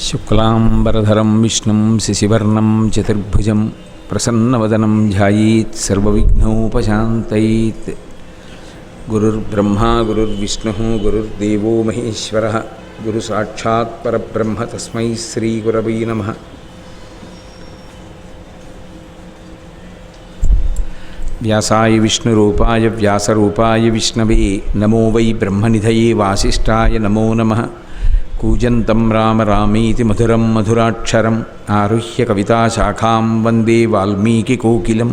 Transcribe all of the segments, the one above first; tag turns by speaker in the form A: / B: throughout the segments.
A: శుక్లాంబరధరం విష్ణుం శశివర్ణం చతుర్భుజం ప్రసన్నవదనం ధ్యాయేత్ సర్వవిఘ్నోపశాంతయేత్. గురుర్బ్రహ్మా గురుర్విష్ణుః గురుర్దేవో మహేశ్వరః గురుసాక్షాత్ పరబ్రహ్మ తస్మై శ్రీగురవై నమః. వ్యాసాయ విష్ణురూపాయ వ్యాసరూపాయ విష్ణవే నమో వై బ్రహ్మనిధయే వాసిష్ఠాయ నమో నమః. కూజంతం రామ రామేతి మధురం మధురాక్షరం ఆరుహ్య కవితాశాఖాం వందే వాల్మీకికోకిలం.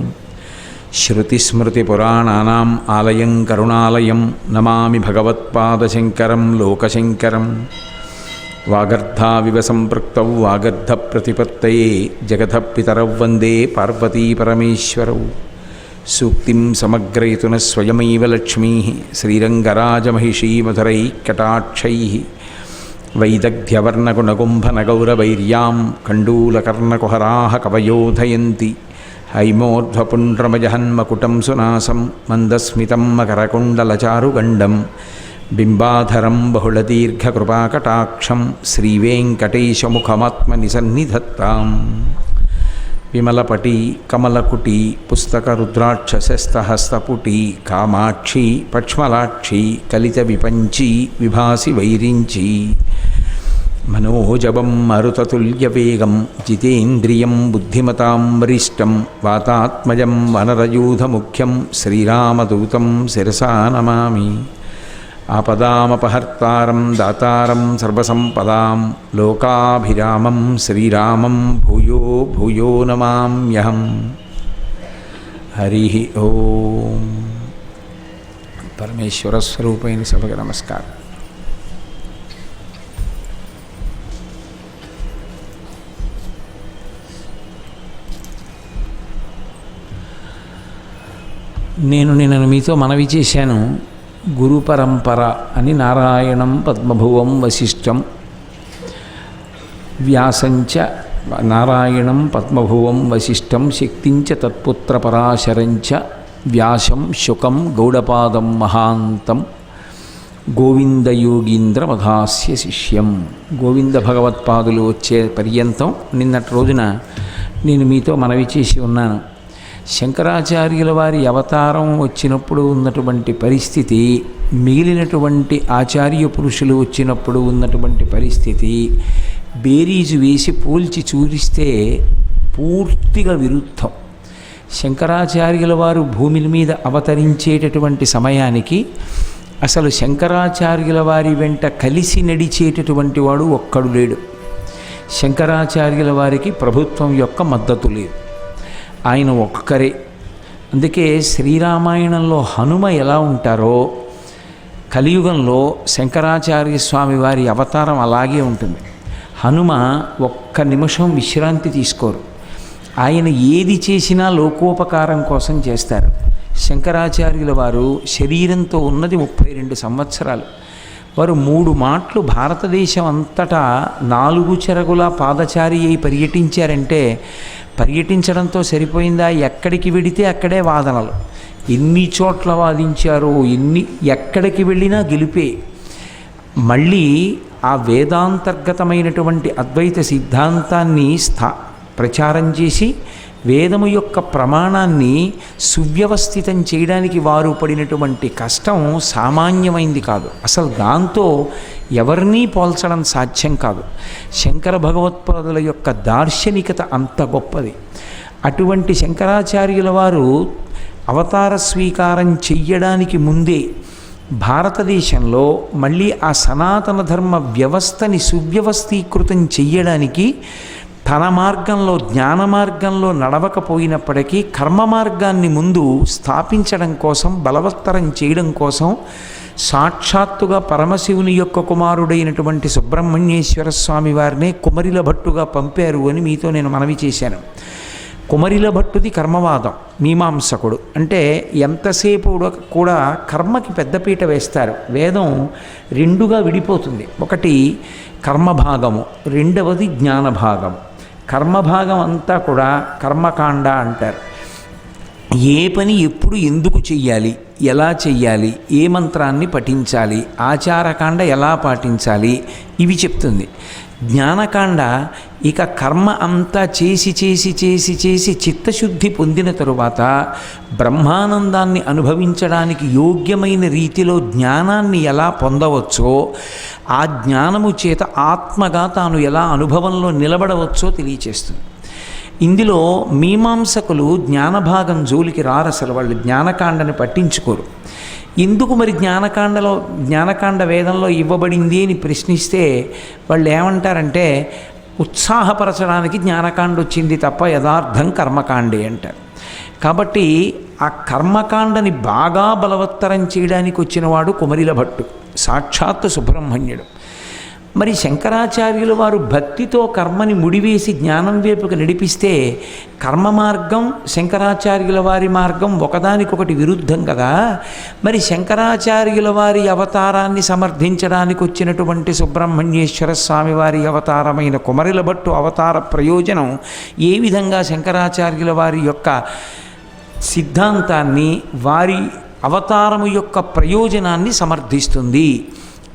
A: శ్రుతిస్మృతిపురాణానాం ఆలయం కరుణాలయం నమామి భగవత్పాదశంకరం లోకశంకరం. వాగర్ధావివ సంపృక్తౌ వాగర్ధప్రతిపత్తయే జగతః పితరౌ వందే పార్వతీపరమేశ్వరౌ. సూక్తిం సమగ్రయతున స్వయమైవ లక్ష్మీ శ్రీరంగరాజమహిషీ మధురైఃకటాక్షైః. వైదగ్ధ్యవర్ణగుణగుంభనగౌరవైర్యాం కండూలకర్ణకుహరాः కవయోధయంతి. హైమోర్ధ్వపుండ్రమజహన్మకుటం సునాసం మందస్మితం మకరకుండలచారుగండం. బింబాధరం బహుళదీర్ఘకృపాకటాక్షం శ్రీవేంకటేశముఖమాత్మనిసన్నిధత్తాం. విమలపటి కమలకుటి పుస్తకరుద్రాక్షసస్తహస్తపుటి కామాక్షి పక్ష్మలాక్షి కలిత విపంచి విభాసి వైరించి. మనోజవం మరుతతుల్యవేగం జితేంద్రియం బుద్ధిమతాం వరిష్టం వాతాత్మజం వనరయూధముఖ్యం శ్రీరామదూతం శిరసా నమామి. ఆపదామపహర్తారం దాతారం సర్వసంపదాం లోకాభిరామం శ్రీరామం భూయో భూయో నమామ్యహం. హరి ఓం. పరమేశ్వర స్వరూపైన సభకు నమస్కారం. నేను మీతో మనవి చేశాను. గురు పరంపర అని నారాయణం పద్మభువం వశిష్టం వ్యాసంచ నారాయణం పద్మభువం వశిష్టం శక్తించ తత్పుత్ర పరాశరంచ వ్యాసం శుకం గౌడపాదం మహాంతం గోవిందయోగీంద్రమధాస్య శిష్యం. గోవింద భగవత్పాదులు వచ్చే పర్యంతం నిన్నటి రోజున నేను మీతో మనవి చేసి ఉన్నాను. శంకరాచార్యుల వారి అవతారం వచ్చినప్పుడు ఉన్నటువంటి పరిస్థితి, మిగిలినటువంటి ఆచార్య పురుషులు వచ్చినప్పుడు ఉన్నటువంటి పరిస్థితి బేరీజు వేసి పోల్చి చూరిస్తే పూర్తిగా విరుద్ధం. శంకరాచార్యుల వారు భూమి మీద అవతరించేటటువంటి సమయానికి అసలు శంకరాచార్యుల వారి వెంట కలిసి నడిచేటటువంటి వాడు ఒక్కడు లేడు. శంకరాచార్యుల వారికి ప్రభుత్వం యొక్క మద్దతు లేదు, ఆయన ఒక్కరే. అందుకే శ్రీరామాయణంలో హనుమ ఎలా ఉంటారో కలియుగంలో శంకరాచార్య స్వామి వారి అవతారం అలాగే ఉంటుంది. హనుమ ఒక్క నిమిషం విశ్రాంతి తీసుకోరు. ఆయన ఏది చేసినా లోకోపకారం కోసం చేస్తారు. శంకరాచార్యుల వారు శరీరంతో ఉన్నది 32 సంవత్సరాలు. వారు 3 మాటలు భారతదేశం అంతటా 4 చెరగుల పాదచారి అయి పర్యటించారంటే పర్యటించడంతో సరిపోయిందా? ఎక్కడికి వెడితే అక్కడే వాదనలు. ఎన్ని చోట్ల వాదించారో, ఎక్కడికి వెళ్ళినా గెలిపే. మళ్ళీ ఆ వేదాంతర్గతమైనటువంటి అద్వైత సిద్ధాంతాన్ని ప్రచారం చేసి వేదము యొక్క ప్రమాణాన్ని సువ్యవస్థితం చేయడానికి వారు పడినటువంటి కష్టం సామాన్యమైంది కాదు. అసలు దాంతో ఎవరినీ పోల్చడం సాధ్యం కాదు. శంకర భగవత్పాదుల యొక్క దార్శనికత అంత గొప్పది. అటువంటి శంకరాచార్యుల వారు అవతార స్వీకారం చెయ్యడానికి ముందే భారతదేశంలో మళ్ళీ ఆ సనాతన ధర్మ వ్యవస్థని సువ్యవస్థీకృతం చెయ్యడానికి తన మార్గంలో జ్ఞాన మార్గంలో నడవకపోయినప్పటికీ కర్మ మార్గాన్ని ముందు స్థాపించడం కోసం, బలవత్తరం చేయడం కోసం సాక్షాత్తుగా పరమశివుని యొక్క కుమారుడైనటువంటి సుబ్రహ్మణ్యేశ్వర స్వామి వారినే కుమరిల భట్టుగా పంపారు అని మీతో నేను మనవి చేశాను. కుమరిల భట్టుది కర్మవాదం, మీమాంసకుడు. అంటే ఎంతసేపు కూడా కర్మకి పెద్దపీట వేస్తారు. వేదం 2గా విడిపోతుంది. ఒకటి కర్మభాగము, రెండవది జ్ఞానభాగము. కర్మభాగం అంతా కూడా కర్మకాండ అంటారు. ఏ పని ఎప్పుడు ఎందుకు చెయ్యాలి, ఎలా చెయ్యాలి, ఏ మంత్రాన్ని పఠించాలి, ఆచారకాండ ఎలా పాటించాలి, ఇవి చెప్తుంది. జ్ఞానకాండ ఇక కర్మ అంతా చేసి చేసి చేసి చేసి చిత్తశుద్ధి పొందిన తరువాత బ్రహ్మానందాన్ని అనుభవించడానికి యోగ్యమైన రీతిలో జ్ఞానాన్ని ఎలా పొందవచ్చో, ఆ జ్ఞానము చేత ఆత్మగా తాను ఎలా అనుభవంలో నిలబడవచ్చో తెలియచేస్తుంది. ఇందులో మీమాంసకులు జ్ఞానభాగం జోలికి రారు, అసలు వాళ్ళు జ్ఞానకాండని పట్టించుకోరు. ఎందుకు మరి జ్ఞానకాండ వేదంలో ఇవ్వబడింది అని ప్రశ్నిస్తే వాళ్ళు ఏమంటారంటే, ఉత్సాహపరచడానికి జ్ఞానకాండ వచ్చింది తప్ప యథార్థం కర్మకాండే అంటారు. కాబట్టి ఆ కర్మకాండని బాగా బలవత్తరం చేయడానికి వచ్చినవాడు కుమరిల భట్టు, సాక్షాత్తు సుబ్రహ్మణ్యుడు. మరి శంకరాచార్యుల వారు భక్తితో కర్మని ముడివేసి జ్ఞానం వైపుకు నడిపిస్తే కర్మ మార్గం శంకరాచార్యుల వారి మార్గం ఒకదానికొకటి విరుద్ధం కదా. మరి శంకరాచార్యుల వారి అవతారాన్ని సమర్థించడానికి వచ్చినటువంటి సుబ్రహ్మణ్యేశ్వర స్వామి వారి అవతారమైన కుమరిల భట్టు అవతార ప్రయోజనం ఏ విధంగా శంకరాచార్యుల వారి యొక్క సిద్ధాంతాన్ని, వారి అవతారము యొక్క ప్రయోజనాన్ని సమర్థిస్తుంది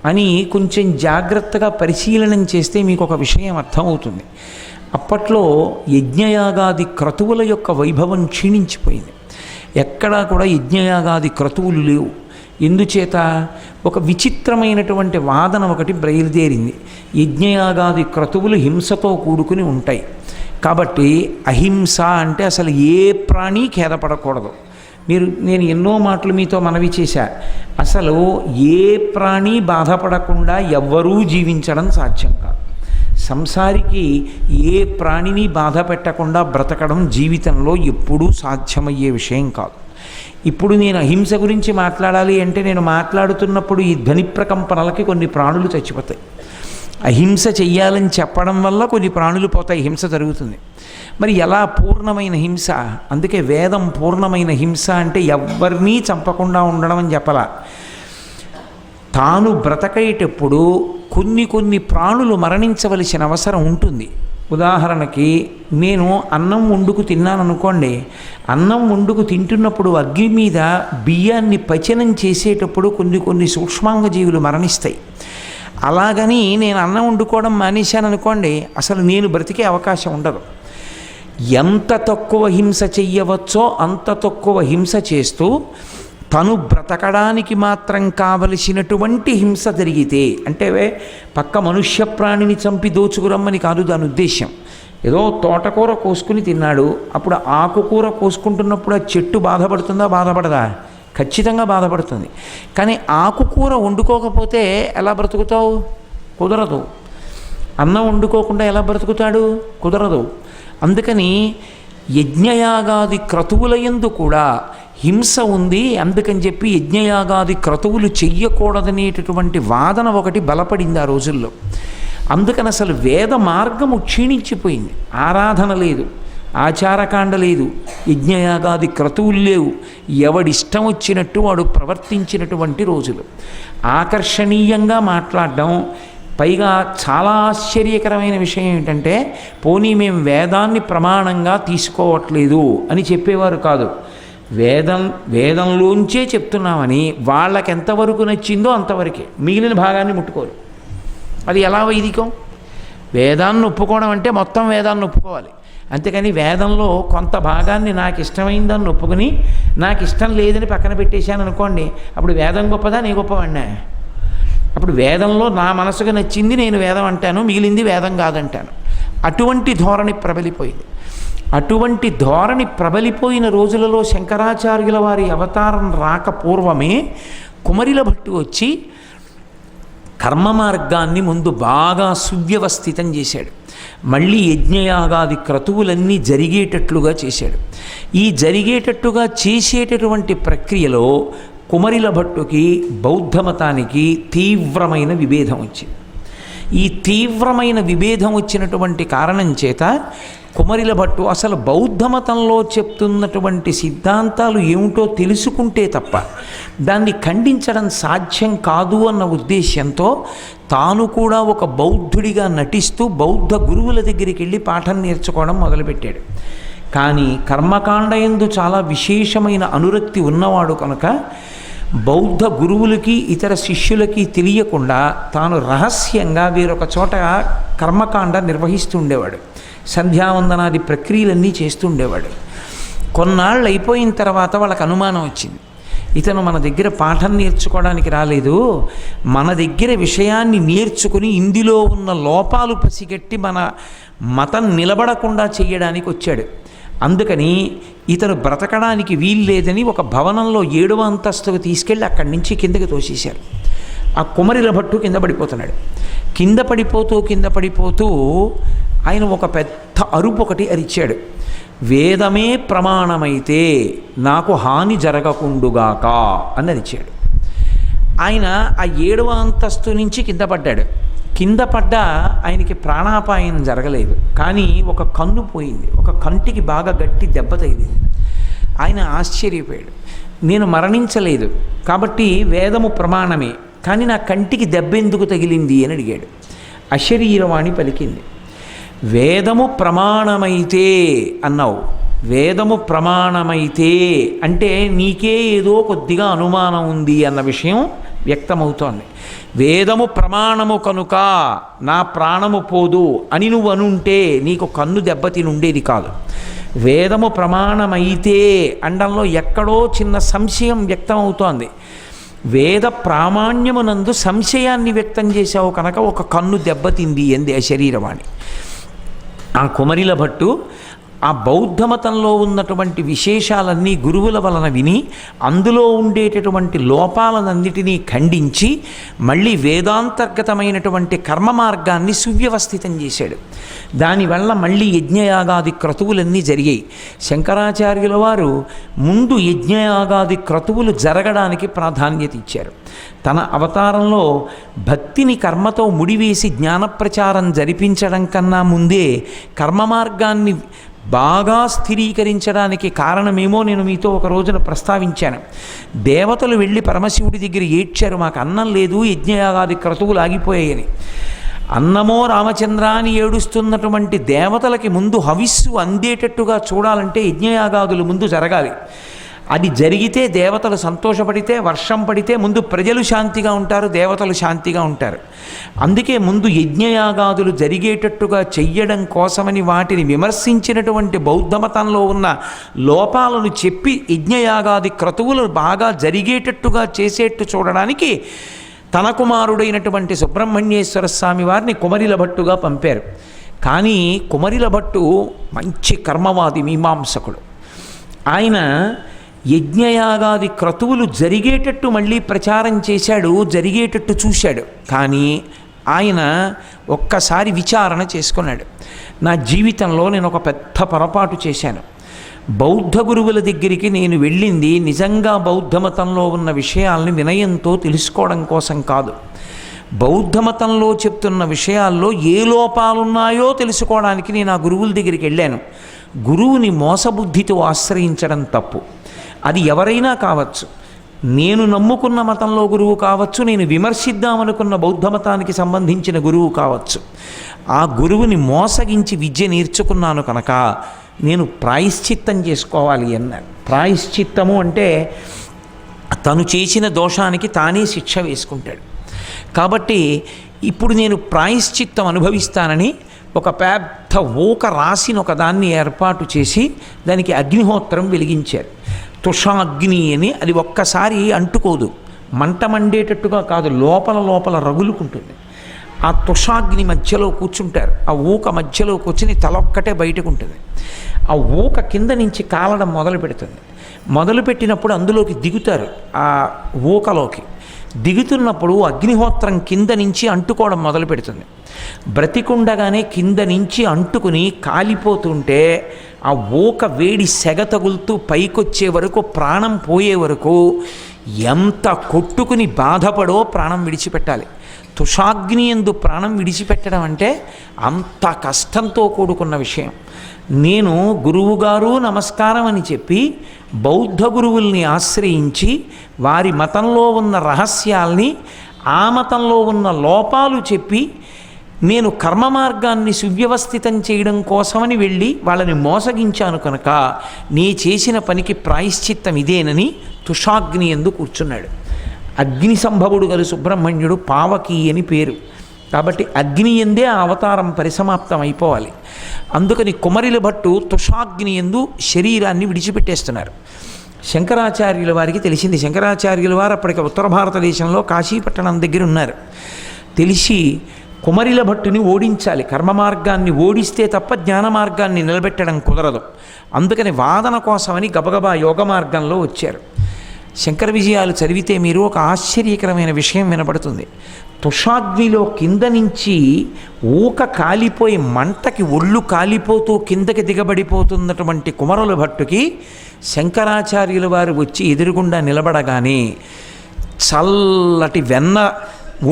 A: అని కొంచెం జాగ్రత్తగా పరిశీలనం చేస్తే మీకు ఒక విషయం అర్థమవుతుంది. అప్పట్లో యజ్ఞయాగాది క్రతువుల యొక్క వైభవం క్షీణించిపోయింది. ఎక్కడా కూడా యజ్ఞయాగాది క్రతువులు లేవు. ఎందుచేత ఒక విచిత్రమైనటువంటి వాదన ఒకటి బయలుదేరింది. యజ్ఞయాగాది క్రతువులు హింసతో కూడుకుని ఉంటాయి కాబట్టి అహింస అంటే అసలు ఏ ప్రాణి ఖేదపడకూడదు. నేను ఎన్నో మాటలు మీతో మనవి చేశా. అసలు ఏ ప్రాణి బాధపడకుండా ఎవ్వరూ జీవించడం సాధ్యం కాదు. సంసారికి ఏ ప్రాణిని బాధ పెట్టకుండా బ్రతకడం జీవితంలో ఎప్పుడూ సాధ్యమయ్యే విషయం కాదు. ఇప్పుడు నేను అహింస గురించి మాట్లాడాలి అంటే నేను మాట్లాడుతున్నప్పుడు ఈ ధ్వని ప్రకంపనలకి కొన్ని ప్రాణులు చచ్చిపోతాయి. అహింస చెయ్యాలని చెప్పడం వల్ల కొన్ని ప్రాణులు పోతాయి, హింస జరుగుతుంది. మరి ఎలా పూర్ణమైన హింస? అందుకే వేదం పూర్ణమైన హింస అంటే ఎవరినీ చంపకుండా ఉండడం అని చెప్పాల. తాను బ్రతకేటప్పుడు కొన్ని ప్రాణులు మరణించవలసిన అవసరం ఉంటుంది. ఉదాహరణకి నేను అన్నం వండుకు తిన్నాను అనుకోండి. అన్నం వండుకు తింటున్నప్పుడు అగ్ని మీద బియ్యాన్ని పచనం చేసేటప్పుడు కొన్ని సూక్ష్మాంగజీవులు మరణిస్తాయి. అలాగని నేను అన్నం వండుకోవడం మానేశాను అనుకోండి, అసలు నేను బ్రతికే అవకాశం ఉండదు. ఎంత తక్కువ హింస చెయ్యవచ్చో అంత తక్కువ హింస చేస్తూ తను బ్రతకడానికి మాత్రం కావలసినటువంటి హింస జరిగితే, అంటే పక్క మనుష్య ప్రాణిని చంపి దోచుకురమ్మని కాదు దాని ఉద్దేశ్యం. ఏదో తోటకూర కోసుకుని తిన్నాడు, అప్పుడు ఆకుకూర కోసుకుంటున్నప్పుడు ఆ చెట్టు బాధపడుతుందా బాధపడదా? ఖచ్చితంగా బాధపడుతుంది. కానీ ఆకుకూర వండుకోకపోతే ఎలా బ్రతుకుతావు? కుదరదు. అన్నం వండుకోకుండా ఎలా బ్రతుకుతాడు? కుదరదు. అందుకని యజ్ఞయాగాది క్రతువుల యందు కూడా హింస ఉంది. అందుకని చెప్పి యజ్ఞయాగాది క్రతువులు చెయ్యకూడదనేటటువంటి వాదన ఒకటి బలపడింది ఆ రోజుల్లో. అందుకని అసలు వేద మార్గము క్షీణించిపోయింది. ఆరాధన లేదు, ఆచారకాండ లేదు, యజ్ఞయాగాది క్రతువులు లేవు. ఎవడిష్టం వచ్చినట్టు వాడు ప్రవర్తించినటువంటి రోజులు. ఆకర్షణీయంగా మాట్లాడడం, పైగా చాలా ఆశ్చర్యకరమైన విషయం ఏంటంటే, పోనీ మేము వేదాన్ని ప్రమాణంగా తీసుకోవట్లేదు అని చెప్పేవారు కాదు. వేదంలోంచే చెప్తున్నామని వాళ్ళకి ఎంతవరకు నచ్చిందో అంతవరకే, మిగిలిన భాగాన్ని ముట్టుకోరు. అది ఎలా వైదికం? వేదాన్ని ఒప్పుకోవడం అంటే మొత్తం వేదాన్ని ఒప్పుకోవాలి. అంతేకాని వేదంలో కొంత భాగాన్ని నాకు ఇష్టమైందని ఒప్పుకుని నాకు ఇష్టం లేదని పక్కన పెట్టేశాను అనుకోండి, అప్పుడు వేదం గొప్పదా నీ గొప్పవాడినా? అప్పుడు వేదంలో నా మనసుకు నచ్చింది నేను వేదం అంటాను, మిగిలింది వేదం కాదంటాను. అటువంటి ధోరణి ప్రబలిపోయింది. అటువంటి ధోరణి ప్రబలిపోయిన రోజులలో శంకరాచార్యుల వారి అవతారం రాకపూర్వమే కుమరిల భట్టు వచ్చి కర్మ మార్గాన్ని ముందు బాగా సువ్యవస్థితం చేశాడు. మళ్ళీ యజ్ఞయాగాది క్రతువులన్నీ జరిగేటట్లుగా చేశాడు. ఈ జరిగేటట్టుగా చేసేటటువంటి ప్రక్రియలో కుమరిల భట్టుకి బౌద్ధ మతానికి తీవ్రమైన విభేదం వచ్చింది. ఈ తీవ్రమైన విభేదం వచ్చినటువంటి కారణం చేత కుమరిల భట్టు అసలు బౌద్ధ మతంలో చెప్తున్నటువంటి సిద్ధాంతాలు ఏమిటో తెలుసుకుంటే తప్ప దాన్ని ఖండించడం సాధ్యం కాదు అన్న ఉద్దేశ్యంతో తాను కూడా ఒక బౌద్ధుడిగా నటిస్తూ బౌద్ధ గురువుల దగ్గరికి వెళ్ళి పాఠం నేర్చుకోవడం మొదలుపెట్టాడు. కానీ కర్మకాండ యందు చాలా విశేషమైన అనురక్తి ఉన్నవాడు కనుక బౌద్ధ గురువులకి ఇతర శిష్యులకి తెలియకుండా తాను రహస్యంగా వేరొక చోట కర్మకాండ నిర్వహిస్తుండేవాడు. సంధ్యావందనాది ప్రక్రియలన్నీ చేస్తుండేవాడు. కొన్నాళ్ళు అయిపోయిన తర్వాత వాళ్ళకి అనుమానం వచ్చింది, ఇతను మన దగ్గర పాఠం నేర్చుకోవడానికి రాలేదు, మన దగ్గర విషయాన్ని నేర్చుకుని ఇందులో ఉన్న లోపాలు పసిగట్టి మన మతం నిలబడకుండా చేయడానికి వచ్చాడు. అందుకని ఇతను బ్రతకడానికి వీల్లేదని ఒక భవనంలో 7వ అంతస్తుకు తీసుకెళ్ళి అక్కడి నుంచి కిందకి తోసేశారు. ఆ కుమరిల భట్టు కింద పడిపోతున్నాడు. కింద పడిపోతూ ఆయన ఒక పెద్ద అరుపు ఒకటి అరిచాడు, వేదమే ప్రమాణమైతే నాకు హాని జరగకుండుగాక అని అరిచాడు. ఆయన ఆ 7వ అంతస్తు నుంచి కింద పడ్డాడు. కింద పడ్డా ఆయనకి ప్రాణాపాయం జరగలేదు, కానీ ఒక కన్ను పోయింది, ఒక కంటికి బాగా గట్టి దెబ్బ తగిలింది. ఆయన ఆశ్చర్యపోయాడు, నేను మరణించలేదు కాబట్టి వేదము ప్రమాణమే, కానీ నా కంటికి దెబ్బ ఎందుకు తగిలింది అని అడిగాడు. అశరీరవాణి పలికింది, వేదము ప్రమాణమైతే అన్నావు, వేదము ప్రమాణమైతే అంటే నీకే ఏదో కొద్దిగా అనుమానం ఉంది అన్న విషయం వ్యక్తమవుతోంది. వేదము ప్రమాణము కనుక నా ప్రాణము పోదు అని నువ్వు అనుంటే నీకు కన్ను దెబ్బతిని ఉండేది కాదు. వేదము ప్రమాణమైతే అండంలో ఎక్కడో చిన్న సంశయం వ్యక్తమవుతోంది. వేద ప్రామాణ్యమునందు సంశయాన్ని వ్యక్తం చేశావు కనుక ఒక కన్ను దెబ్బతింది అంది ఆ శరీరవాణి. ఆ కుమరిల భట్టు ఆ బౌద్ధ మతంలో ఉన్నటువంటి విశేషాలన్నీ గురువుల వలన విని అందులో ఉండేటటువంటి లోపాలన్నిటినీ ఖండించి మళ్ళీ వేదాంతర్గతమైనటువంటి కర్మ మార్గాన్ని సువ్యవస్థితం చేశాడు. దానివల్ల మళ్ళీ యజ్ఞయాగాది క్రతువులన్నీ జరిగాయి. శంకరాచార్యుల వారు ముందు యజ్ఞయాగాది క్రతువులు జరగడానికి ప్రాధాన్యత ఇచ్చారు. తన అవతారంలో భక్తిని కర్మతో ముడివేసి జ్ఞానప్రచారం జరిపించడం కన్నా ముందే కర్మ మార్గాన్ని బాగా స్థిరీకరించడానికి కారణమేమో నేను మీతో ఒక రోజున ప్రస్తావించాను. దేవతలు వెళ్ళి పరమశివుడి దగ్గర ఏడ్చారు, మాకు అన్నం లేదు, యజ్ఞయాగాది క్రతువులు ఆగిపోయాయని. అన్నమో రామచంద్ర అని ఏడుస్తున్నటువంటి దేవతలకి ముందు హవిస్సు అందేటట్టుగా చూడాలంటే యజ్ఞయాగాదులు ముందు జరగాలి. అది జరిగితే దేవతలు సంతోషపడితే, వర్షం పడితే ముందు ప్రజలు శాంతిగా ఉంటారు, దేవతలు శాంతిగా ఉంటారు. అందుకే ముందు యజ్ఞయాగాదులు జరిగేటట్టుగా చెయ్యడం కోసమని వాటిని విమర్శించినటువంటి బౌద్ధ మతంలో ఉన్న లోపాలను చెప్పి యజ్ఞయాగాది క్రతువులు బాగా జరిగేటట్టుగా చేసేట్టు చూడడానికి తన కుమారుడైనటువంటి సుబ్రహ్మణ్యేశ్వర స్వామి వారిని కుమరిల భట్టుగా పంపారు. కానీ కుమరిల భట్టు మంచి కర్మవాది, మీమాంసకుడు. ఆయన యజ్ఞయాగాది క్రతువులు జరిగేటట్టు మళ్ళీ ప్రచారం చేశాడు, జరిగేటట్టు చూశాడు. కానీ ఆయన ఒక్కసారి విచారణ చేసుకున్నాడు, నా జీవితంలో నేను ఒక పెద్ద పొరపాటు చేశాను. బౌద్ధ గురువుల దగ్గరికి నేను వెళ్ళింది నిజంగా బౌద్ధ మతంలో ఉన్న విషయాల్ని వినయంతో తెలుసుకోవడం కోసం కాదు. బౌద్ధ మతంలో చెప్తున్న విషయాల్లో ఏ లోపాలున్నాయో తెలుసుకోవడానికి నేను ఆ గురువుల దగ్గరికి వెళ్ళాను. గురువుని మోసబుద్ధితో ఆశ్రయించడం తప్పు. అది ఎవరైనా కావచ్చు, నేను నమ్ముకున్న మతంలో గురువు కావచ్చు, నేను విమర్శిద్దామనుకున్న బౌద్ధ మతానికి సంబంధించిన గురువు కావచ్చు. ఆ గురువుని మోసగించి విద్య నేర్చుకున్నాను కనుక నేను ప్రాయశ్చిత్తం చేసుకోవాలి అన్నాడు. ప్రాయశ్చిత్తము అంటే తను చేసిన దోషానికి తానే శిక్ష వేసుకుంటాడు. కాబట్టి ఇప్పుడు నేను ప్రాయశ్చిత్తం అనుభవిస్తానని ఒక పెద్ద ఊక రాసిన ఒక దాన్ని ఏర్పాటు చేసి దానికి అగ్నిహోత్రం వెలిగించారు. తుషాగ్ని అని. అది ఒక్కసారి అంటుకోదు, మంట మండేటట్టుగా కాదు, లోపల రగులుకుంటుంది. ఆ తుషాగ్ని మధ్యలో కూర్చుంటారు. ఆ ఊక మధ్యలో కూర్చుని తలొక్కటే బయటకు ఉంటుంది. ఆ ఊక కింద నుంచి కాలడం మొదలు పెడుతుంది. మొదలుపెట్టినప్పుడు అందులోకి దిగుతారు. ఆ ఊకలోకి దిగుతున్నప్పుడు అగ్నిహోత్రం కింద నుంచి అంటుకోవడం మొదలు పెడుతుంది. బ్రతికుండగానే కింద నుంచి అంటుకుని కాలిపోతుంటే ఆ ఊక వేడి సెగ తగులుతూ పైకొచ్చే వరకు, ప్రాణం పోయే వరకు ఎంత కొట్టుకుని బాధపడో ప్రాణం విడిచిపెట్టాలి. తుషాగ్ని యందు ప్రాణం విడిచిపెట్టడం అంటే అంత కష్టంతో కూడుకున్న విషయం. నేను గురువుగారు నమస్కారం అని చెప్పి బౌద్ధ గురువుల్ని ఆశ్రయించి వారి మతంలో ఉన్న రహస్యాల్ని, ఆ మతంలో ఉన్న లోపాలు చెప్పి నేను కర్మ మార్గాన్ని సువ్యవస్థితం చేయడం కోసమని వెళ్ళి వాళ్ళని మోసగించాను కనుక నీ చేసిన పనికి ప్రాయశ్చిత్తం ఇదేనని తుషాగ్ని యందు కూర్చున్నాడు. అగ్ని సంభవుడు గల సుబ్రహ్మణ్యుడు పావకి అని పేరు. కాబట్టి అగ్ని యందే ఆ అవతారం పరిసమాప్తం అయిపోవాలి. అందుకని కుమరిల భట్టు తుషాగ్ని యందు శరీరాన్ని విడిచిపెట్టేస్తున్నారు. శంకరాచార్యుల వారికి తెలిసింది. శంకరాచార్యుల వారు అప్పటికి ఉత్తర భారతదేశంలో కాశీపట్టణం దగ్గర ఉన్నారు. తెలిసి కుమరిల భట్టుని ఓడించాలి. కర్మ మార్గాన్ని ఓడిస్తే తప్ప జ్ఞాన మార్గాన్ని నిలబెట్టడం కుదరదు. అందుకని వాదన కోసమని గబగబా యోగ మార్గంలో వచ్చారు. శంకర విజయాలు చదివితే మీరు ఒక ఆశ్చర్యకరమైన విషయం వినపడుతుంది. తుషాగ్నిలో కింద నుంచి ఊక కాలిపోయి మంటకి ఒళ్ళు కాలిపోతూ కిందకి దిగబడిపోతున్నటువంటి కుమరుల భట్టుకి శంకరాచార్యుల వారు వచ్చి ఎదురుగుండా నిలబడగానే చల్లటి వెన్న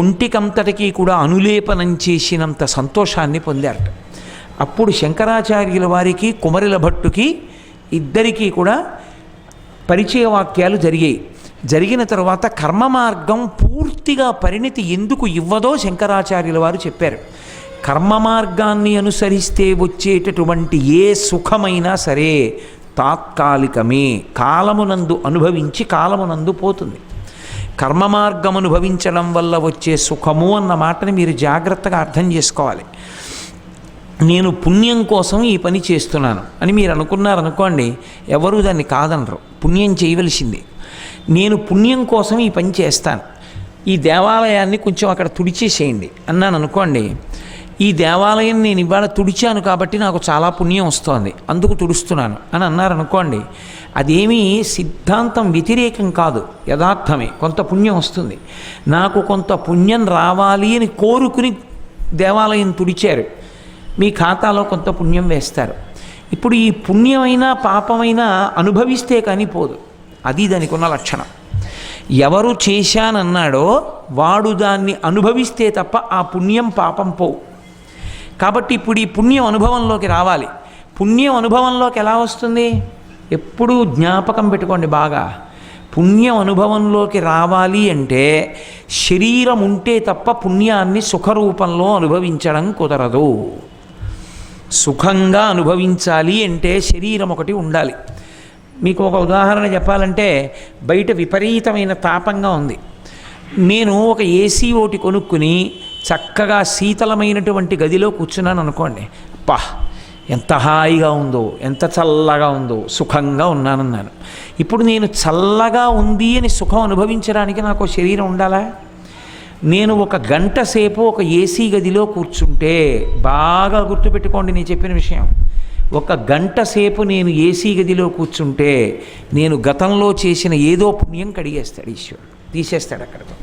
A: ఒంటికంతటికి కూడా అనులేపనం చేసినంత సంతోషాన్ని పొందారట. అప్పుడు శంకరాచార్యుల వారికి కుమరిల భట్టుకి ఇద్దరికీ కూడా పరిచయ వాక్యాలు జరిగాయి. జరిగిన తర్వాత కర్మ మార్గం పూర్తిగా పరిణితి ఎందుకు ఇవ్వదో శంకరాచార్యుల వారు చెప్పారు. కర్మ మార్గాన్ని అనుసరిస్తే వచ్చేటటువంటి ఏ సుఖమైనా సరే తాత్కాలికమే, కాలమునందు అనుభవించి కాలమునందు పోతుంది. కర్మ మార్గం అనుభవించడం వల్ల వచ్చే సుఖము అన్న మాటని మీరు జాగ్రత్తగా అర్థం చేసుకోవాలి. నేను పుణ్యం కోసం ఈ పని చేస్తున్నాను అని మీరు అనుకున్నారనుకోండి, ఎవరు దాన్ని కాదనరు. పుణ్యం చేయవలసింది. నేను పుణ్యం కోసం ఈ పని చేస్తాను, ఈ దేవాలయాన్ని కొంచెం అక్కడ తుడిచేసేయండి అన్నాను అనుకోండి. ఈ దేవాలయం నేను ఇవాళ తుడిచాను కాబట్టి నాకు చాలా పుణ్యం వస్తోంది, అందుకు తుడుస్తున్నాను అని అన్నారనుకోండి. అదేమీ సిద్ధాంతం వ్యతిరేకం కాదు, యథార్థమే. కొంత పుణ్యం వస్తుంది. నాకు కొంత పుణ్యం రావాలి అని కోరుకుని దేవాలయం తుడిచారు, మీ ఖాతాలో కొంత పుణ్యం వేస్తారు. ఇప్పుడు ఈ పుణ్యమైనా పాపమైనా అనుభవిస్తే కానీ పోదు. అది దానికి ఉన్న లక్షణం. ఎవరు చేశానన్నాడో వాడు దాన్ని అనుభవిస్తే తప్ప ఆ పుణ్యం పాపం పోవు. కాబట్టి ఇప్పుడు ఈ పుణ్యం అనుభవంలోకి రావాలి. పుణ్యం అనుభవంలోకి ఎలా వస్తుంది? ఎప్పుడూ జ్ఞాపకం పెట్టుకోండి బాగా. పుణ్యం అనుభవంలోకి రావాలి అంటే శరీరం ఉంటే తప్ప పుణ్యాన్ని సుఖరూపంలో అనుభవించడం కుదరదు. సుఖంగా అనుభవించాలి అంటే శరీరం ఒకటి ఉండాలి. మీకు ఒక ఉదాహరణ చెప్పాలంటే, బయట విపరీతమైన తాపంగా ఉంది. నేను ఒక ఏసీ ఒకటి కొనుక్కుని చక్కగా శీతలమైనటువంటి గదిలో కూర్చున్నాను అనుకోండి. అబ్బా ఎంత హాయిగా ఉందో, ఎంత చల్లగా ఉందో, సుఖంగా ఉన్నానన్నాను. ఇప్పుడు నేను చల్లగా ఉంది అని సుఖం అనుభవించడానికి నాకు శరీరం ఉండాలా? నేను ఒక గంట సేపు ఒక ఏసీ గదిలో కూర్చుంటే, బాగా గుర్తుపెట్టుకోండి నేను చెప్పిన విషయం, ఒక గంట సేపు నేను ఏసీ గదిలో కూర్చుంటే నేను గతంలో చేసిన ఏదో పుణ్యం కడిగేస్తాడు ఈశ్వరుడు, తీసేస్తాడు అక్కడితో.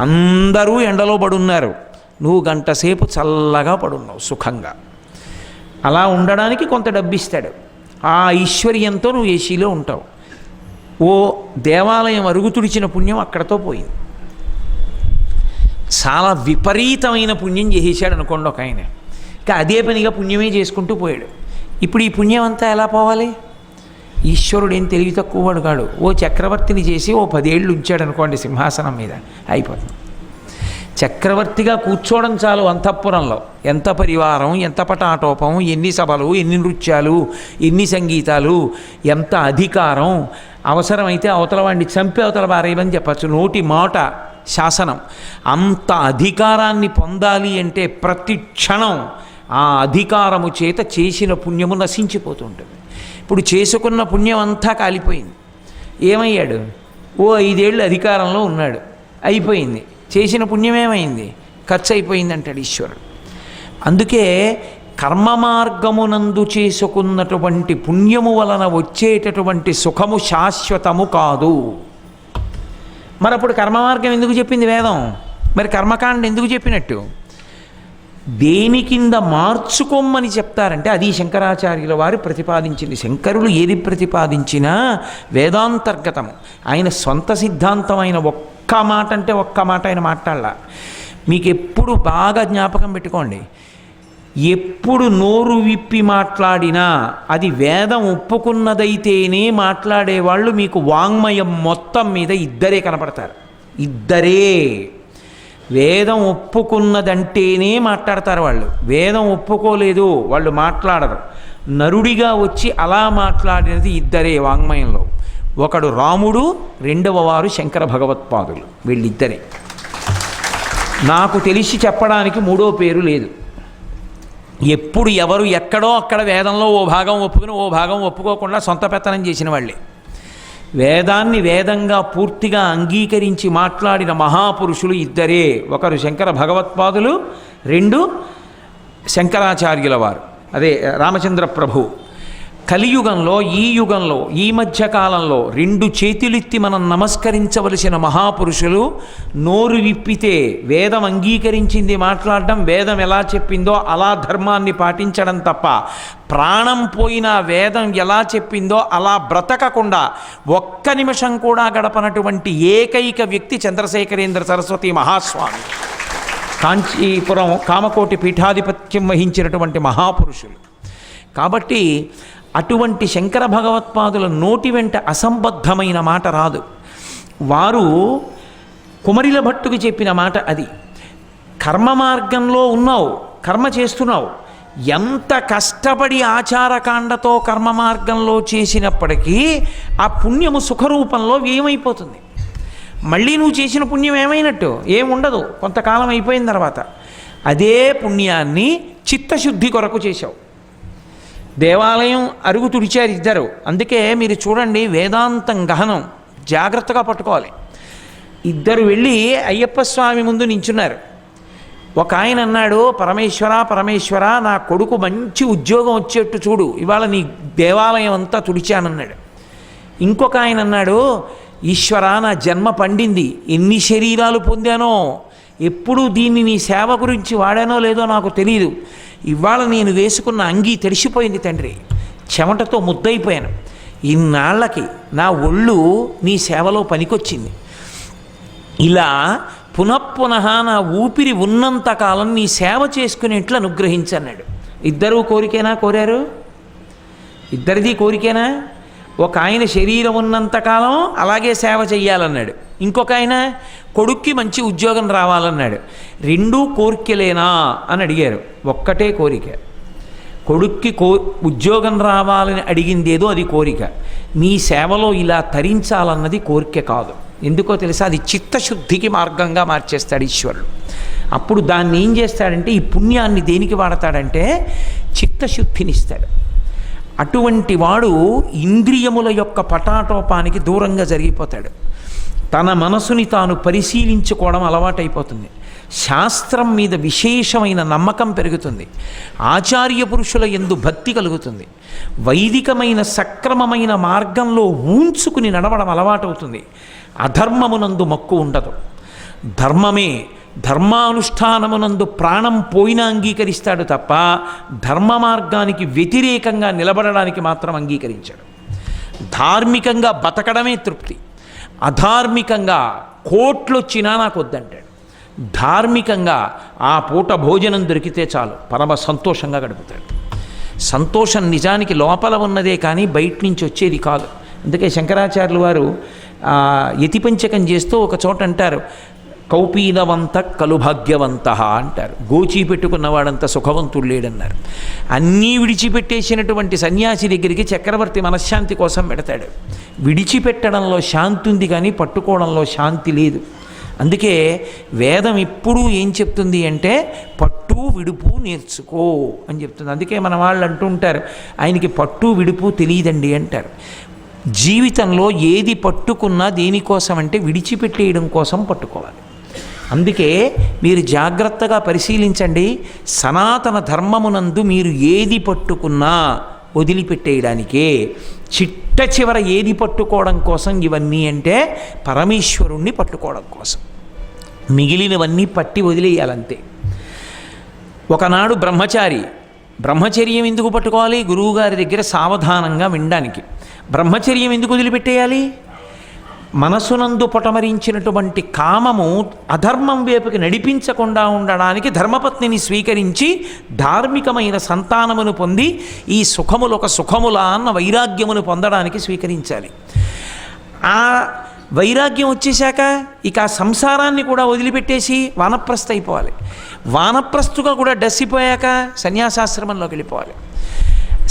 A: అందరూ ఎండలో పడున్నారు, నువ్వు గంట సేపు చల్లగా పడున్నావు సుఖంగా. అలా ఉండడానికి కొంత డబ్బు ఇస్తాడు. ఆ ఐశ్వర్యంతో నువ్వు ఏసీలో ఉంటావు. ఓ దేవాలయం అరుగు తుడిచిన పుణ్యం అక్కడతో పోయింది. చాలా విపరీతమైన పుణ్యం చేసేసాడు అనుకోండి ఒక ఆయన, ఇంకా అదే పనిగా పుణ్యమే చేసుకుంటూ పోయాడు. ఇప్పుడు ఈ పుణ్యం అంతా ఎలా పోవాలి? ఈశ్వరుడు ఏం తెలివి తక్కువ వాడు కాడు. ఓ చక్రవర్తిని చేసి ఓ 10 ఏళ్ళు ఉంచాడు అనుకోండి సింహాసనం మీద, అయిపోతుంది. చక్రవర్తిగా కూర్చోవడం చాలు అంతఃపురంలో. ఎంత పరివారం, ఎంత పటాటోపం, ఎన్ని సభలు, ఎన్ని నృత్యాలు, ఎన్ని సంగీతాలు, ఎంత అధికారం. అవసరమైతే అవతల వాడిని చంపి అవతల వారేమని చెప్పచ్చు, నోటి మాట శాసనం. అంత అధికారాన్ని పొందాలి అంటే ప్రతి క్షణం ఆ అధికారము చేత చేసిన పుణ్యము నశించిపోతుంటుంది. ఇప్పుడు చేసుకున్న పుణ్యం అంతా కాలిపోయింది. ఏమయ్యాడు? ఓ 5 ఏళ్ళు అధికారంలో ఉన్నాడు, అయిపోయింది. చేసిన పుణ్యం ఏమైంది? ఖర్చు అయిపోయింది అంటాడు ఈశ్వరుడు. అందుకే కర్మ మార్గమునందు చేసుకున్నటువంటి పుణ్యము వలన వచ్చేటటువంటి సుఖము శాశ్వతము కాదు. మరి అప్పుడు కర్మ మార్గం ఎందుకు చెప్పింది వేదం? మరి కర్మకాండ ఎందుకు చెప్పినట్టు? దేని కింద మార్చుకోమని చెప్తారంటే అది శంకరాచార్యుల వారు ప్రతిపాదించింది. శంకరులు ఏది ప్రతిపాదించినా వేదాంతర్గతము. ఆయన సొంత సిద్ధాంతం. ఆయన ఒక్క మాట అంటే ఒక్క మాట ఆయన మాట్లాడాల. మీకు ఎప్పుడు బాగా జ్ఞాపకం పెట్టుకోండి, ఎప్పుడు నోరు విప్పి మాట్లాడినా అది వేదం ఒప్పుకున్నదైతేనే మాట్లాడేవాళ్ళు మీకు వాంగ్మయం మొత్తం మీద ఇద్దరే కనపడతారు. ఇద్దరే. వేదం ఒప్పుకున్నదంటేనే మాట్లాడతారు వాళ్ళు. వేదం ఒప్పుకోలేదు వాళ్ళు మాట్లాడరు. నరుడిగా వచ్చి అలా మాట్లాడినది ఇద్దరే వాంగ్మయంలో. ఒకడు రాముడు, రెండవ వారు శంకర భగవత్పాదులు. వీళ్ళిద్దరే. నాకు తెలిసి చెప్పడానికి మూడో పేరు లేదు. ఎప్పుడు ఎవరు ఎక్కడో అక్కడ వేదంలో ఓ భాగం ఒప్పుకుని ఓ భాగం ఒప్పుకోకుండా సొంత పెత్తనం చేసిన వాళ్ళే. వేదాన్ని వేదంగా పూర్తిగా అంగీకరించి మాట్లాడిన మహాపురుషులు ఇద్దరే. ఒకరు శంకర భగవత్పాదులు, రెండు శంకరాచార్యుల వారు, అదే రామచంద్ర ప్రభు. కలియుగంలో, ఈ యుగంలో, ఈ మధ్యకాలంలో రెండు చేతులెత్తి మనం నమస్కరించవలసిన మహాపురుషులు. నోరు విప్పితే వేదం అంగీకరించింది మాట్లాడడం, వేదం ఎలా చెప్పిందో అలా ధర్మాన్ని పాటించడం తప్ప ప్రాణం పోయిన వేదం ఎలా చెప్పిందో అలా బ్రతకకుండా ఒక్క నిమిషం కూడా గడపనటువంటి ఏకైక వ్యక్తి చంద్రశేఖరేంద్ర సరస్వతి మహాస్వామి. కాంచీపురం కామకోటి పీఠాధిపత్యం వహించినటువంటి మహాపురుషులు. కాబట్టి అటువంటి శంకర భగవత్పాదుల నోటి వెంట అసంబద్ధమైన మాట రాదు. వారు కుమరిల భట్టుకు చెప్పిన మాట అది. కర్మ మార్గంలో ఉన్నావు, కర్మ చేస్తున్నావు, ఎంత కష్టపడి ఆచారకాండతో కర్మ మార్గంలో చేసినప్పటికీ ఆ పుణ్యము సుఖరూపంలో వ్యయమైపోతుంది. మళ్ళీ నువ్వు చేసిన పుణ్యం ఏమైనట్టు ఏముండదు, కొంతకాలం అయిపోయిన తర్వాత. అదే పుణ్యాన్ని చిత్తశుద్ధి కొరకు చేశావు. దేవాలయం అరుగు తుడిచారు ఇద్దరు. అందుకే మీరు చూడండి, వేదాంతం గహనం జాగ్రత్తగా పట్టుకోవాలి. ఇద్దరు వెళ్ళి అయ్యప్ప స్వామి ముందు నించున్నారు. ఒక ఆయన అన్నాడు, పరమేశ్వర పరమేశ్వర, నా కొడుకు మంచి ఉద్యోగం వచ్చేట్టు చూడు, ఇవాళ నీ దేవాలయం అంతా తుడిచానన్నాడు. ఇంకొక ఆయన అన్నాడు, ఈశ్వర నా జన్మ పండింది, ఎన్ని శరీరాలు పొందానో, ఎప్పుడు దీన్ని నీ సేవ గురించి వాడానో లేదో నాకు తెలియదు, ఇవాళ నేను వేసుకున్న అంగీ తడిసిపోయింది తండ్రి, చెమటతో ముద్దయిపోయాను, ఇన్నాళ్ళకి నా ఒళ్ళు నీ సేవలో పనికొచ్చింది, ఇలా పునఃపునః నా ఊపిరి ఉన్నంతకాలం నీ సేవ చేసుకునేట్లు అనుగ్రహించన్నాడు. ఇద్దరూ కోరికేనా కోరారు? ఇద్దరిది కోరికేనా? ఒక ఆయన శరీరం ఉన్నంతకాలం అలాగే సేవ చెయ్యాలన్నాడు, ఇంకొక ఆయన కొడుక్కి మంచి ఉద్యోగం రావాలన్నాడు. రెండూ కోరికలేనా అని అడిగారు. ఒక్కటే కోరిక. కొడుక్కి ఉద్యోగం రావాలని అడిగింది ఏదో అది కోరిక. నీ సేవలో ఇలా తరించాలన్నది కోరిక కాదు. ఎందుకో తెలుసా? అది చిత్తశుద్ధికి మార్గంగా మార్చేస్తాడు ఈశ్వరుడు. అప్పుడు దాన్ని ఏం చేస్తాడంటే, ఈ పుణ్యాన్ని దేనికి వాడతాడంటే చిత్తశుద్ధినిస్తాడు. అటువంటి వాడు ఇంద్రియముల యొక్క పటాటోపానికి దూరంగా జరిగిపోతాడు. తన మనసుని తాను పరిశీలించుకోవడం అలవాటైపోతుంది. శాస్త్రం మీద విశేషమైన నమ్మకం పెరుగుతుంది. ఆచార్య పురుషుల యందు భక్తి కలుగుతుంది. వైదికమైన సక్రమమైన మార్గంలో ఊంచుకుని నడవడం అలవాటవుతుంది. అధర్మమునందు మక్కువ ఉండదు. ధర్మమే, ధర్మానుష్ఠానమునందు ప్రాణం పోయినా అంగీకరిస్తాడు తప్ప ధర్మ మార్గానికి వ్యతిరేకంగా నిలబడడానికి మాత్రం అంగీకరించాడు. ధార్మికంగా బతకడమే తృప్తి. అధార్మికంగా కోట్లొచ్చినా నాకు వద్దంటాడు. ధార్మికంగా ఆ పూట భోజనం దొరికితే చాలు పరమ సంతోషంగా గడుపుతాడు. సంతోషం నిజానికి లోపల ఉన్నదే కానీ బయట నుంచి వచ్చేది కాదు. అందుకే శంకరాచార్యులు వారు యతిపంచకం చేస్తూ ఒక చోట అంటారు, కౌపీనవంత కలుభాగ్యవంత అంటారు. గోచి పెట్టుకున్నవాడంత సుఖవంతుడు లేడన్నారు. అన్నీ విడిచిపెట్టేసినటువంటి సన్యాసి దగ్గరికి చక్రవర్తి మనశ్శాంతి కోసం పెడతాడు. విడిచిపెట్టడంలో శాంతి ఉంది కానీ పట్టుకోవడంలో శాంతి లేదు. అందుకే వేదం ఎప్పుడూ ఏం చెప్తుంది అంటే పట్టు విడుపు నేర్చుకో అని చెప్తుంది. అందుకే మన వాళ్ళు అంటూ ఉంటారు, ఆయనకి పట్టు విడుపు తెలియదండి అంటారు. జీవితంలో ఏది పట్టుకున్నా దేనికోసం అంటే విడిచిపెట్టేయడం కోసం పట్టుకోవాలి. అందుకే మీరు జాగ్రత్తగా పరిశీలించండి. సనాతన ధర్మమునందు మీరు ఏది పట్టుకున్నా వదిలిపెట్టేయడానికే. చిట్ట చివర ఏది పట్టుకోవడం కోసం ఇవన్నీ అంటే పరమేశ్వరుణ్ణి పట్టుకోవడం కోసం. మిగిలినవన్నీ పట్టి వదిలేయాలంతే. ఒకనాడు బ్రహ్మచర్యం ఎందుకు పట్టుకోవాలి? గురువుగారి దగ్గర సావధానంగా వినడానికి. బ్రహ్మచర్యం ఎందుకు వదిలిపెట్టేయాలి? మనసునందు పొటమరించినటువంటి కామము అధర్మం వైపుకి నడిపించకుండా ఉండడానికి ధర్మపత్నిని స్వీకరించి ధార్మికమైన సంతానమును పొంది ఈ సుఖములు ఒక సుఖములా అన్న వైరాగ్యమును పొందడానికి స్వీకరించాలి. ఆ వైరాగ్యం వచ్చేశాక ఇక ఆ సంసారాన్ని కూడా వదిలిపెట్టేసి వానప్రస్థ అయిపోవాలి. వానప్రస్థుగా కూడా డస్సిపోయాక సన్యాసాశ్రమంలోకి వెళ్ళిపోవాలి.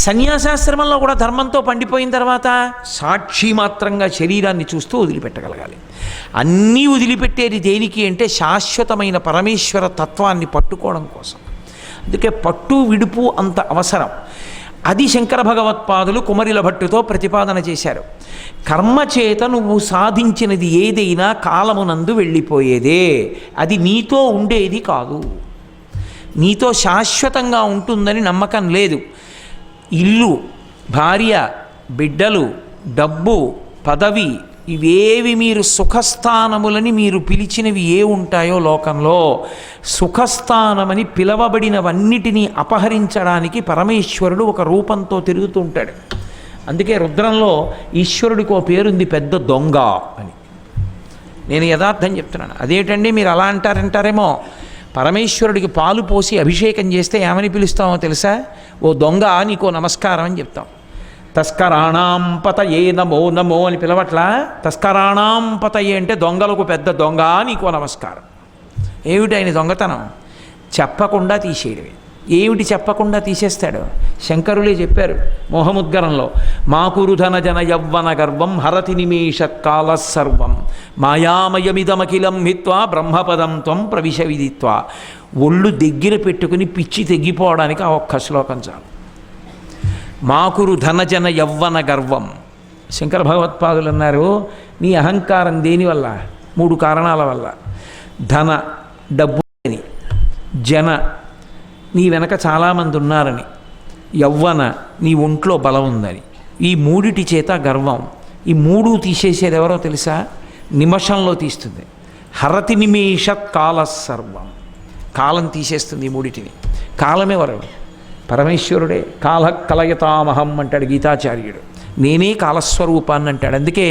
A: సన్యాసాశ్రమంలో కూడా ధర్మంతో పండిపోయిన తర్వాత సాక్షి మాత్రంగా శరీరాన్ని చూస్తూ వదిలిపెట్టగలగాలి. అన్నీ వదిలిపెట్టేది దేనికి అంటే శాశ్వతమైన పరమేశ్వర తత్వాన్ని పట్టుకోవడం కోసం. అందుకే పట్టు విడుపు అంత అవసరం. అది శంకర భగవత్పాదులు కుమరిల భట్టుతో ప్రతిపాదన చేశారు. కర్మచేత నువ్వు సాధించినది ఏదైనా కాలమునందు వెళ్ళిపోయేదే, అది నీతో ఉండేది కాదు, నీతో శాశ్వతంగా ఉంటుందని నమ్మకం లేదు. ఇల్లు, భార్య, బిడ్డలు, డబ్బు, పదవి, ఇవేవి మీరు సుఖస్థానములని మీరు పిలిచినవి ఏ ఉంటాయో లోకంలో, సుఖస్థానమని పిలవబడినవన్నిటినీ అపహరించడానికి పరమేశ్వరుడు ఒక రూపంతో తిరుగుతూ ఉంటాడు. అందుకే రుద్రంలో ఈశ్వరుడికి ఓ పేరుంది, పెద్ద దొంగ అని. నేను యథార్థం చెప్తున్నాను. అదేంటండి మీరు అలా అంటారంటారేమో. పరమేశ్వరుడికి పాలు పోసి అభిషేకం చేస్తే ఏమని పిలుస్తామో తెలుసా? ఓ దొంగ నీకో నమస్కారం అని చెప్తాం. తస్కరాణాం పతయే నమో నమో అని పిలవట్లా. తస్కరాణాం పతయే అంటే దొంగలకు పెద్ద దొంగ నీకో నమస్కారం. ఏమిటి ఆయన దొంగతనం? చెప్పకుండా తీసేయడమే. ఏమిటి చెప్పకుండా తీసేస్తాడు? శంకరులే చెప్పారు మోహముద్గరంలో, మాకురుధన జన యవ్వన గర్వం హరతి నిమేష కాల సర్వం మాయామయమిదమఖిలం హిత్వా బ్రహ్మపదం త్వం ప్రవిశ విదిత్వా. ఒళ్ళు దగ్గర పెట్టుకుని పిచ్చి తెగ్గిపోవడానికి ఆ ఒక్క శ్లోకం చాలు. మాకురు ధనజన యవ్వన గర్వం. శంకర భగవత్పాదులు అన్నారు, నీ అహంకారం దేనివల్ల? 3 కారణాల వల్ల. ధన, డబ్బు అని. జన, నీ వెనక చాలామంది ఉన్నారని. యవ్వన, నీ ఒంట్లో బలం ఉందని. ఈ 3 చేత గర్వం. ఈ 3 తీసేసేది ఎవరో తెలుసా? నిమిషంలో తీస్తుంది. హరతి నిమేషత్ కాల సర్వం. కాలం తీసేస్తుంది ఈ 3. కాలమే వరడు, పరమేశ్వరుడే. కాల కలయతామహం అంటాడు గీతాచార్యుడు. నేనే కాలస్వరూపాన్ని అంటాడు. అందుకే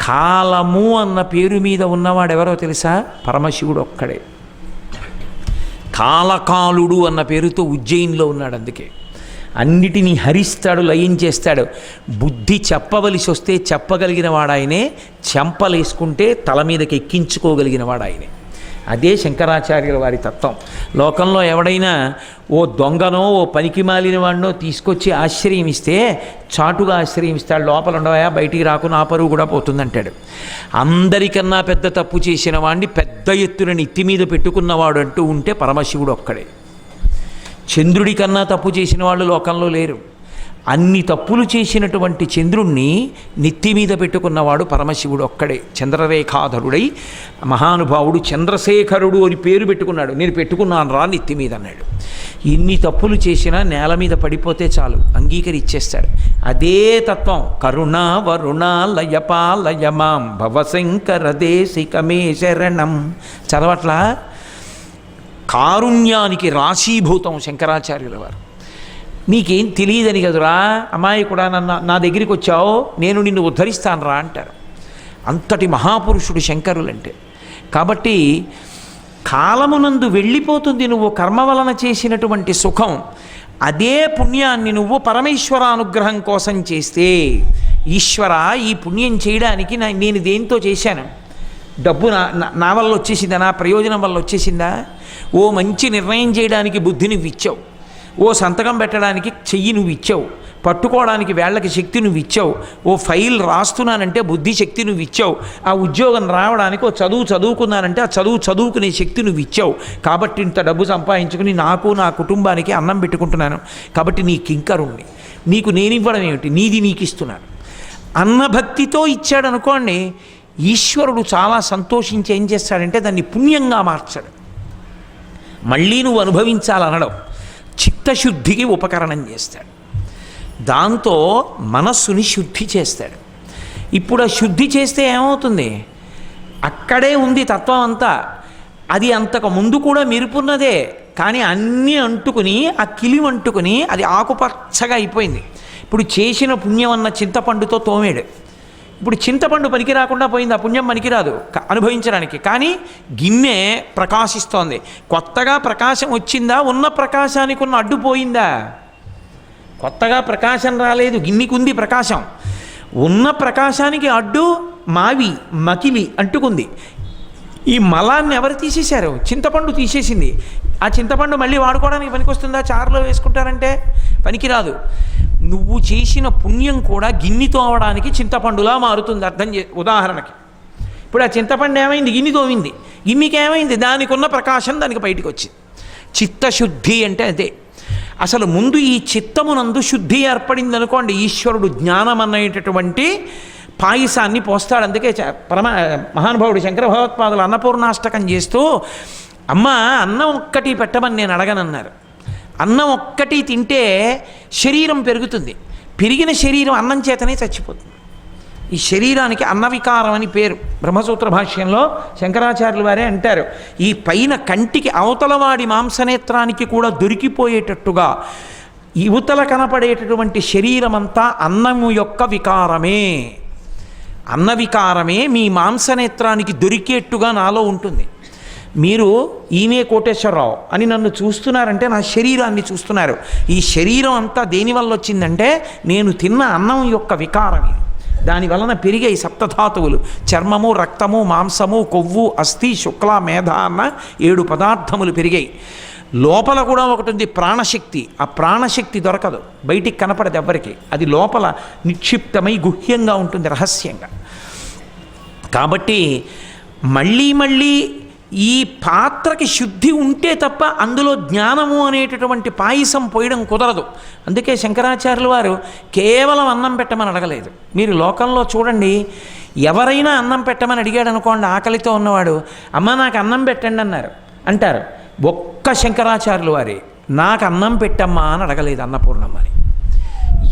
A: కాలము అన్న పేరు మీద ఉన్నవాడెవరో తెలుసా? పరమశివుడు ఒక్కడే. కాలకాలుడు అన్న పేరుతో ఉజ్జయినిలో ఉన్నాడు. అందుకే అన్నిటినీ హరిస్తాడు, లయం చేస్తాడు. బుద్ధి చెప్పవలసి వస్తే చెప్పగలిగిన వాడాయనే, చెంపలేసుకుంటే తల మీదకి ఎక్కించుకోగలిగిన వాడాయనే. అదే శంకరాచార్యుల వారి తత్వం. లోకంలో ఎవడైనా ఓ దొంగనో ఓ పనికి మాలిన వాడినో తీసుకొచ్చి ఆశ్రయం ఇస్తే చాటుగా ఆశ్రయం ఇస్తాడు. లోపల ఉండవా, బయటికి రాకు, నా పరువు కూడా పోతుందంటాడు. అందరికన్నా పెద్ద తప్పు చేసిన వాడిని పెద్ద ఎత్తున నెత్తి మీద పెట్టుకున్నవాడు అంటూ ఉంటే పరమశివుడు ఒక్కడే. చంద్రుడి కన్నా తప్పు చేసిన వాళ్ళు లోకంలో లేరు. అన్ని తప్పులు చేసినటువంటి చంద్రుణ్ణి నెత్తి మీద పెట్టుకున్నవాడు పరమశివుడు ఒక్కడే. చంద్రరేఖాధరుడై మహానుభావుడు చంద్రశేఖరుడు అని పేరు పెట్టుకున్నాడు. నేను పెట్టుకున్నాను రా నెత్తి మీద అన్నాడు. ఇన్ని తప్పులు చేసినా నేల మీద పడిపోతే చాలు, అంగీకరిచ్చేస్తాడు. అదే తత్వం. కరుణ వరుణ లయపాలయమాం భవశంకర దేశికమే శరణం. చదవట్లా? కారుణ్యానికి రాశీభూతం శంకరాచార్యుల వారు. నీకేం తెలియదని కదురా అమ్మాయి కూడా నా దగ్గరికి వచ్చావు, నేను నిన్ను ఉద్ధరిస్తాను రా అంటారు. అంతటి మహాపురుషుడు శంకరులంటే. కాబట్టి కాలమునందు వెళ్ళిపోతుంది నువ్వు కర్మ వలన చేసినటువంటి సుఖం. అదే పుణ్యాన్ని నువ్వు పరమేశ్వరానుగ్రహం కోసం చేస్తే, ఈశ్వర ఈ పుణ్యం చేయడానికి నేను దేంతో చేశాను? డబ్బు నా వల్ల వచ్చేసిందా? నా ప్రయోజనం వల్ల వచ్చేసిందా? ఓ మంచి నిర్ణయం చేయడానికి బుద్ధి నువ్వు ఇచ్చావు, ఓ సంతకం పెట్టడానికి చెయ్యి నువ్వు ఇచ్చావు, పట్టుకోవడానికి వేళ్ళకి శక్తి నువ్వు ఇచ్చావు, ఓ ఫైల్ రాస్తున్నానంటే బుద్ధి శక్తి నువ్వు ఇచ్చావు, ఆ ఉద్యోగం రావడానికి ఓ చదువుకున్నానంటే ఆ చదువుకునే శక్తి నువ్వు ఇచ్చావు. కాబట్టి ఇంత డబ్బు సంపాదించుకుని నాకు నా కుటుంబానికి అన్నం పెట్టుకుంటున్నాను. కాబట్టి నీ కింకరుణ్ణి, నీకు నేనివ్వడం ఏమిటి, నీది నీకు ఇస్తున్నాను అన్న భక్తితో ఇచ్చాడు అనుకోండి. ఈశ్వరుడు చాలా సంతోషించి ఏం చేస్తాడంటే దాన్ని పుణ్యంగా మార్చాడు. మళ్ళీ నువ్వు అనుభవించాలనడం, చిత్తశుద్ధికి ఉపకరణం చేస్తాడు. దాంతో మనస్సుని శుద్ధి చేస్తాడు. ఇప్పుడు ఆ శుద్ధి చేస్తే ఏమవుతుంది? అక్కడే ఉంది తత్వం అంతా. అది అంతకు ముందు కూడా మెరుపున్నదే, కానీ అన్నీ అంటుకుని ఆ కిలిం అంటుకుని అది ఆకుపచ్చగా అయిపోయింది. ఇప్పుడు చేసిన పుణ్యం అన్న చింతపండుతో తోమేడు. ఇప్పుడు చింతపండు పనికి రాకుండా పోయింది, ఆ పుణ్యం పనికిరాదు అనుభవించడానికి. కానీ గిన్నె ప్రకాశిస్తోంది. కొత్తగా ప్రకాశం వచ్చిందా? ఉన్న ప్రకాశానికి ఉన్న అడ్డు పోయిందా? కొత్తగా ప్రకాశం రాలేదు, గిన్నెకు ఉంది ప్రకాశం. ఉన్న ప్రకాశానికి అడ్డు మావి మకిలి అంటుకుంది. ఈ మలాన్ని ఎవరు తీసేశారు? చింతపండు తీసేసింది. ఆ చింతపండు మళ్ళీ వాడుకోవడానికి పనికొస్తుందా? చారులో వేసుకుంటారంటే పనికిరాదు. నువ్వు చేసిన పుణ్యం కూడా గిన్నెతో అవడానికి చింతపండులా మారుతుంది. ఉదాహరణకి ఇప్పుడు ఆ చింతపండు ఏమైంది? గిన్నె తోమింది. గిన్నెకి ఏమైంది? దానికి ఉన్న ప్రకాశం దానికి బయటికి వచ్చింది. చిత్తశుద్ధి అంటే అదే. అసలు ముందు ఈ చిత్తమునందు శుద్ధి ఏర్పడింది అనుకోండి, ఈశ్వరుడు జ్ఞానం అనేటటువంటి పాయసాన్ని పోస్తాడు. అందుకే మహానుభావుడు శంకర భగవత్పాదులు అన్నపూర్ణాష్టకం చేస్తూ, అమ్మ అన్నం ఒక్కటి పెట్టమని నేను అడగనన్నారు. అన్నం ఒక్కటి తింటే శరీరం పెరుగుతుంది. పెరిగిన శరీరం అన్నం చేతనే చచ్చిపోతుంది. ఈ శరీరానికి అన్నవికారం అని పేరు. బ్రహ్మసూత్ర భాష్యంలో శంకరాచార్యుల వారే అంటారు, ఈ పైన కంటికి అవతలవాడి మాంసనేత్రానికి కూడా దొరికిపోయేటట్టుగా యువతల కనపడేటటువంటి శరీరం అంతా అన్నము యొక్క వికారమే. అన్న వికారమే మీ మాంసనేత్రానికి దొరికేట్టుగా నాలో ఉంటుంది. మీరు ఈయనే కోటేశ్వరరావు అని నన్ను చూస్తున్నారంటే నా శరీరాన్ని చూస్తున్నారు. ఈ శరీరం అంతా దేనివల్ల వచ్చిందంటే నేను తిన్న అన్నం యొక్క వికారం ఇది. దానివలన పెరిగే ఈ సప్తధాతువులు, చర్మము, రక్తము, మాంసము, కొవ్వు, అస్థి, శుక్ల, మేధ అన్న 7 పదార్థములు పెరిగాయి. లోపల కూడా ఒకటి ఉంది ప్రాణశక్తి. ఆ ప్రాణశక్తి దొరకదు, బయటికి కనపడదు ఎవ్వరికి. అది లోపల నిక్షిప్తమై గుహ్యంగా ఉంటుంది, రహస్యంగా. కాబట్టి మళ్ళీ మళ్ళీ ఈ పాత్రకి శుద్ధి ఉంటే తప్ప అందులో జ్ఞానము అనేటటువంటి పాయసం పోయడం కుదరదు. అందుకే శంకరాచార్యుల వారు కేవలం అన్నం పెట్టమని అడగలేదు. మీరు లోకంలో చూడండి, ఎవరైనా అన్నం పెట్టమని అడిగాడు అనుకోండి, ఆకలితో ఉన్నవాడు, అమ్మ నాకు అన్నం పెట్టండి అంటారు. ఒక్క శంకరాచార్యుల వారే నాకు అన్నం పెట్టమ్మా అని అడగలేదు అన్నపూర్ణమ్మని.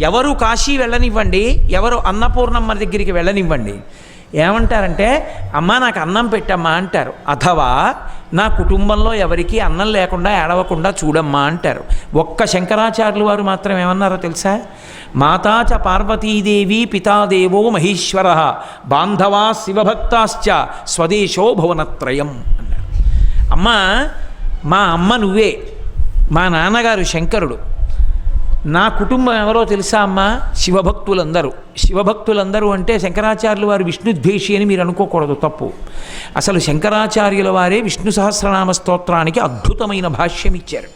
A: ఎవరు కాశీ వెళ్ళనివ్వండి, ఎవరు అన్నపూర్ణమ్మ దగ్గరికి వెళ్ళనివ్వండి, ఏమంటారంటే అమ్మ నాకు అన్నం పెట్టమ్మా అంటారు. అథవా నా కుటుంబంలో ఎవరికి అన్నం లేకుండా ఏడవకుండా చూడమ్మా అంటారు. ఒక్క శంకరాచార్యుల వారు మాత్రం ఏమన్నారో తెలుసా? మాతాచ పార్వతీదేవి పితాదేవో మహేశ్వర బాంధవా శివభక్తాశ్చ స్వదేశో భువనత్రయం అన్నారు. అమ్మ, మా అమ్మ నువ్వే, మా నాన్నగారు శంకరుడు, నా కుటుంబం ఎవరో తెలుసా అమ్మ? శివభక్తులందరూ. శివభక్తులందరూ అంటే శంకరాచార్యుల వారు విష్ణుద్వేషి అని మీరు అనుకోకూడదు, తప్పు. అసలు శంకరాచార్యుల వారే విష్ణు సహస్రనామ స్తోత్రానికి అద్భుతమైన భాష్యం ఇచ్చారు.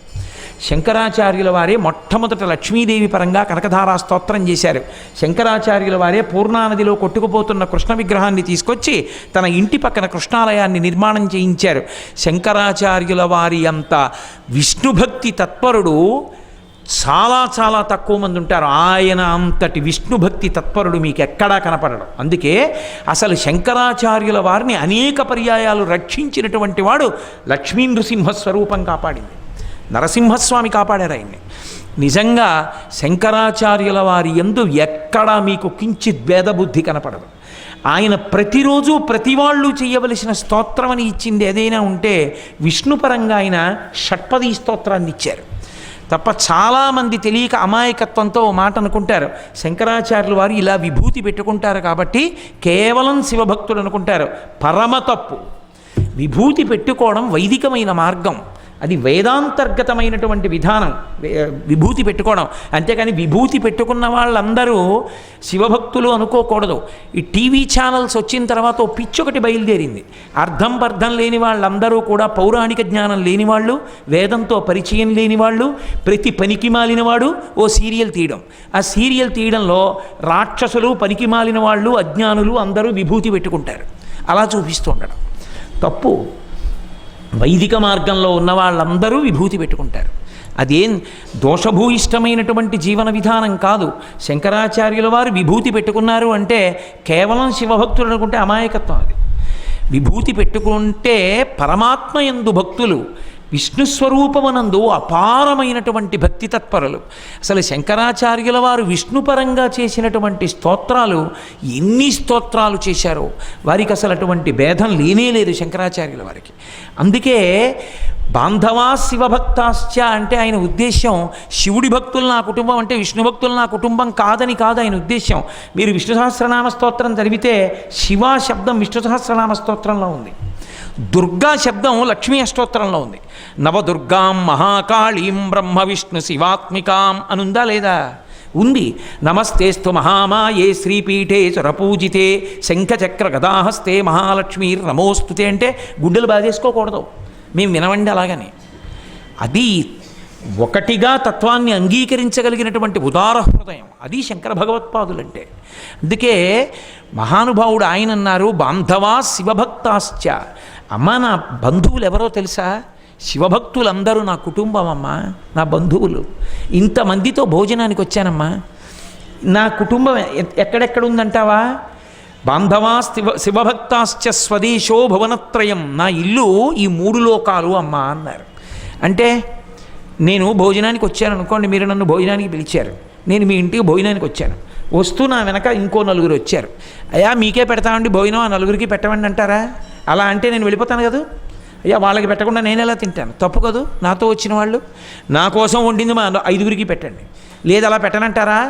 A: శంకరాచార్యుల వారే మొట్టమొదట లక్ష్మీదేవి పరంగా కనకధారా స్తోత్రం చేశారు. శంకరాచార్యుల వారే పూర్ణానదిలో కొట్టుకుపోతున్న కృష్ణ విగ్రహాన్ని తీసుకొచ్చి తన ఇంటి పక్కన కృష్ణాలయాన్ని నిర్మాణం చేయించారు. శంకరాచార్యుల వారి అంత విష్ణుభక్తి తత్పరుడు చాలా చాలా తక్కువ మంది ఉంటారు. ఆయన అంతటి విష్ణుభక్తి తత్పరుడు మీకు ఎక్కడా కనపడడం. అందుకే అసలు శంకరాచార్యుల వారిని అనేక పర్యాయాలు రక్షించినటువంటి వాడు లక్ష్మీ నృసింహస్వరూపం కాపాడింది. నరసింహస్వామి కాపాడారు ఆయన్ని. నిజంగా శంకరాచార్యుల వారి యందు ఎక్కడా మీకు కించిత్ భేదబుద్ధి కనపడదు. ఆయన ప్రతిరోజు ప్రతి వాళ్ళు చేయవలసిన స్తోత్రం అని ఇచ్చింది ఏదైనా ఉంటే విష్ణుపరంగా ఆయన షట్పదీ స్తోత్రాన్ని ఇచ్చారు తప్ప చాలామంది తెలియక అమాయకత్వంతో ఓ మాట అనుకుంటారు, శంకరాచార్యుల వారు ఇలా విభూతి పెట్టుకుంటారు కాబట్టి కేవలం శివభక్తుడు అనుకుంటారు. పరమ తప్పు. విభూతి పెట్టుకోవడం వైదికమైన మార్గం, అది వేదాంతర్గతమైనటువంటి విధానం విభూతి పెట్టుకోవడం. అంతేకాని విభూతి పెట్టుకున్న వాళ్ళందరూ శివభక్తులు అనుకోకూడదు. ఈ టీవీ ఛానల్స్ వచ్చిన తర్వాత ఓ పిచ్చొకటి బయలుదేరింది. అర్థం పర్థం లేని వాళ్ళందరూ కూడా పౌరాణిక జ్ఞానం లేని వాళ్ళు, వేదంతో పరిచయం లేని వాళ్ళు, ప్రతి పనికి మాలినవాడు ఓ సీరియల్ తీయడం. ఆ సీరియల్ తీయడంలో రాక్షసులు, పనికి మాలిన వాళ్ళు, అజ్ఞానులు అందరూ విభూతి పెట్టుకుంటారు. అలా చూపిస్తూ ఉండడం తప్పు. వైదిక మార్గంలో ఉన్న వాళ్ళందరూ విభూతి పెట్టుకుంటారు. అదేం దోషభూయిష్టమైనటువంటి జీవన విధానం కాదు. శంకరాచార్యుల వారు విభూతి పెట్టుకున్నారు అంటే కేవలం శివభక్తులు అనుకుంటే అమాయకత్వం. అది విభూతి పెట్టుకుంటే పరమాత్మ యందు భక్తులు, విష్ణుస్వరూపమునందు అపారమైనటువంటి భక్తి తత్పరులు. అసలు శంకరాచార్యుల వారు విష్ణుపరంగా చేసినటువంటి స్తోత్రాలు ఎన్ని స్తోత్రాలు చేశారో, వారికి అసలు అటువంటి భేదం లేనే లేదు శంకరాచార్యుల వారికి. అందుకే బాంధవా శివభక్తాశ్చ అంటే ఆయన ఉద్దేశ్యం శివుడి భక్తులు నా కుటుంబం అంటే విష్ణు భక్తులు నా కుటుంబం కాదని కాదు ఆయన ఉద్దేశ్యం. మీరు విష్ణు సహస్రనామ స్తోత్రం చదివితే శివ శబ్దం విష్ణు సహస్రనామ స్తోత్రంలో ఉంది, దుర్గా శబ్దం లక్ష్మీ అష్టోత్తరంలో ఉంది. నవదుర్గాం మహాకాళీం బ్రహ్మ విష్ణు శివాత్మికాం అనుందా లేదా? ఉంది. నమస్తేస్తు మహామాయే శ్రీపీఠే సురపూజితే శంఖచక్ర గదాహస్తే మహాలక్ష్మీ నమోస్తుతే అంటే గుడ్డలు బాధేసుకోకూడదు. మేము వినవండి అలాగని. అది ఒకటిగా తత్వాన్ని అంగీకరించగలిగినటువంటి ఉదార హృదయం, అది శంకర భగవత్పాదులంటే. అందుకే మహానుభావుడు ఆయన అన్నారు, బాంధవా శివభక్తాశ్చ. అమ్మ, నా బంధువులు ఎవరో తెలుసా? శివభక్తులందరూ నా కుటుంబం అమ్మా, నా బంధువులు. ఇంతమందితో భోజనానికి వచ్చానమ్మా. నా కుటుంబం ఎక్కడెక్కడుందంటావా? బాంధవా శివభక్తాశ్చ స్వదేశో భువనత్రయం. నా ఇల్లు ఈ 3 లోకాలు అమ్మా అన్నారు. అంటే నేను భోజనానికి వచ్చాను అనుకోండి, మీరు నన్ను భోజనానికి పిలిచారు, నేను మీ ఇంటికి భోజనానికి వచ్చాను. వస్తూ నా వెనక ఇంకో 4 వచ్చారు. అయ్యా మీకే పెడతామండి భోజనం, ఆ 4కి పెట్టమండి అంటారా? అలా అంటే నేను వెళ్ళిపోతాను కదా. అయ్యా వాళ్ళకి పెట్టకుండా నేను ఎలా తింటాను? తప్పు కదూ. నాతో వచ్చిన వాళ్ళు నా కోసం వండింది మా 5గురికి పెట్టండి, లేదు అలా పెట్టనంటారా?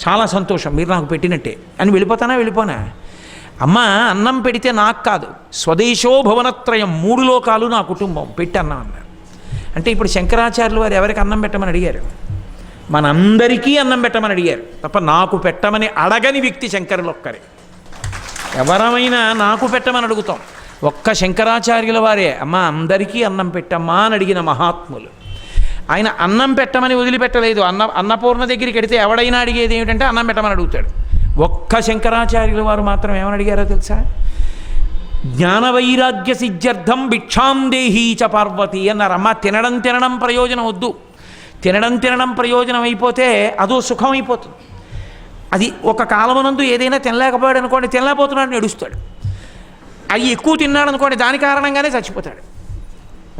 A: చాలా సంతోషం, మీరు నాకు పెట్టినట్టే అని వెళ్ళిపోనా? అమ్మ, అన్నం పెడితే నాకు కాదు, స్వదేశో భువనత్రయం, 3 లోకాలు నా కుటుంబం, పెట్టి అన్నం అన్నారు. అంటే ఇప్పుడు శంకరాచార్యులు వారు ఎవరికి అన్నం పెట్టమని అడిగారు? మనందరికీ అన్నం పెట్టమని అడిగారు తప్ప నాకు పెట్టమని అడగని వ్యక్తి శంకరులు ఒక్కరే. ఎవరమైనా నాకు పెట్టమని అడుగుతాం, ఒక్క శంకరాచార్యుల వారే అమ్మ అందరికీ అన్నం పెట్టమ్మా అని అడిగిన మహాత్ములు. ఆయన అన్నం పెట్టమని వదిలిపెట్టలేదు. అన్నపూర్ణ దగ్గరికి వెడితే ఎవడైనా అడిగేది ఏమిటంటే అన్నం పెట్టమని అడుగుతాడు. ఒక్క శంకరాచార్యుల వారు మాత్రం ఏమని అడిగారో తెలుసా? జ్ఞానవైరాగ్య సిద్ధ్యర్థం భిక్షాం దేహీ చ పార్వతి అన్నారు. అమ్మ, తినడం ప్రయోజనం వద్దు. తినడం ప్రయోజనం అయిపోతే అదో సుఖం అయిపోతుంది. అది ఒక కాలమునందు ఏదైనా తినలేకపోయాడు అనుకోండి, తినలేకపోతున్నాడు నడుస్తాడు. అవి ఎక్కువ తిన్నాడు అనుకోండి, దాని కారణంగానే చచ్చిపోతాడు.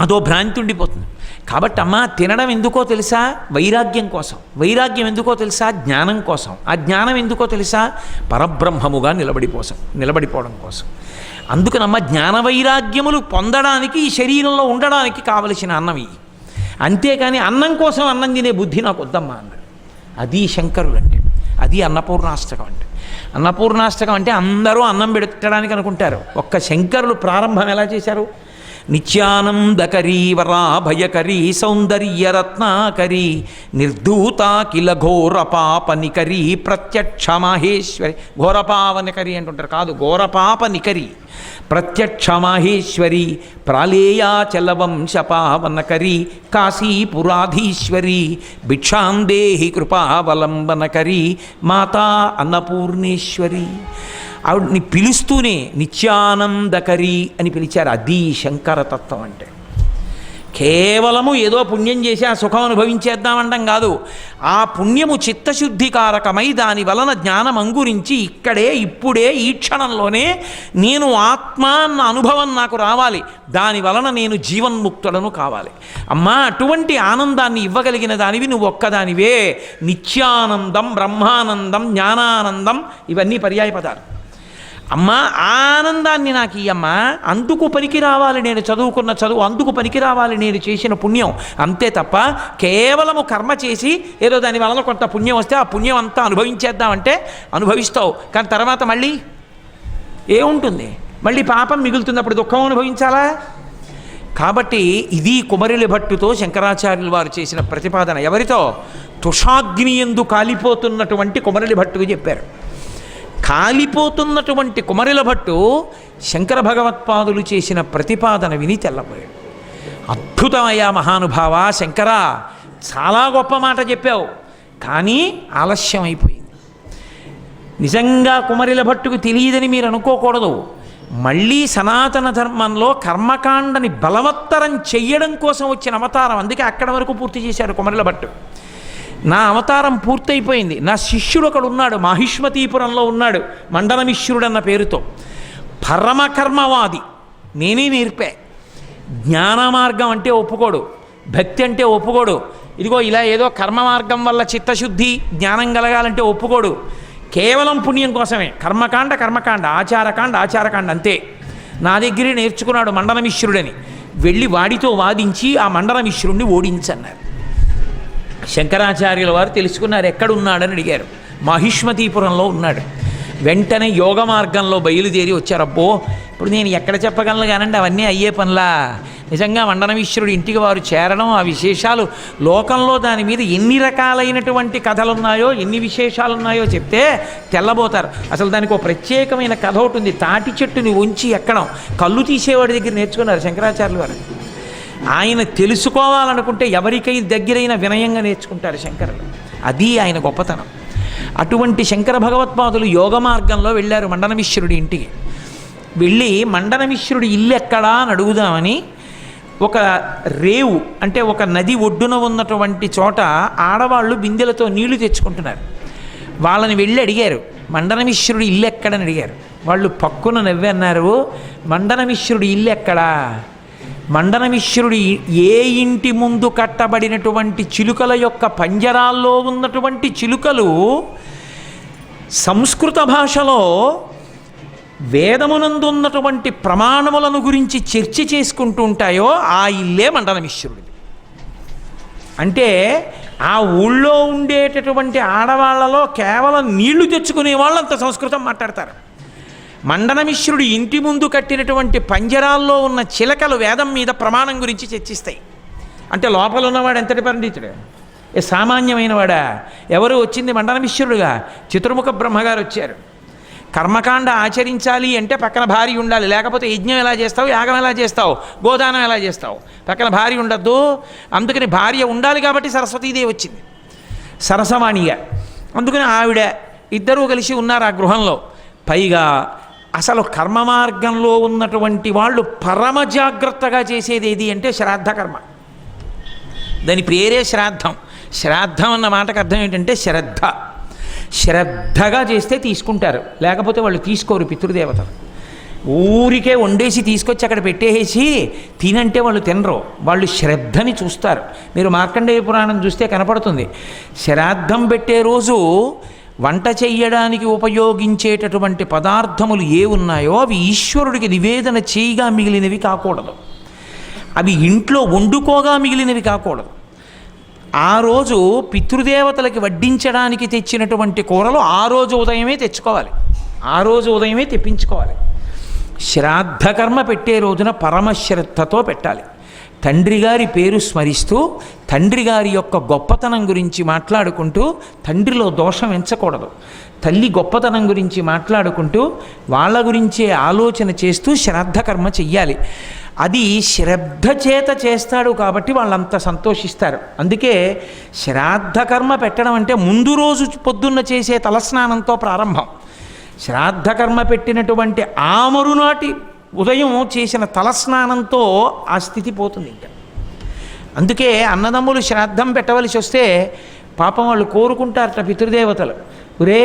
A: అదో భ్రాంతి ఉండిపోతుంది. కాబట్టి అమ్మ, తినడం ఎందుకో తెలుసా? వైరాగ్యం కోసం. వైరాగ్యం ఎందుకో తెలుసా? జ్ఞానం కోసం. ఆ జ్ఞానం ఎందుకో తెలుసా? పరబ్రహ్మముగా నిలబడిపోవడం కోసం. అందుకనమ్మ, జ్ఞాన వైరాగ్యములు పొందడానికి, ఈ శరీరంలో ఉండడానికి కావలసిన అన్నం ఇవి. అంతేకాని అన్నం కోసం అన్నం తినే బుద్ధి నాకు వద్దమ్మా అన్నాడు. అది శంకరులు అంటే, అది అన్నపూర్ణాష్టకం అంటే. అన్నపూర్ణాష్టకం అంటే అందరూ అన్నం పెట్టడానికి అనుకుంటారు. ఒక్క శంకరులు ప్రారంభం ఎలా చేశారు? నిత్యానందకరీ వరాభయకరీ సౌందర్యరత్నాకరీ నిర్ధూతాకిల ఘోరపాపనికరీ ప్రత్యక్ష మాహేశ్వరి. ఘోరపావనికరి అంటుంటారు, కాదు, ఘోరపాపనికరి ప్రత్యక్ష మాహేశ్వరి ప్రాళేయాచలవంశపావనకరి కాశీపురాధీశ్వరి భిక్షాందేహి కృపావలంబనకరి మాతా అన్నపూర్ణేశ్వరి. ఆవిడ్ని పిలుస్తూనే నిత్యానందకరి అని పిలిచారు. అది శంకరతత్వం అంటే. కేవలము ఏదో పుణ్యం చేసి ఆ సుఖం అనుభవించేద్దామంటాం కాదు. ఆ పుణ్యము చిత్తశుద్ధికారకమై దాని వలన జ్ఞానం అంగురించి ఇక్కడే ఇప్పుడే ఈ క్షణంలోనే నేను ఆత్మ అన్న అనుభవం నాకు రావాలి. దాని వలన నేను జీవన్ముక్తులను కావాలి. అమ్మా, అటువంటి ఆనందాన్ని ఇవ్వగలిగిన దానివి నువ్వు ఒక్కదానివే. నిత్యానందం, బ్రహ్మానందం, జ్ఞానానందం, ఇవన్నీ పర్యాయ పదాలు. అమ్మ, ఆనందాన్ని నాకు ఇయ్యమ్మా. అందుకు పనికి రావాలి నేను చదువుకున్న చదువు, అందుకు పనికి రావాలి నేను చేసిన పుణ్యం, అంతే తప్ప కేవలము కర్మ చేసి ఏదో దాని వలన కొంత పుణ్యం వస్తే ఆ పుణ్యం అంతా అనుభవించేద్దామంటే అనుభవిస్తావు, కానీ తర్వాత మళ్ళీ ఏముంటుంది? మళ్ళీ పాపం మిగులుతున్నప్పుడు దుఃఖం అనుభవించాలా? కాబట్టి ఇది కుమరిలి భట్టుతో శంకరాచార్యులు వారు చేసిన ప్రతిపాదన. ఎవరితో? తుషాగ్ని యందు కాలిపోతున్నటువంటి కుమరిలి భట్టుకు చెప్పారు. కాలిపోతున్నటువంటి కుమరిల భట్టు శంకర భగవత్పాదులు చేసిన ప్రతిపాదన విని తెల్లబోయాడు. అద్భుతమయ్యా మహానుభావ శంకర, చాలా గొప్ప మాట చెప్పావు, కానీ ఆలస్యం అయిపోయింది. నిజంగా కుమరిల భట్టుకు తెలియదని మీరు అనుకోకూడదు. మళ్ళీ సనాతన ధర్మంలో కర్మకాండని బలవత్తరం చెయ్యడం కోసం వచ్చిన అవతారం. అందుకే అక్కడ వరకు పూర్తి చేశారు కుమరిల భట్టు. నా అవతారం పూర్తయిపోయింది. నా శిష్యుడు ఒకడు ఉన్నాడు, మాహిష్మతీపురంలో ఉన్నాడు, మండనమిశ్రుడు అన్న పేరుతో. పరమకర్మవాది, నేనే నేర్పా. జ్ఞాన మార్గం అంటే ఒప్పుకోడు, భక్తి అంటే ఒప్పుకోడు. ఇదిగో ఇలా ఏదో కర్మ మార్గం వల్ల చిత్తశుద్ధి జ్ఞానం కలగాలంటే ఒప్పుకోడు. కేవలం పుణ్యం కోసమే కర్మకాండ, ఆచారకాండ అంతే. నా దగ్గరే నేర్చుకున్నాడు మండనమిశ్రుడని. వెళ్ళి వాడితో వాదించి ఆ మండనమిశ్రుడిని ఓడించన్నారు. శంకరాచార్యుల వారు తెలుసుకున్నారు ఎక్కడున్నాడని అడిగారు. మాహిష్మతీపురంలో ఉన్నాడు. వెంటనే యోగ మార్గంలో బయలుదేరి వచ్చారు. అబ్బో, ఇప్పుడు నేను ఎక్కడ చెప్పగలను కానండి, అవన్నీ అయ్యే పనులా. నిజంగా మండనమీశ్వరుడు ఇంటికి వారు చేరడం, ఆ విశేషాలు లోకంలో దాని మీద ఎన్ని రకాలైనటువంటి కథలు ఉన్నాయో, ఎన్ని విశేషాలు ఉన్నాయో చెప్తే తెల్లబోతారు. అసలు దానికి ఒక ప్రత్యేకమైన కథ ఒకటి ఉంది. తాటి చెట్టుని ఉంచి ఎక్కడం కళ్ళు తీసేవాడి దగ్గర నేర్చుకున్నారు శంకరాచార్యులు వారు. ఆయన తెలుసుకోవాలనుకుంటే ఎవరికై దగ్గరైన వినయంగా నేర్చుకుంటారు శంకరులు. అది ఆయన గొప్పతనం. అటువంటి శంకర భగవత్పాదులు యోగ మార్గంలో వెళ్ళారు మండనమీశ్వరుడి ఇంటికి. వెళ్ళి మండనమీశ్వరుడి ఇల్లు ఎక్కడా అని అడుగుదామని ఒక రేవు అంటే ఒక నది ఒడ్డున ఉన్నటువంటి చోట ఆడవాళ్ళు బిందెలతో నీళ్లు తెచ్చుకుంటున్నారు. వాళ్ళని వెళ్ళి అడిగారు, మండనమీశ్వరుడి ఇల్లు ఎక్కడని అడిగారు. వాళ్ళు పక్కున నవ్వి అన్నారు, మండనమీశ్వరుడి ఇల్లు ఎక్కడా? మండనమీశ్వరుడి ఏ ఇంటి ముందు కట్టబడినటువంటి చిలుకల యొక్క పంజరాల్లో ఉన్నటువంటి చిలుకలు సంస్కృత భాషలో వేదమునందు ఉన్నటువంటి ప్రమాణములను గురించి చర్చ చేసుకుంటూ ఉంటాయో ఆ ఇల్లే మండనమీశ్వరుడిది. అంటే ఆ ఊళ్ళో ఉండేటటువంటి ఆడవాళ్లలో కేవలం నీళ్లు తెచ్చుకునే వాళ్ళు అంత సంస్కృతం మాట్లాడతారు. మండనమీశ్వరుడు ఇంటి ముందు కట్టినటువంటి పంజరాల్లో ఉన్న చిలకలు వేదం మీద ప్రమాణం గురించి చర్చిస్తాయి. అంటే లోపల ఉన్నవాడు ఎంతటి పండితుడు? సామాన్యమైన వాడా? ఎవరు వచ్చింది? మండనమీశ్వరుడుగా చతుర్ముఖ బ్రహ్మగారు వచ్చారు. కర్మకాండ ఆచరించాలి అంటే పక్కన భార్య ఉండాలి, లేకపోతే యజ్ఞం ఎలా చేస్తావు, యాగం ఎలా చేస్తావు, గోదానం ఎలా చేస్తావు? పక్కన భార్య ఉండద్దు. అందుకని భార్య ఉండాలి కాబట్టి సరస్వతీదేవి వచ్చింది సరసవాణిగా. అందుకని ఆవిడ ఇద్దరూ కలిసి ఉన్నారు ఆ గృహంలో. పైగా అసలు కర్మ మార్గంలో ఉన్నటువంటి వాళ్ళు పరమ జాగ్రత్తగా చేసేది ఏది అంటే శ్రాద్ధ కర్మ. దాని పేరే శ్రాద్ధం. శ్రాద్ధం అన్న మాటకు అర్థం ఏంటంటే శ్రద్ధ. శ్రద్ధగా చేస్తే తీసుకుంటారు, లేకపోతే వాళ్ళు తీసుకోరు. పితృదేవతలు ఊరికే వండేసి తీసుకొచ్చి అక్కడ పెట్టేసి తినంటే వాళ్ళు తినరు. వాళ్ళు శ్రద్ధని చూస్తారు. మీరు మార్కండేయ పురాణం చూస్తే కనపడుతుంది. శ్రాద్ధం పెట్టే రోజు వంట చెయ్యడానికి ఉపయోగించేటటువంటి పదార్థములు ఏ ఉన్నాయో అవి ఈశ్వరుడికి నివేదన చేయగా మిగిలినవి కాకూడదు. అవి ఇంట్లో వండుకోగా మిగిలినవి కాకూడదు. ఆ రోజు పితృదేవతలకి వడ్డించడానికి తెచ్చినటువంటి కూరలు ఆ రోజు ఉదయమే తెచ్చుకోవాలి, ఆ రోజు ఉదయమే తెప్పించుకోవాలి. శ్రాద్ధకర్మ పెట్టే రోజున పరమశ్రద్ధతో పెట్టాలి. తండ్రి గారి పేరు స్మరిస్తూ తండ్రి గారి యొక్క గొప్పతనం గురించి మాట్లాడుకుంటూ, తండ్రిలో దోషం ఎంచకూడదు. తల్లి గొప్పతనం గురించి మాట్లాడుకుంటూ వాళ్ళ గురించే ఆలోచన చేస్తూ శ్రాద్ధకర్మ చెయ్యాలి. అది శ్రద్ధ చేత చేస్తాడు కాబట్టి వాళ్ళంత సంతోషిస్తారు. అందుకే శ్రాద్ధకర్మ పెట్టడం అంటే ముందు రోజు పొద్దున్న చేసే తలస్నానంతో ప్రారంభం. శ్రాద్ధకర్మ పెట్టినటువంటి ఆ మరునాటి ఉదయం చేసిన తలస్నానంతో ఆ స్థితి పోతుంది ఇంకా. అందుకే అన్నదమ్ములు శ్రాద్ధం పెట్టవలసి వస్తే పాపం వాళ్ళు కోరుకుంటారట పితృదేవతలు, ఒరే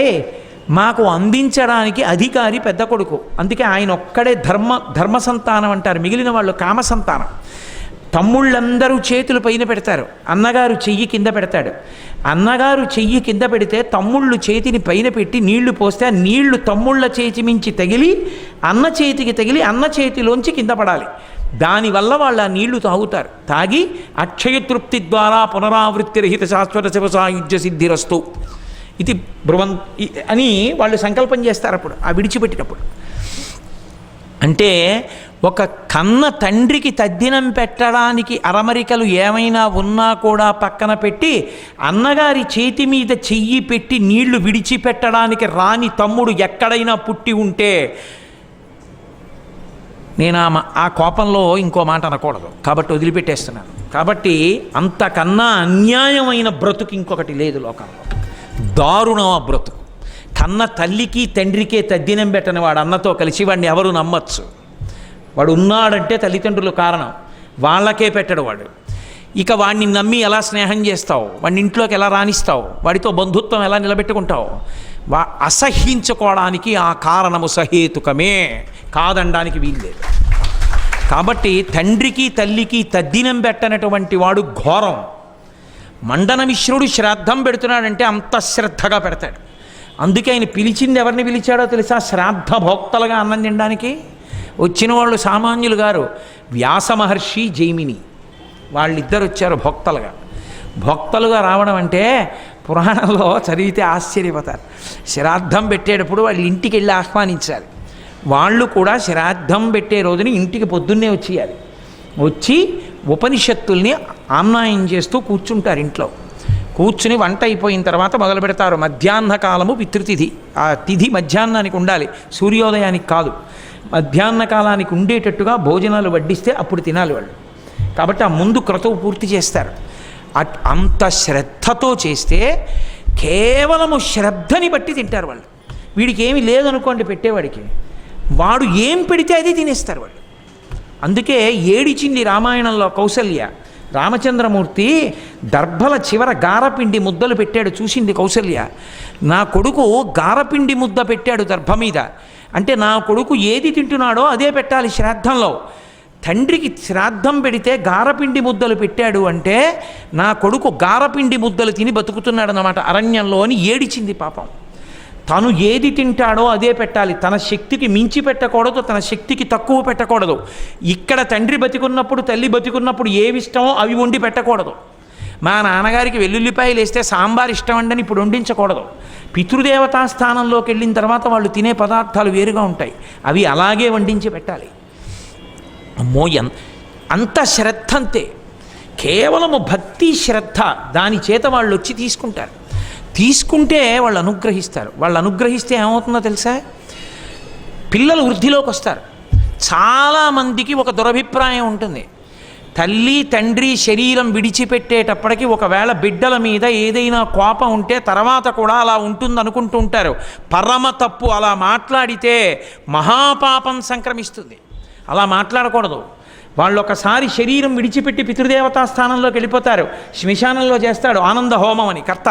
A: మాకు అందించడానికి అధికారి పెద్ద కొడుకు, అందుకే ఆయన ఒక్కడే ధర్మ సంతానం అంటారు, మిగిలిన వాళ్ళు కామ సంతానం. తమ్ముళ్ళందరూ చేతులు పైన పెడతారు, అన్నగారు చెయ్యి కింద పెడతాడు. అన్నగారు చెయ్యి కింద పెడితే తమ్ముళ్ళు చేతిని పైన పెట్టి నీళ్లు పోస్తే ఆ నీళ్లు తమ్ముళ్ళ చేతి మించి తగిలి అన్న చేతికి తగిలి అన్న చేతిలోంచి కింద పడాలి. దానివల్ల వాళ్ళు ఆ నీళ్లు తాగుతారు. తాగి అక్షయ తృప్తి ద్వారా పునరావృత్తి రహిత శాశ్వత శివ సాయుధ్య సిద్ధిరస్తు ఇది అని వాళ్ళు సంకల్పం చేస్తారు అప్పుడు ఆ విడిచిపెట్టినప్పుడు. అంటే ఒక కన్న తండ్రికి తద్దినం పెట్టడానికి అరమరికలు ఏమైనా ఉన్నా కూడా పక్కన పెట్టి అన్నగారి చేతి మీద చెయ్యి పెట్టి నీళ్లు విడిచిపెట్టడానికి రాని తమ్ముడు ఎక్కడైనా పుట్టి ఉంటే నేను ఆ కోపంలో ఇంకో మాట అనకూడదు కాబట్టి వదిలిపెట్టేస్తున్నాను. కాబట్టి అంతకన్నా అన్యాయమైన బ్రతుకు ఇంకొకటి లేదు లోకంలో. దారుణం ఆ బ్రతుకు. కన్న తల్లికి తండ్రికే తద్దినం పెట్టని వాడు అన్నతో కలిసి వాడిని ఎవరు నమ్మచ్చు? వాడు ఉన్నాడంటే తల్లిదండ్రులు కారణం, వాళ్ళకే పెట్టడు వాడు. ఇక వాడిని నమ్మి ఎలా స్నేహం చేస్తావు? వాడిని ఇంట్లోకి ఎలా రాణిస్తావు? వాడితో బంధుత్వం ఎలా నిలబెట్టుకుంటావు? అసహ్యించుకోవడానికి ఆ కారణము సహేతుకమే, కాదనడానికి వీల్లేదు. కాబట్టి తండ్రికి తల్లికి తద్దినం పెట్టనటువంటి వాడు ఘోరం. మండనమిశ్రుడు శ్రాద్ధం పెడుతున్నాడంటే అంత శ్రద్ధగా పెడతాడు. అందుకే ఆయన పిలిచింది ఎవరిని పిలిచాడో తెలుసా? శ్రాద్ధ భోక్తలుగా అన్నం తినడానికి వచ్చిన వాళ్ళు సామాన్యులు గారు. వ్యాస మహర్షి, జైమిని వాళ్ళిద్దరు వచ్చారు భోక్తలుగా. భోక్తలుగా రావడం అంటే పురాణంలో చదివితే ఆశ్చర్యపోతారు. శ్రాద్ధం పెట్టేటప్పుడు వాళ్ళు ఇంటికి వెళ్ళి ఆహ్వానించాలి. వాళ్ళు కూడా శ్రాద్ధం పెట్టే రోజుని ఇంటికి పొద్దున్నే వచ్చేయాలి. వచ్చి ఉపనిషత్తుల్ని ఆమ్నాయం చేస్తూ కూర్చుంటారు ఇంట్లో. కూర్చుని వంట అయిపోయిన తర్వాత మొదలు పెడతారు. మధ్యాహ్న కాలము పితృతిథి. ఆ తిథి మధ్యాహ్నానికి ఉండాలి, సూర్యోదయానికి కాదు. మధ్యాహ్న కాలానికి ఉండేటట్టుగా భోజనాలు వడ్డిస్తే అప్పుడు తినాలి వాళ్ళు. కాబట్టి ఆ ముందు క్రతువు పూర్తి చేస్తారు. అంత శ్రద్ధతో చేస్తే కేవలము శ్రద్ధని బట్టి తింటారు వాళ్ళు. వీడికి ఏమీ లేదనుకోండి పెట్టేవాడికి, వాడు ఏం పెడితే అది తినేస్తారు వాళ్ళు. అందుకే ఏడిచింది రామాయణంలో కౌసల్య. రామచంద్రమూర్తి దర్భల చివర గారపిండి ముద్దలు పెట్టాడు, చూసింది కౌసల్య. నా కొడుకు గారపిండి ముద్ద పెట్టాడు దర్భ మీద, అంటే నా కొడుకు ఏది తింటున్నాడో అదే పెట్టాలి శ్రాద్ధంలో. తండ్రికి శ్రాద్ధం పెడితే గారపిండి ముద్దలు పెట్టాడు అంటే నా కొడుకు గారపిండి ముద్దలు తిని బతుకుతున్నాడు అన్నమాట అరణ్యంలో అని ఏడిచింది పాపం. తను ఏది తింటాడో అదే పెట్టాలి, తన శక్తికి మించి పెట్టకూడదు, తన శక్తికి తక్కువ పెట్టకూడదు. ఇక్కడ తండ్రి బతికున్నప్పుడు తల్లి బతికున్నప్పుడు ఏవి ఇష్టమో అవి వండి పెట్టకూడదు. మా నాన్నగారికి వెల్లుల్లిపాయలు వేస్తే సాంబార్ ఇష్టం అండి ఇప్పుడు వండించకూడదు. పితృదేవతా స్థానంలోకి వెళ్ళిన తర్వాత వాళ్ళు తినే పదార్థాలు వేరుగా ఉంటాయి, అవి అలాగే వండించి పెట్టాలి. అమ్మో అంత శ్రద్ధ అంతే, కేవలము భక్తి శ్రద్ధ దాని చేత వాళ్ళు వచ్చి తీసుకుంటారు. తీసుకుంటే వాళ్ళు అనుగ్రహిస్తారు. వాళ్ళు అనుగ్రహిస్తే ఏమవుతుందో తెలుసా, పిల్లలు వృద్ధిలోకి వస్తారు. చాలామందికి ఒక దురభిప్రాయం ఉంటుంది, తల్లి తండ్రి శరీరం విడిచిపెట్టేటప్పటికి ఒకవేళ బిడ్డల మీద ఏదైనా కోపం ఉంటే తర్వాత కూడా అలా ఉంటుంది అనుకుంటూ ఉంటారు. పరమ తప్పు. అలా మాట్లాడితే మహాపాపం సంక్రమిస్తుంది. అలా మాట్లాడకూడదు. వాళ్ళు ఒకసారి శరీరం విడిచిపెట్టి పితృదేవతా స్థానంలోకి వెళ్ళిపోతారు. శ్మశానంలో చేస్తాడు ఆనంద హోమం అని కర్త.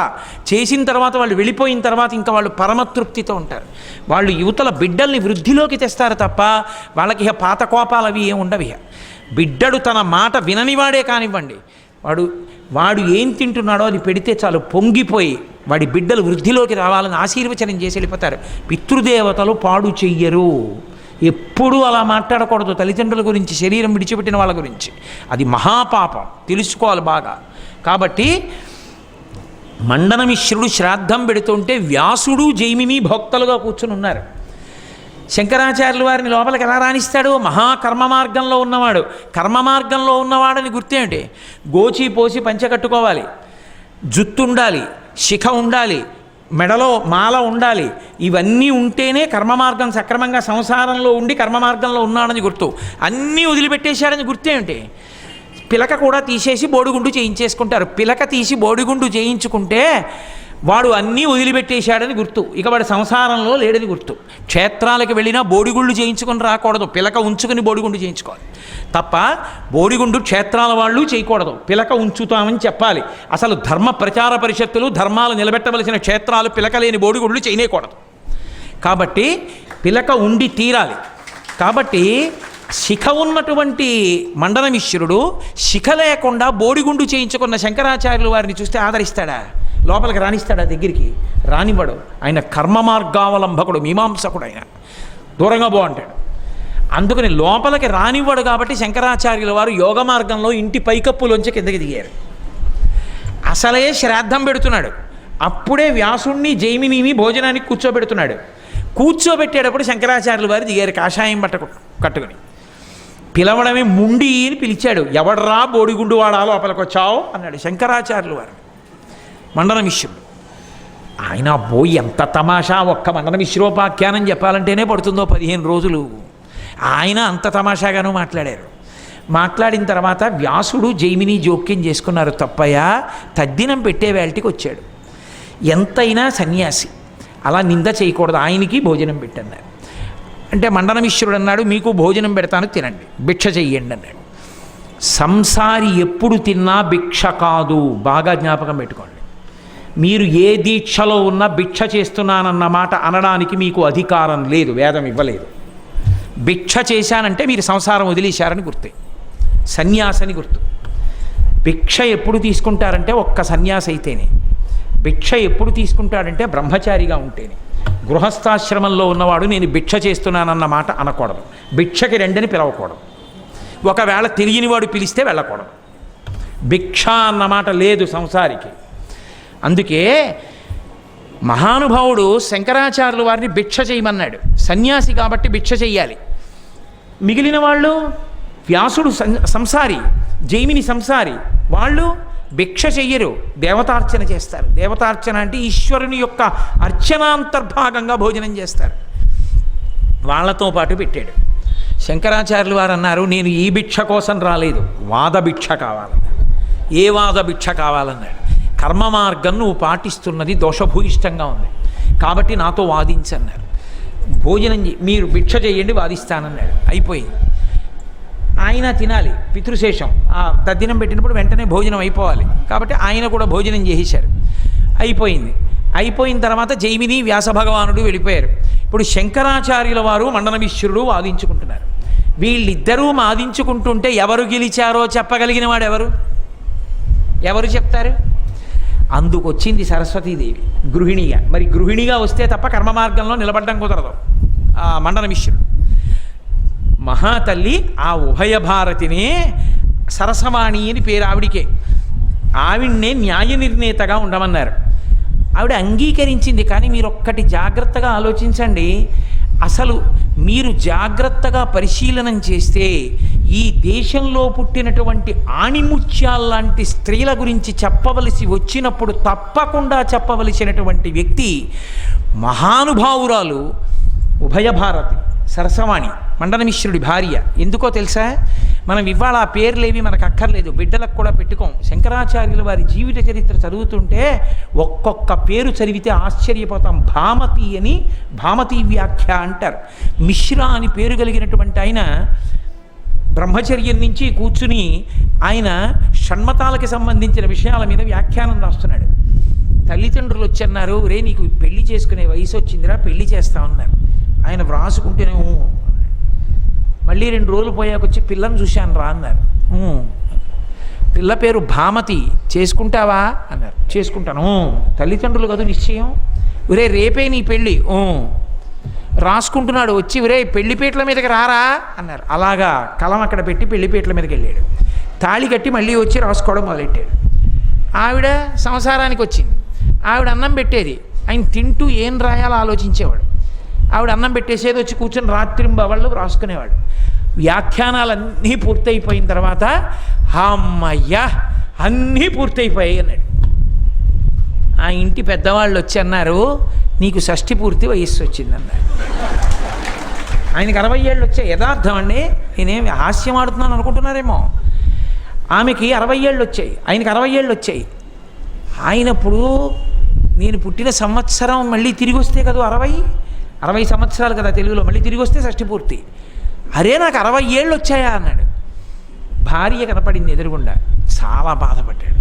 A: చేసిన తర్వాత వాళ్ళు వెళ్ళిపోయిన తర్వాత ఇంకా వాళ్ళు పరమతృప్తితో ఉంటారు. వాళ్ళు యువతల బిడ్డల్ని వృద్ధిలోకి తెస్తారు తప్ప వాళ్ళకి ఇక పాత కోపాలు అవి ఏమి ఉండవు. బిడ్డడు తన మాట విననివాడే కానివ్వండి, వాడు ఏం తింటున్నాడో అది పెడితే చాలు పొంగిపోయి వాడి బిడ్డలు వృద్ధిలోకి రావాలని ఆశీర్వచనం చేసి వెళ్ళిపోతారు. పితృదేవతలు పాడు చెయ్యరు. ఎప్పుడూ అలా మాట్లాడకూడదు తల్లిదండ్రుల గురించి, శరీరం విడిచిపెట్టిన వాళ్ళ గురించి. అది మహాపాపం, తెలుసుకోవాలి బాగా. కాబట్టి మండనమిశ్రుడు శ్రాద్ధం పెడుతుంటే వ్యాసుడు జైమిని భక్తులుగా కూర్చుని ఉన్నారు. శంకరాచార్యుల వారిని లోపలికి ఎలా రాణిస్తాడు? మహాకర్మ మార్గంలో ఉన్నవాడు. కర్మ మార్గంలో ఉన్నవాడని గుర్తేమిటి? గోచి పోసి పంచె కట్టుకోవాలి, జుత్తు ఉండాలి, శిఖ ఉండాలి, మెడలో మాల ఉండాలి. ఇవన్నీ ఉంటేనే కర్మ మార్గం సక్రమంగా సంసారంలో ఉండి కర్మ మార్గంలో ఉన్నాడని గుర్తు. అన్నీ వదిలిపెట్టేశాడని గుర్తేమిటి? పిలక కూడా తీసేసి బోడిగుండు చేయించేసుకుంటారు. పిలక తీసి బోడిగుండు చేయించుకుంటే వాడు అన్నీ వదిలిపెట్టేశాడని గుర్తు, ఇక వాడు సంసారంలో లేడని గుర్తు. క్షేత్రాలకు వెళ్ళినా బోడిగుళ్ళు చేయించుకొని రాకూడదు, పిలక ఉంచుకుని బోడిగుండు చేయించుకోవాలి తప్ప బోడిగుండు క్షేత్రాల వాళ్ళు చేయకూడదు. పిలక ఉంచుతామని చెప్పాలి. అసలు ధర్మ ప్రచార పరిషత్తులు, ధర్మాలు నిలబెట్టవలసిన క్షేత్రాలు పిలక లేని బోడిగుళ్ళు చేయనేకూడదు. కాబట్టి పిలక ఉండి తీరాలి. కాబట్టి శిఖ ఉన్నటువంటి మండనమిశ్రుడు శిఖ లేకుండా బోడిగుండు చేయించుకున్న శంకరాచార్యుల వారిని చూస్తే ఆదరిస్తాడా? లోపలికి రాణిస్తాడా? దగ్గరికి రానివ్వడు. ఆయన కర్మ మార్గావలంబకుడు, మీమాంసకుడు. ఆయన దూరంగా అంటాడు. అందుకని లోపలికి రానివ్వడు. కాబట్టి శంకరాచార్యుల వారు యోగ మార్గంలో ఇంటి పైకప్పులోంచి కిందకి దిగారు. అసలే శ్రాద్ధం పెడుతున్నాడు, అప్పుడే వ్యాసుణ్ణి జైమినిని భోజనానికి కూర్చోబెడుతున్నాడు. కూర్చోబెట్టేటప్పుడు శంకరాచార్యుల వారు దిగారు కాషాయం బట్ట కట్టుకుని. పిలవడమే ముండి అని పిలిచాడు. ఎవడ్రా బోడిగుండు వాడా లోపలికి వచ్చావు అన్నాడు శంకరాచార్యుల వారు. మండనమిశ్రుడు ఆయన పోయి ఎంత తమాషా, ఒక్క మండనమిశ్రోపాఖ్యానం చెప్పాలంటేనే పడుతుందో 15 రోజులు. ఆయన అంత తమాషాగానూ మాట్లాడారు. మాట్లాడిన తర్వాత వ్యాసుడు జైమిని జోక్యం చేసుకున్నారు. తప్పయ్యా, తద్దినం పెట్టే వేళటికి వచ్చాడు, ఎంతైనా సన్యాసి, అలా నింద చేయకూడదు, ఆయనకి భోజనం పెట్టన్నారు. అంటే మండనమిశ్రుడు అన్నాడు, మీకు భోజనం పెడతాను, తినండి, భిక్ష చెయ్యండి అన్నాడు. సంసారి ఎప్పుడు తిన్నా భిక్ష కాదు, బాగా జ్ఞాపకం పెట్టుకోండి. మీరు ఏ దీక్షలో ఉన్నా భిక్ష చేస్తున్నానన్న మాట అనడానికి మీకు అధికారం లేదు, వేదం ఇవ్వలేదు. భిక్ష చేశానంటే మీరు సంసారం వదిలేశారని గుర్తే, సన్యాసని గుర్తు. భిక్ష ఎప్పుడు తీసుకుంటారంటే ఒక్క సన్యాసి అయితేనే. భిక్ష ఎప్పుడు తీసుకుంటాడంటే బ్రహ్మచారిగా ఉంటేనే. గృహస్థాశ్రమంలో ఉన్నవాడు నేను భిక్ష చేస్తున్నానన్న మాట అనకూడదు, భిక్షకి రెండని పిలవకూడదు, ఒకవేళ తెలియని వాడు పిలిస్తే వెళ్ళకూడదు. భిక్ష అన్నమాట లేదు సంసారికి. అందుకే మహానుభావుడు శంకరాచార్యుల వారిని భిక్ష చేయమన్నాడు. సన్యాసి కాబట్టి భిక్ష చెయ్యాలి. మిగిలిన వాళ్ళు వ్యాసుడు సంసారి, జైమిని సంసారి. వాళ్ళు భిక్ష చెయ్యరు, దేవతార్చన చేస్తారు. దేవతార్చన అంటే ఈశ్వరుని యొక్క అర్చనాంతర్భాగంగా భోజనం చేస్తారు. వాళ్ళతో పాటు పెట్టాడు. శంకరాచార్యులు వారు అన్నారు, నేను ఈ భిక్ష కోసం రాలేదు, వాదభిక్ష కావాలన్నాడు. ఏ వాదభిక్ష కావాలన్నాడు? కర్మ మార్గం నువ్వు పాటిస్తున్నది దోషభూయిష్టంగా ఉంది కాబట్టి నాతో వాదించన్నారు. భోజనం మీరు భిక్ష చేయండి, వాదిస్తానన్నాడు. అయిపోయింది. ఆయన తినాలి, పితృశేషం. ఆ తద్దినం పెట్టినప్పుడు వెంటనే భోజనం అయిపోవాలి కాబట్టి ఆయన కూడా భోజనం చేసేశారు. అయిపోయిన తర్వాత జైమిని వ్యాస భగవానుడు వెళ్ళిపోయారు. ఇప్పుడు శంకరాచార్యుల వారు మండనమిశ్రుడు వాదించుకుంటున్నారు. వీళ్ళిద్దరూ వాదించుకుంటుంటే ఎవరు గెలిచారో చెప్పగలిగిన వాడు ఎవరు చెప్తారు? అందుకొచ్చింది సరస్వతీదేవి గృహిణిగా. మరి గృహిణిగా వస్తే తప్ప కర్మ మార్గంలో నిలబడడం కుదరదు. మండనమిశ్రుడు మహాతల్లి ఆ ఉభయ భారతినే సరసవాణి అని పేరు ఆవిడికే. ఆవిడ్నే న్యాయ నిర్ణేతగా ఉండమన్నారు. ఆవిడ అంగీకరించింది. కానీ మీరు ఒక్కటి జాగ్రత్తగా ఆలోచించండి. అసలు మీరు జాగ్రత్తగా పరిశీలనం చేస్తే ఈ దేశంలో పుట్టినటువంటి ఆణిముత్యాల్లాంటి స్త్రీల గురించి చెప్పవలసి వచ్చినప్పుడు తప్పకుండా చెప్పవలసినటువంటి వ్యక్తి మహానుభావురాలు ఉభయ భారతి సరసవాణి, మండనమిశ్రుడి భార్య. ఎందుకో తెలుసా? మనం ఇవాళ ఆ పేర్లేవి మనకు అక్కర్లేదు, బిడ్డలకు కూడా పెట్టుకోం. శంకరాచార్యుల వారి జీవిత చరిత్ర చదువుతుంటే ఒక్కొక్క పేరు చదివితే ఆశ్చర్యపోతాం. భామతి అని, భామతి వ్యాఖ్య అంటారు. మిశ్రా అని పేరు కలిగినటువంటి ఆయన బ్రహ్మచర్యం నుంచి కూర్చుని ఆయన షణ్మతాలకి సంబంధించిన విషయాల మీద వ్యాఖ్యానం రాస్తున్నాడు. తల్లిదండ్రులు వచ్చి అన్నారు, రే నీకు పెళ్లి చేసుకునే వయసు వచ్చిందిరా, పెళ్లి చేస్తామన్నారు. ఆయన వ్రాసుకుంటేనే మళ్ళీ 2 రోజులు పోయాక వచ్చి పిల్లని చూశాను రా అన్నారు. పిల్ల పేరు భామతి, చేసుకుంటావా అన్నారు. చేసుకుంటాను. తల్లిదండ్రులు కదా నిశ్చయం. ఒరే రేపే నీ పెళ్ళి. రాసుకుంటున్నాడు. వచ్చి ఒరే పెళ్లిపేటల మీదకి రారా అన్నారు. అలాగా కలం అక్కడ పెట్టి పెళ్లిపేటల మీదకి వెళ్ళాడు. తాళి కట్టి మళ్ళీ వచ్చి రాసుకోవడం మొదలెట్టాడు. ఆవిడ సంసారానికి వచ్చింది. ఆవిడ అన్నం పెట్టేది, ఆయన తింటూ ఏం రాయాలో ఆలోచించేవాడు. ఆవిడ అన్నం పెట్టేసేది, వచ్చి కూర్చొని రాత్రింబవళ్ళు రాసుకునేవాడు. వ్యాఖ్యానాలన్నీ పూర్తయిపోయిన తర్వాత అమ్మయ్యా అన్నీ పూర్తయిపోయాయి అన్నాడు. ఆ ఇంటి పెద్దవాళ్ళు వచ్చి అన్నారు, నీకు షష్ఠి పూర్తి వయస్సు వచ్చిందన్నారు. ఆయనకి 60 ఏళ్ళు వచ్చాయి. యథార్థం అండి, నేనేమి హాస్యం ఆడుతున్నాను అనుకుంటున్నారేమో. ఆమెకి 60 ఏళ్ళు వచ్చాయి, ఆయనకి 60 ఏళ్ళు వచ్చాయి. ఆయనప్పుడు నేను పుట్టిన సంవత్సరం మళ్ళీ తిరిగి వస్తే కదా 60 సంవత్సరాలు కదా తెలుగులో, మళ్ళీ తిరిగి వస్తే షష్ఠి పూర్తి. అరే నాకు 60 ఏళ్ళు వచ్చాయా అన్నాడు. భార్య కనపడింది ఎదురుగుండా. చాలా బాధపడ్డాడు.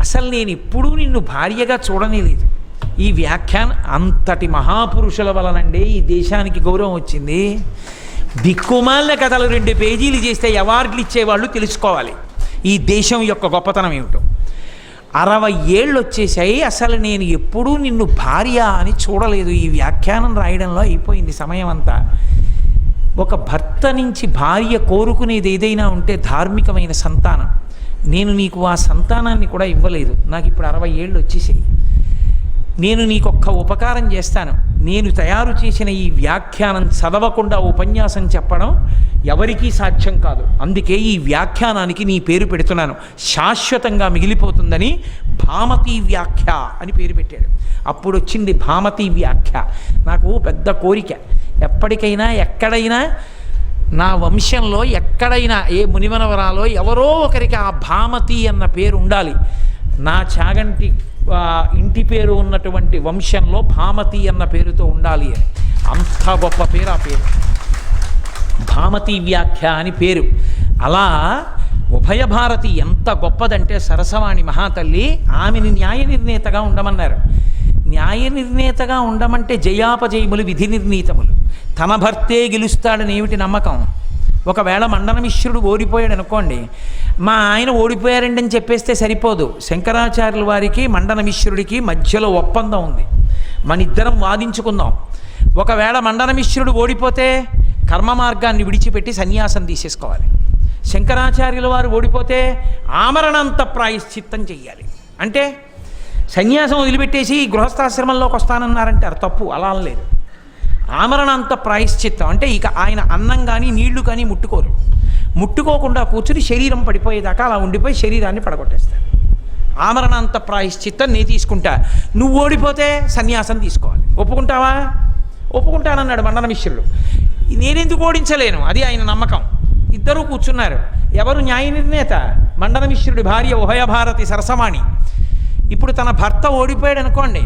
A: అసలు నేను ఎప్పుడూ నిన్ను భార్యగా చూడనే లేదు. ఈ వ్యాఖ్యానం అంతటి మహాపురుషుల వలనండి ఈ దేశానికి గౌరవం వచ్చింది. దిక్కుమాలిన కథలు 2 పేజీలు చేస్తే అవార్డులు ఇచ్చేవాళ్ళు తెలుసుకోవాలి ఈ దేశం యొక్క గొప్పతనం ఏమిటో. 60 ఏళ్ళు వచ్చేసాయి, అసలు నేను ఎప్పుడూ నిన్ను భార్య అని చూడలేదు. ఈ వ్యాఖ్యానం రాయడంలో అయిపోయింది సమయం అంతా. ఒక భర్త నుంచి భార్య కోరుకునేది ఏదైనా ఉంటే ధార్మికమైన సంతానం. నేను నీకు ఆ సంతానాన్ని కూడా ఇవ్వలేదు. నాకు ఇప్పుడు 60 ఏళ్ళు వచ్చేసాయి. నేను నీకొక్క ఉపకారం చేస్తాను. నేను తయారు చేసిన ఈ వ్యాఖ్యానం చదవకుండా ఉపన్యాసం చెప్పడం ఎవరికీ సాధ్యం కాదు. అందుకే ఈ వ్యాఖ్యానానికి నీ పేరు పెడుతున్నాను, శాశ్వతంగా మిగిలిపోతుందని భామతి వ్యాఖ్య అని పేరు పెట్టాడు. అప్పుడు వచ్చింది భామతి వ్యాఖ్య. నాకు పెద్ద కోరిక, ఎప్పటికైనా ఎక్కడైనా నా వంశంలో ఎక్కడైనా ఏ మునివనవరాలో ఎవరో ఒకరికి ఆ భామతి అన్న పేరు ఉండాలి. నా చాగంటి ఇంటి పేరు ఉన్నటువంటి వంశంలో భామతి అన్న పేరుతో ఉండాలి అని. అంత గొప్ప పేరు ఆ పేరు, భామతి వ్యాఖ్య అని పేరు. అలా ఉభయ భారతి ఎంత గొప్పదంటే సరసవాణి మహాతల్లి, ఆమెని న్యాయ నిర్ణేతగా ఉండమన్నారు. న్యాయ నిర్ణేతగా ఉండమంటే జయాపజయములు విధి నిర్ణీతములు. తన భర్తే గెలుస్తాడని ఏమిటి నమ్మకం? ఒకవేళ మండనమిశ్రుడు ఓడిపోయాడు అనుకోండి, మా ఆయన ఓడిపోయారండి అని చెప్పేస్తే సరిపోదు. శంకరాచార్యుల వారికి మండనమిశ్రుడికి మధ్యలో ఒప్పందం ఉంది. మనిద్దరం వాదించుకుందాం. ఒకవేళ మండనమిశ్రుడు ఓడిపోతే కర్మ మార్గాన్ని విడిచిపెట్టి సన్యాసం తీసేసుకోవాలి. శంకరాచార్యుల వారు ఓడిపోతే ఆమరణంత ప్రాయశ్చిత్తం చెయ్యాలి. అంటే సన్యాసం వదిలిపెట్టేసి గృహస్థాశ్రమంలోకి వస్తానన్నారంటారు, తప్పు. అలా లేదు. ఆమరణంత ప్రాయశ్చిత్తం అంటే ఇక ఆయన అన్నం కానీ నీళ్లు కానీ ముట్టుకోరు. ముట్టుకోకుండా కూర్చుని శరీరం పడిపోయేదాకా అలా ఉండిపోయి శరీరాన్ని పడగొట్టేస్తాడు. ఆమరణాంత ప్రాయశ్చిత్తం నేను తీసుకుంటా, నువ్వు ఓడిపోతే సన్యాసం తీసుకోవాలి. ఒప్పుకుంటావా? ఒప్పుకుంటానన్నాడు మండన మిశ్రుడు. నేనెందుకు ఓడించలేను, అది ఆయన నమ్మకం. ఇద్దరూ కూర్చున్నారు. ఎవరు న్యాయ నిర్ణేత? మండన మిశ్రుడి భార్య ఉభయభారతి సరసవాణి. ఇప్పుడు తన భర్త ఓడిపోయాడు అనుకోండి,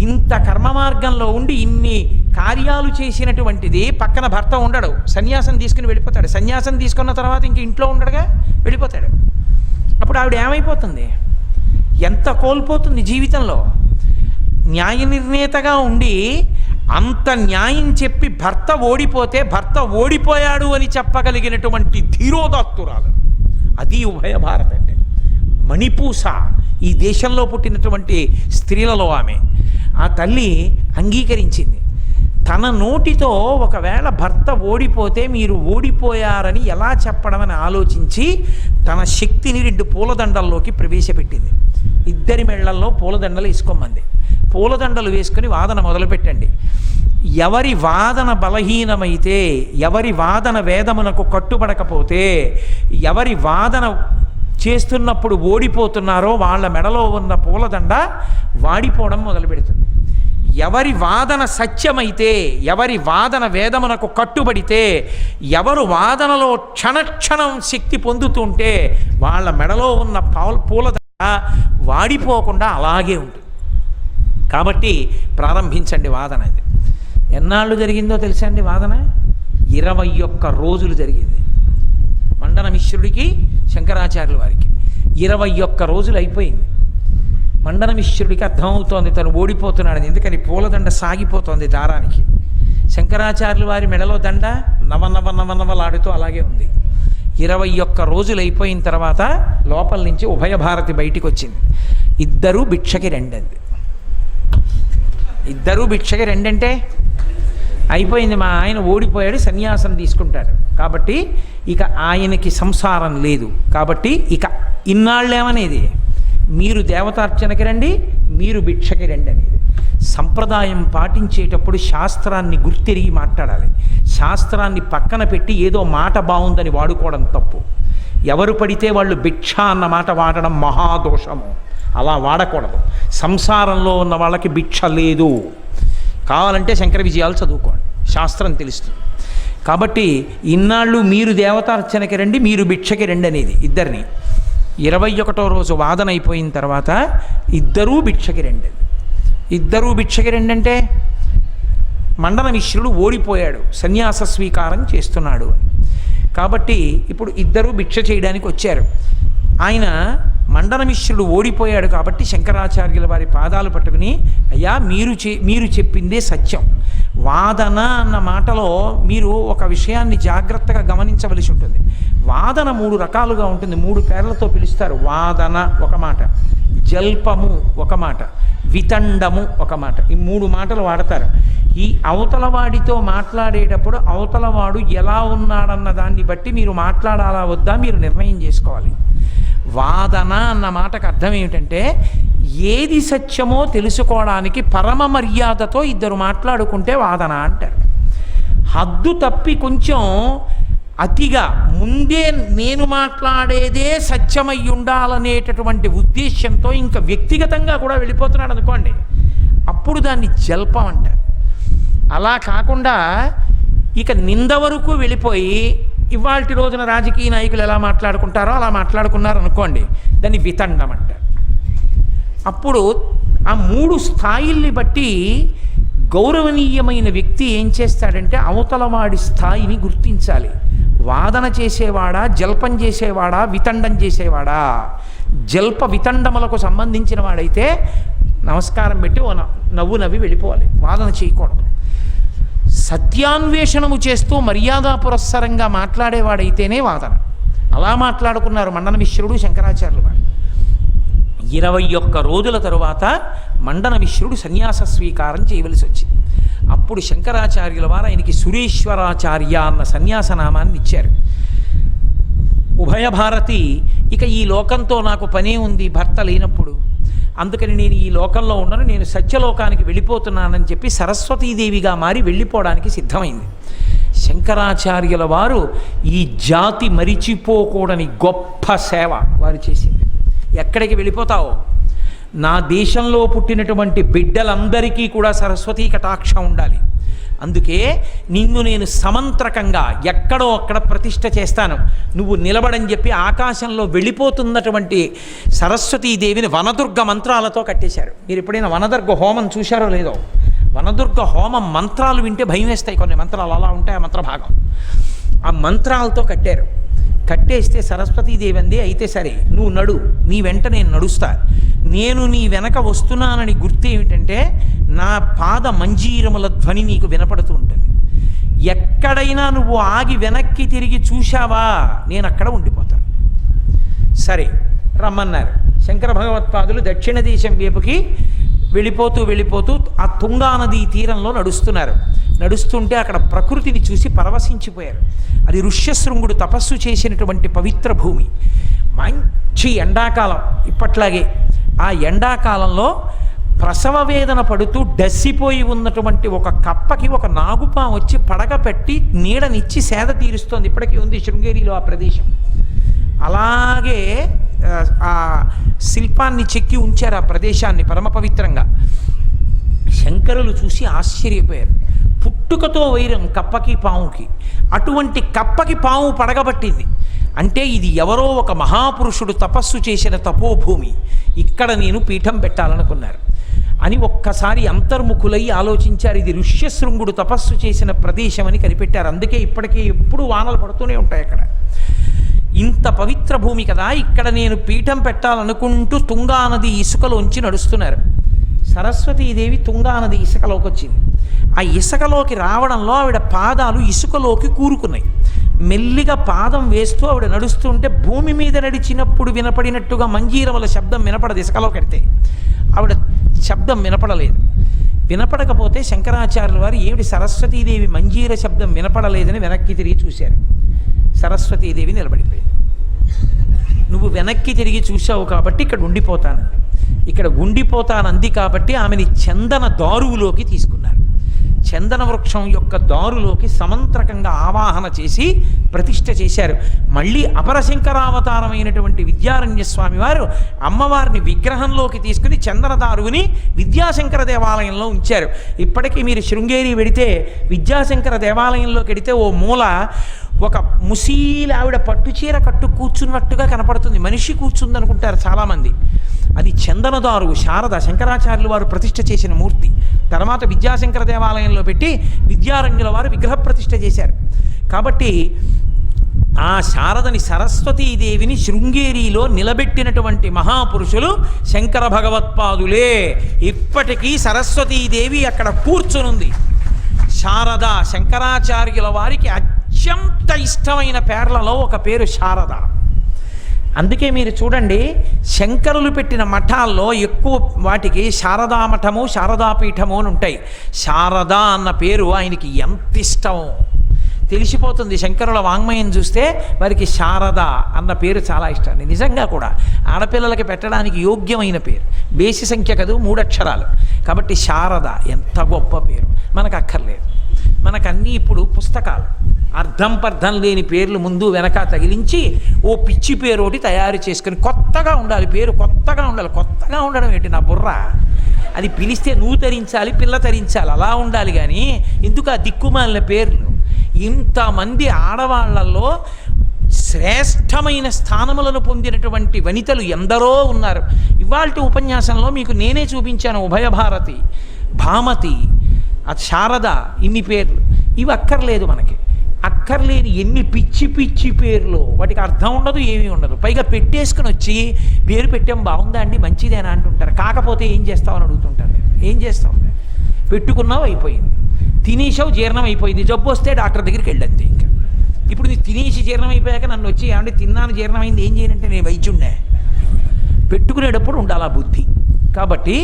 A: ఇంత కర్మ మార్గంలో ఉండి ఇన్ని కార్యాలు చేసినటువంటిది పక్కన భర్త ఉండడు, సన్యాసం తీసుకుని వెళ్ళిపోతాడు. సన్యాసం తీసుకున్న తర్వాత ఇంక ఇంట్లో ఉండడుగా, వెళ్ళిపోతాడు. అప్పుడు ఆవిడ ఏమైపోతుంది? ఎంత కోల్పోతుంది జీవితంలో? న్యాయ నిర్ణేతగా ఉండి అంత న్యాయం చెప్పి భర్త ఓడిపోతే భర్త ఓడిపోయాడు అని చెప్పగలిగినటువంటి ధీరోదాత్తురాలు, అది ఉభయ భారత్ అంటే. మణిపూస ఈ దేశంలో పుట్టినటువంటి స్త్రీలలో ఆమె. ఆ తల్లి అంగీకరించింది. తన నోటితో ఒకవేళ భర్త ఓడిపోతే మీరు ఓడిపోయారని ఎలా చెప్పడమని ఆలోచించి తన శక్తిని 2 పూలదండల్లోకి ప్రవేశపెట్టింది. ఇద్దరి మెళ్లల్లో పూలదండలు వేసుకోమంది. పూలదండలు వేసుకుని వాదన మొదలుపెట్టండి. ఎవరి వాదన బలహీనమైతే, ఎవరి వాదన వేదమునకు కట్టుబడకపోతే, ఎవరి వాదన చేస్తున్నప్పుడు ఓడిపోతున్నారో వాళ్ళ మెడలో ఉన్న పూలదండ వాడిపోవడం మొదలు పెడుతుంది. ఎవరి వాదన సత్యమైతే, ఎవరి వాదన వేదమునకు కట్టుబడితే, ఎవరు వాదనలో క్షణక్షణం శక్తి పొందుతుంటే వాళ్ళ మెడలో ఉన్న పూలదండ వాడిపోకుండా అలాగే ఉంటుంది. కాబట్టి ప్రారంభించండి వాదన. అది ఎన్నాళ్ళు జరిగిందో తెలుసా అండి వాదన? 21 రోజులు జరిగింది. మండన మిశ్రుడికి శంకరాచార్యుల వారికి 21 రోజులు అయిపోయింది. మండన మిశ్రుడికి అర్థమవుతోంది తను ఓడిపోతున్నాడని. ఎందుకని? పూలదండ సాగిపోతోంది దారానికి. శంకరాచార్యుల వారి మెడలో దండ నవనవలాడుతూ అలాగే ఉంది. 21 రోజులు అయిపోయిన తర్వాత లోపల నుంచి ఉభయ భారతి బయటికి వచ్చింది. ఇద్దరూ భిక్షకి రెండంది. ఇద్దరూ భిక్షకి రెండంటే అయిపోయింది. మా ఆయన ఓడిపోయాడు, సన్యాసం తీసుకుంటాడు. కాబట్టి ఇక ఆయనకి సంసారం లేదు. కాబట్టి ఇక ఇన్నాళ్ళేమనేది, మీరు దేవతార్చనకి రండి, మీరు భిక్షకి రండి అనేది. సంప్రదాయం పాటించేటప్పుడు శాస్త్రాన్ని గుర్తెరిగి మాట్లాడాలి. శాస్త్రాన్ని పక్కన పెట్టి ఏదో మాట బాగుందని వాడుకోవడం తప్పు. ఎవరు పడితే వాళ్ళు భిక్ష అన్న మాట వాడడం మహాదోషము. అలా వాడకూడదు. సంసారంలో ఉన్న వాళ్ళకి భిక్ష లేదు. కావాలంటే శంకర విజయాలు చదువుకోండి, శాస్త్రం తెలుస్తుంది. కాబట్టి ఇన్నాళ్ళు మీరు దేవతార్చనకి రండి, మీరు భిక్షకి రండి అనేది ఇద్దరిని. 21వ రోజు వాదన అయిపోయిన తర్వాత ఇద్దరూ భిక్షకి రండి. ఇద్దరూ భిక్షకి రండి అంటే మండన మిశ్రుడు ఓడిపోయాడు, సన్యాస స్వీకారం చేస్తున్నాడు అని. కాబట్టి ఇప్పుడు ఇద్దరూ భిక్ష చేయడానికి వచ్చారు. ఆయన మండన మిశ్రుడు ఓడిపోయాడు కాబట్టి శంకరాచార్యుల వారి పాదాలు పట్టుకుని, అయ్యా మీరు చెప్పిందే సత్యం. వాదన అన్న మాటలో మీరు ఒక విషయాన్ని జాగ్రత్తగా గమనించవలసి ఉంటుంది. వాదన 3 రకాలుగా ఉంటుంది. 3 పేర్లతో పిలుస్తారు. వాదన ఒక మాట, జల్పము ఒక మాట, వితండము ఒక మాట. ఈ 3 మాటలు వాడతారు. ఈ అవతలవాడితో మాట్లాడేటప్పుడు అవతలవాడు ఎలా ఉన్నాడన్న దాన్ని బట్టి మీరు మాట్లాడాలా వద్దా మీరు నిర్ణయం చేసుకోవాలి. వాదన అన్న మాటకు అర్థం ఏమిటంటే ఏది సత్యమో తెలుసుకోవడానికి పరమ మర్యాదతో ఇద్దరు మాట్లాడుకుంటే వాదన అంటారు. హద్దు తప్పి కొంచెం అతిగా ముందే నేను మాట్లాడేదే సత్యమై ఉండాలనేటటువంటి ఉద్దేశ్యంతో ఇంకా వ్యక్తిగతంగా కూడా వెళ్ళిపోతున్నాడు అనుకోండి, అప్పుడు దాన్ని జల్పం అంటారు. అలా కాకుండా ఇక నింద వరకు వెళ్ళిపోయి ఇవాల్టి రోజున రాజకీయ నాయకులు ఎలా మాట్లాడుకుంటారో అలా మాట్లాడుకున్నారు అనుకోండి, దాన్ని వితండం అంటారు. అప్పుడు ఆ 3 స్థాయిల్ని బట్టి గౌరవనీయమైన వ్యక్తి ఏం చేస్తాడంటే అవతలవాడి స్థాయిని గుర్తించాలి. వాదన చేసేవాడా, జల్పం చేసేవాడా, వితండం చేసేవాడా? జల్ప వితండములకు సంబంధించిన వాడైతే నమస్కారం పెట్టి ఓ నవ్వు నవ్వి వెళ్ళిపోవాలి, వాదన చేయకూడదు. సత్యాన్వేషణము చేస్తూ మర్యాదా పురస్సరంగా మాట్లాడేవాడైతేనే వాదన. అలా మాట్లాడుకున్నారు మండన మిశ్రుడు శంకరాచార్యులు వారు. 21 రోజుల తరువాత మండన మిశ్రుడు సన్యాస స్వీకారం చేయవలసి వచ్చింది. అప్పుడు శంకరాచార్యుల వారు ఆయనకి సురేశ్వరాచార్య అన్న సన్యాసనామాన్ని ఇచ్చారు. ఉభయ భారతి ఇక ఈ లోకంతో నాకు పనే ఉంది భర్త లేనప్పుడు, అందుకని నేను ఈ లోకంలో ఉండను, నేను సత్యలోకానికి వెళ్ళిపోతున్నానని చెప్పి సరస్వతీదేవిగా మారి వెళ్ళిపోవడానికి సిద్ధమైంది. శంకరాచార్యుల వారు ఈ జాతి మరిచిపోకూడని గొప్ప సేవ వారు చేసింది. ఎక్కడికి వెళ్ళిపోతావో నా దేశంలో పుట్టినటువంటి బిడ్డలందరికీ కూడా సరస్వతీ కటాక్షం ఉండాలి, అందుకే నిన్ను నేను సమంత్రకంగా ఎక్కడో అక్కడ ప్రతిష్ఠ చేస్తాను, నువ్వు నిలబడని చెప్పి ఆకాశంలో వెళ్ళిపోతున్నటువంటి సరస్వతీదేవిని వనదుర్గ మంత్రాలతో కట్టేశారు. మీరు ఎప్పుడైనా వనదుర్గ హోమం చూశారో లేదో? వనదుర్గ హోమం మంత్రాలు వింటే భయం వేస్తాయి, కొన్ని మంత్రాలు అలా ఉంటాయి. ఆ మంత్రభాగం ఆ మంత్రాలతో కట్టారు. కట్టేస్తే సరస్వతీదేవి అంది, అయితే సరే నువ్వు నడు, నీ వెంట నేను నడుస్తా, నేను నీ వెనక వస్తున్నానని గుర్తు ఏమిటంటే నా పాద మంజీరముల ధ్వని నీకు వినపడుతూ ఉంటుంది. ఎక్కడైనా నువ్వు ఆగి వెనక్కి తిరిగి చూశావా నేను అక్కడ ఉండిపోతాను. సరే రమ్మన్నారు. శంకర భగవత్పాదులు దక్షిణ దేశం వైపుకి వెళ్ళిపోతూ ఆ తుంగా నదీ తీరంలో నడుస్తున్నారు. నడుస్తుంటే అక్కడ ప్రకృతిని చూసి పరవశించిపోయారు. అది ఋష్యశృంగుడు తపస్సు చేసినటువంటి పవిత్ర భూమి. మంచి ఎండాకాలం, ఇప్పట్లాగే ఆ ఎండాకాలంలో ప్రసవ వేదన పడుతూ డస్సిపోయి ఉన్నటువంటి ఒక కప్పకి ఒక నాగుపాం వచ్చి పడగ పెట్టి నీడనిచ్చి సేద తీరుస్తోంది. ఇప్పటికీ ఉంది శృంగేరిలో ఆ ప్రదేశం. అలాగే ఆ శిల్పాన్ని చెక్కి ఉంచారు ఆ ప్రదేశాన్ని పరమ పవిత్రంగా. శంకరులు చూసి ఆశ్చర్యపోయారు. పుట్టుకతో వైరం కప్పకి పాముకి, అటువంటి కప్పకి పాము పడగబట్టింది అంటే ఇది ఎవరో ఒక మహాపురుషుడు తపస్సు చేసిన తపోభూమి, ఇక్కడ నేను పీఠం పెట్టాలనుకున్నారు అని ఒక్కసారి అంతర్ముఖులై ఆలోచించారు. ఇది ఋష్యశృంగుడు తపస్సు చేసిన ప్రదేశం అని కనిపెట్టారు. అందుకే ఇప్పటికీ ఎప్పుడు వానలు పడుతూనే ఉంటాయి అక్కడ. ఇంత పవిత్ర భూమి కదా, ఇక్కడ నేను పీఠం పెట్టాలనుకుంటూ తుంగానది ఇసుకలోంచి నడుస్తున్నారు. సరస్వతీదేవి తుంగానది ఇసుకలోకి వచ్చింది. ఆ ఇసుకలోకి రావడంలో ఆవిడ పాదాలు ఇసుకలోకి కూరుకున్నాయి. మెల్లిగా పాదం వేస్తూ ఆవిడ నడుస్తుంటే భూమి మీద నడిచినప్పుడు వినపడినట్టుగా మంజీరముల శబ్దం వినపడదు. ఇసుకలో కడితే ఆవిడ శబ్దం వినపడలేదు. వినపడకపోతే శంకరాచార్యుల వారు ఏమిటి సరస్వతీదేవి మంజీర శబ్దం వినపడలేదని వెనక్కి తిరిగి చూశారు. సరస్వతీదేవి నిలబడిపోయింది. నువ్వు వెనక్కి తిరిగి చూశావు కాబట్టి ఇక్కడ ఉండిపోతానంది కాబట్టి ఆమెని చందన దారువులోకి తీసుకున్నారు. చందన వృక్షం యొక్క దారులోకి సమంత్రకంగా ఆవాహన చేసి ప్రతిష్ఠ చేశారు. మళ్ళీ అపరశంకరావతారమైనటువంటి విద్యారణ్య స్వామి వారు అమ్మవారిని విగ్రహంలోకి తీసుకుని చందన దారువుని విద్యాశంకర దేవాలయంలో ఉంచారు. ఇప్పటికీ మీరు శృంగేరి వెడితే విద్యాశంకర దేవాలయంలోకి వెడితే ఓ మూల ఒక ముసీలు ఆవిడ పట్టుచీర కట్టు కూర్చున్నట్టుగా కనపడుతుంది. మనిషి కూర్చుంది అనుకుంటారు చాలామంది. అది చందనదారువు శారద, శంకరాచార్యులు వారు ప్రతిష్ఠ చేసిన మూర్తి. తర్వాత విద్యాశంకర దేవాలయంలో పెట్టి విద్యారణ్యుల వారు విగ్రహ ప్రతిష్ఠ చేశారు. కాబట్టి ఆ శారదని సరస్వతీదేవిని శృంగేరిలో నిలబెట్టినటువంటి మహాపురుషులు శంకర భగవత్పాదులే. ఇప్పటికీ సరస్వతీదేవి అక్కడ కూర్చునుంది. శారద శంకరాచార్యుల వారికి అత్యంత ఇష్టమైన పేర్లలో ఒక పేరు శారద. అందుకే మీరు చూడండి శంకరులు పెట్టిన మఠాల్లో ఎక్కువ వాటికి శారదా మఠము శారదాపీఠము అని ఉంటాయి. శారద అన్న పేరు ఆయనకి ఎంత ఇష్టమో తెలిసిపోతుంది. శంకరుల వాంగ్మయం చూస్తే వారికి శారద అన్న పేరు చాలా ఇష్టం. నిజంగా కూడా ఆడపిల్లలకి పెట్టడానికి యోగ్యమైన పేరు. బేసి సంఖ్య కదూ, 3 అక్షరాలు కాబట్టి శారద ఎంత గొప్ప పేరు. మనకు అక్కర్లేదు. మనకన్నీ ఇప్పుడు పుస్తకాలు అర్థం పర్థం లేని పేర్లు ముందు వెనక తగిలించి ఓ పిచ్చి పేరు ఒకటి తయారు చేసుకుని కొత్తగా ఉండాలి. పేరు కొత్తగా ఉండాలి. కొత్తగా ఉండడం ఏంటి నా బుర్ర? అది పిలిస్తే నువ్వు తరించాలి, పిల్ల తరించాలి, అలా ఉండాలి. కానీ ఎందుకు ఆ దిక్కుమాలిన పేర్లు? ఇంతమంది ఆడవాళ్లలో శ్రేష్టమైన స్థానములను పొందినటువంటి వనితలు ఎందరో ఉన్నారు. ఇవాల్టి ఉపన్యాసంలో మీకు నేనే చూపించాను. ఉభయభారతి, భామతి, శారద, ఇన్ని పేర్లు. ఇవి అక్కర్లేదు మనకి. అక్కర్లేని ఎన్ని పిచ్చి పిచ్చి పేర్లు, వాటికి అర్థం ఉండదు, ఏమీ ఉండదు. పైగా పెట్టేసుకుని వచ్చి పేరు పెట్టాం బాగుందా అండి, మంచిదేనా అంటుంటారు. కాకపోతే ఏం చేస్తామని అడుగుతుంటారు. నేను ఏం చేస్తాం? పెట్టుకున్నావు, అయిపోయింది. తినేసావు, జీర్ణం అయిపోయింది. జబ్బు వస్తే డాక్టర్ దగ్గరికి వెళ్ళంతే. ఇంకా ఇప్పుడు నీ తినేసి జీర్ణం అయిపోయాక నన్ను వచ్చి ఏమంటే తిన్నాను జీర్ణమైంది ఏం చేయనంటే నేను వైద్యుడినే. పెట్టుకునేటప్పుడు ఉండాలి ఆ బుద్ధి. కాబట్టి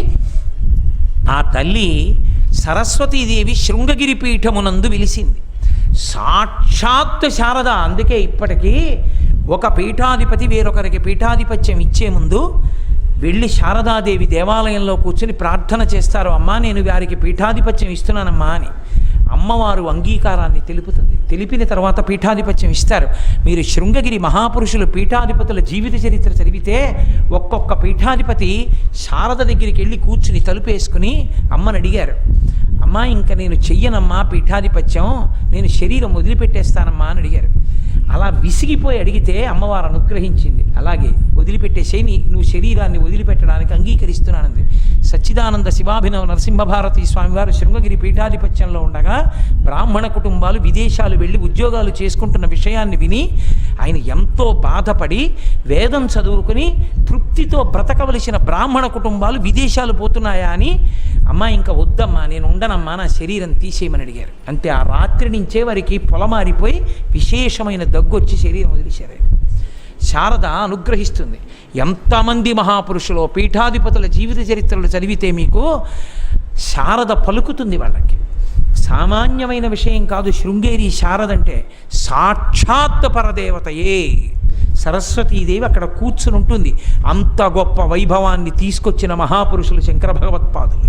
A: ఆ తల్లి సరస్వతీదేవి శృంగగిరి పీఠమునందు వెలిసింది. సాక్షాత్ శారద. అందుకే ఇప్పటికీ ఒక పీఠాధిపతి వేరొకరికి పీఠాధిపత్యం ఇచ్చే ముందు వెళ్ళి శారదాదేవి దేవాలయంలో కూర్చొని ప్రార్థన చేస్తారు. అమ్మా నేను వారికి పీఠాధిపత్యం ఇస్తున్నానమ్మా అని. అమ్మవారు అంగీకారాన్ని తెలుపుతుంది. తెలిపిన తర్వాత పీఠాధిపత్యం ఇస్తారు. మీరు శృంగగిరి మహాపురుషులు పీఠాధిపతుల జీవిత చరిత్ర చదివితే ఒక్కొక్క పీఠాధిపతి శారద దగ్గరికి వెళ్ళి కూర్చుని తలుపేసుకుని అమ్మని అడిగారు, అమ్మా ఇంకా నేను చెయ్యనమ్మా పీఠాధిపత్యం, నేను శరీరం వదిలిపెట్టేస్తానమ్మా అని అడిగారు. అలా విసిగిపోయి అడిగితే అమ్మవారు అనుగ్రహించింది. అలాగే వదిలిపెట్టేసే నువ్వు శరీరాన్ని వదిలిపెట్టడానికి అంగీకరిస్తున్నానంది. సచ్చిదానంద శివాభినవ నరసింహభారతి స్వామివారు శృంగగిరి పీఠాధిపత్యంలో ఉండగా బ్రాహ్మణ కుటుంబాలు విదేశాలు వెళ్ళి ఉద్యోగాలు చేసుకుంటున్న విషయాన్ని విని ఆయన ఎంతో బాధపడి వేదం చదువుకుని తృప్తితో బ్రతకవలసిన బ్రాహ్మణ కుటుంబాలు విదేశాలు పోతున్నాయా అని, అమ్మా ఇంకా వద్దమ్మా నేను ఉండనమ్మా నా శరీరం తీసేయమని అడిగారు. అంతే ఆ రాత్రి నుంచే వారికి పొలమారిపోయి విశేషమైన దగ్గొచ్చి శరీరం వదిలేశారు. శారద అనుగ్రహిస్తుంది. ఎంతమంది మహాపురుషులో పీఠాధిపతుల జీవిత చరిత్రలు చదివితే మీకు శారద పలుకుతుంది వాళ్ళకి. సామాన్యమైన విషయం కాదు. శృంగేరి శారద అంటే సాక్షాత్ పరదేవతయే. సరస్వతీదేవి అక్కడ కూర్చుని ఉంటుంది. అంత గొప్ప వైభవాన్ని తీసుకొచ్చిన మహాపురుషులు శంకర భగవత్పాదులు.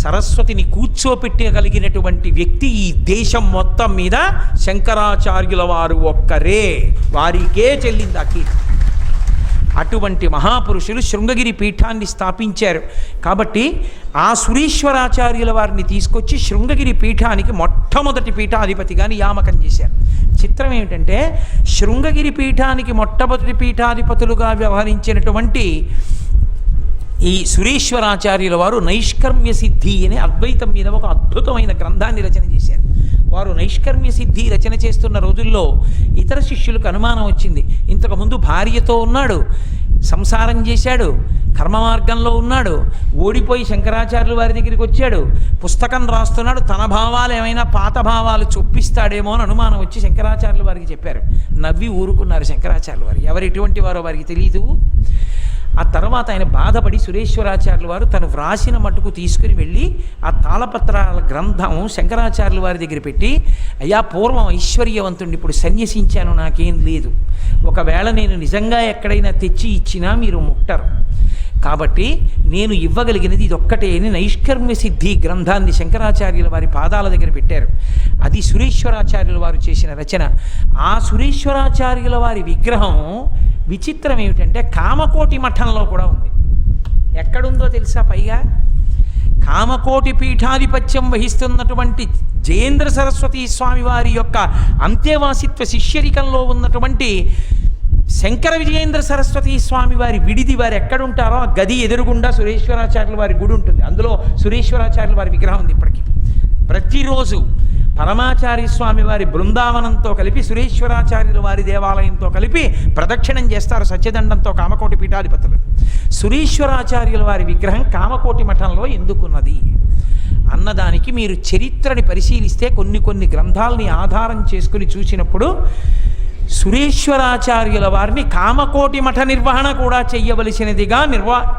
A: సరస్వతిని కూర్చోపెట్టగలిగినటువంటి వ్యక్తి ఈ దేశం మొత్తం మీద శంకరాచార్యుల వారు ఒక్కరే. వారికే చెల్లింది ఆ కీర్తి. అటువంటి మహాపురుషులు శృంగగిరి పీఠాన్ని స్థాపించారు. కాబట్టి ఆ సురీశ్వరాచార్యుల వారిని తీసుకొచ్చి శృంగగిరి పీఠానికి మొట్టమొదటి పీఠాధిపతిగా నియామకం చేశారు. చిత్రం ఏమిటంటే శృంగగిరి పీఠానికి మొట్టమొదటి పీఠాధిపతులుగా వ్యవహరించినటువంటి ఈ సురేశ్వరాచార్యుల వారు నైష్కర్మ్య సిద్ధి అనే అద్వైతం మీద ఒక అద్భుతమైన గ్రంథాన్ని రచన చేశారు. వారు నైష్కర్మ్య సిద్ధి రచన చేస్తున్న రోజుల్లో ఇతర శిష్యులకు అనుమానం వచ్చింది. ఇంతకుముందు భార్యతో ఉన్నాడు, సంసారం చేశాడు, కర్మ మార్గంలో ఉన్నాడు, ఓడిపోయి శంకరాచార్యుల వారి దగ్గరికి వచ్చాడు, పుస్తకం రాస్తున్నాడు, తన భావాలు ఏమైనా పాత భావాలు చొప్పిస్తాడేమో అని అనుమానం వచ్చి శంకరాచార్యుల వారికి చెప్పారు. నవ్వి ఊరుకున్నారు శంకరాచార్యుల వారు. ఎవరు ఎటువంటి వారో వారికి తెలియదు. ఆ తర్వాత ఆయన బాధపడి సురేశ్వరాచార్యుల వారు తను వ్రాసిన మట్టుకు తీసుకుని వెళ్ళి ఆ తాళపత్రాల గ్రంథం శంకరాచార్యుల వారి దగ్గర పెట్టి, అయ్యా పూర్వం ఐశ్వర్యవంతుడిని, ఇప్పుడు సన్యసించాను, నాకేం లేదు, ఒకవేళ నేను నిజంగా ఎక్కడైనా తెచ్చి ఇచ్చినా మీరు ముట్టరు, కాబట్టి నేను ఇవ్వగలిగినది ఇదొక్కటే అని నైష్కర్మ్య సిద్ధి గ్రంథాన్ని శంకరాచార్యుల వారి పాదాల దగ్గర పెట్టారు. అది సురేశ్వరాచార్యుల వారు చేసిన రచన. ఆ సురేశ్వరాచార్యుల వారి విగ్రహం విచిత్రం ఏమిటంటే కామకోటి మఠంలో కూడా ఉంది. ఎక్కడుందో తెలుసా? పైగా కామకోటి పీఠాధిపత్యం వహిస్తున్నటువంటి జయేంద్ర సరస్వతీ స్వామి వారి యొక్క అంత్యవాసిత్వ శిష్యరికంలో ఉన్నటువంటి శంకర విజయేంద్ర సరస్వతీ స్వామి వారి విడిది వారు ఎక్కడుంటారో ఆ గది ఎదురుగుండా సురేశ్వరాచార్యుల వారి గుడి ఉంటుంది. అందులో సురేశ్వరాచార్యుల వారి విగ్రహం ఉంది. ఇప్పటికీ ప్రతిరోజు పరమాచార్య స్వామి వారి బృందావనంతో కలిపి సురేశ్వరాచార్యుల వారి దేవాలయంతో కలిపి ప్రదక్షిణం చేస్తారు సత్యదండంతో కామకోటి పీఠాధిపతులు. సురేశ్వరాచార్యుల వారి విగ్రహం కామకోటి మఠంలో ఎందుకున్నది అన్నదానికి మీరు చరిత్రని పరిశీలిస్తే కొన్ని గ్రంథాలని ఆధారం చేసుకుని చూసినప్పుడు సురేశ్వరాచార్యుల వారిని కామకోటి మఠ నిర్వహణ కూడా చెయ్యవలసినదిగా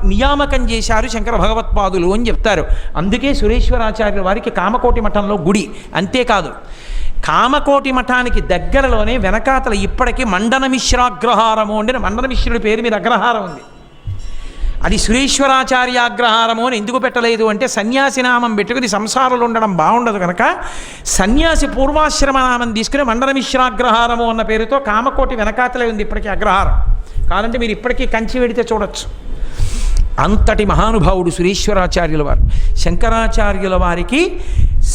A: నియామకం చేశారు శంకర భగవత్పాదులు అని చెప్తారు. అందుకే సురేశ్వరాచార్యుల వారికి కామకోటి మఠంలో గుడి. అంతేకాదు, కామకోటి మఠానికి దగ్గరలోనే వెనకాతల ఇప్పటికీ మండనమిశ్రాగ్రహారము అంటే మండనమిశ్రుడి పేరు మీద అగ్రహారం ఉంది. అది సురేశ్వరాచార్యాగ్రహారము అని ఎందుకు పెట్టలేదు అంటే సన్యాసి నామం పెట్టుకుని సంసారాలు ఉండడం బాగుండదు కనుక సన్యాసి పూర్వాశ్రమ నామం తీసుకుని మండనమిశ్రాగ్రహారము అన్న పేరుతో కామకోటి వెనకాతలే ఉంది ఇప్పటికీ అగ్రహారం. కాదంటే మీరు ఇప్పటికీ కంచి వెడితే చూడొచ్చు. అంతటి మహానుభావుడు సురేశ్వరాచార్యుల వారు. శంకరాచార్యుల వారికి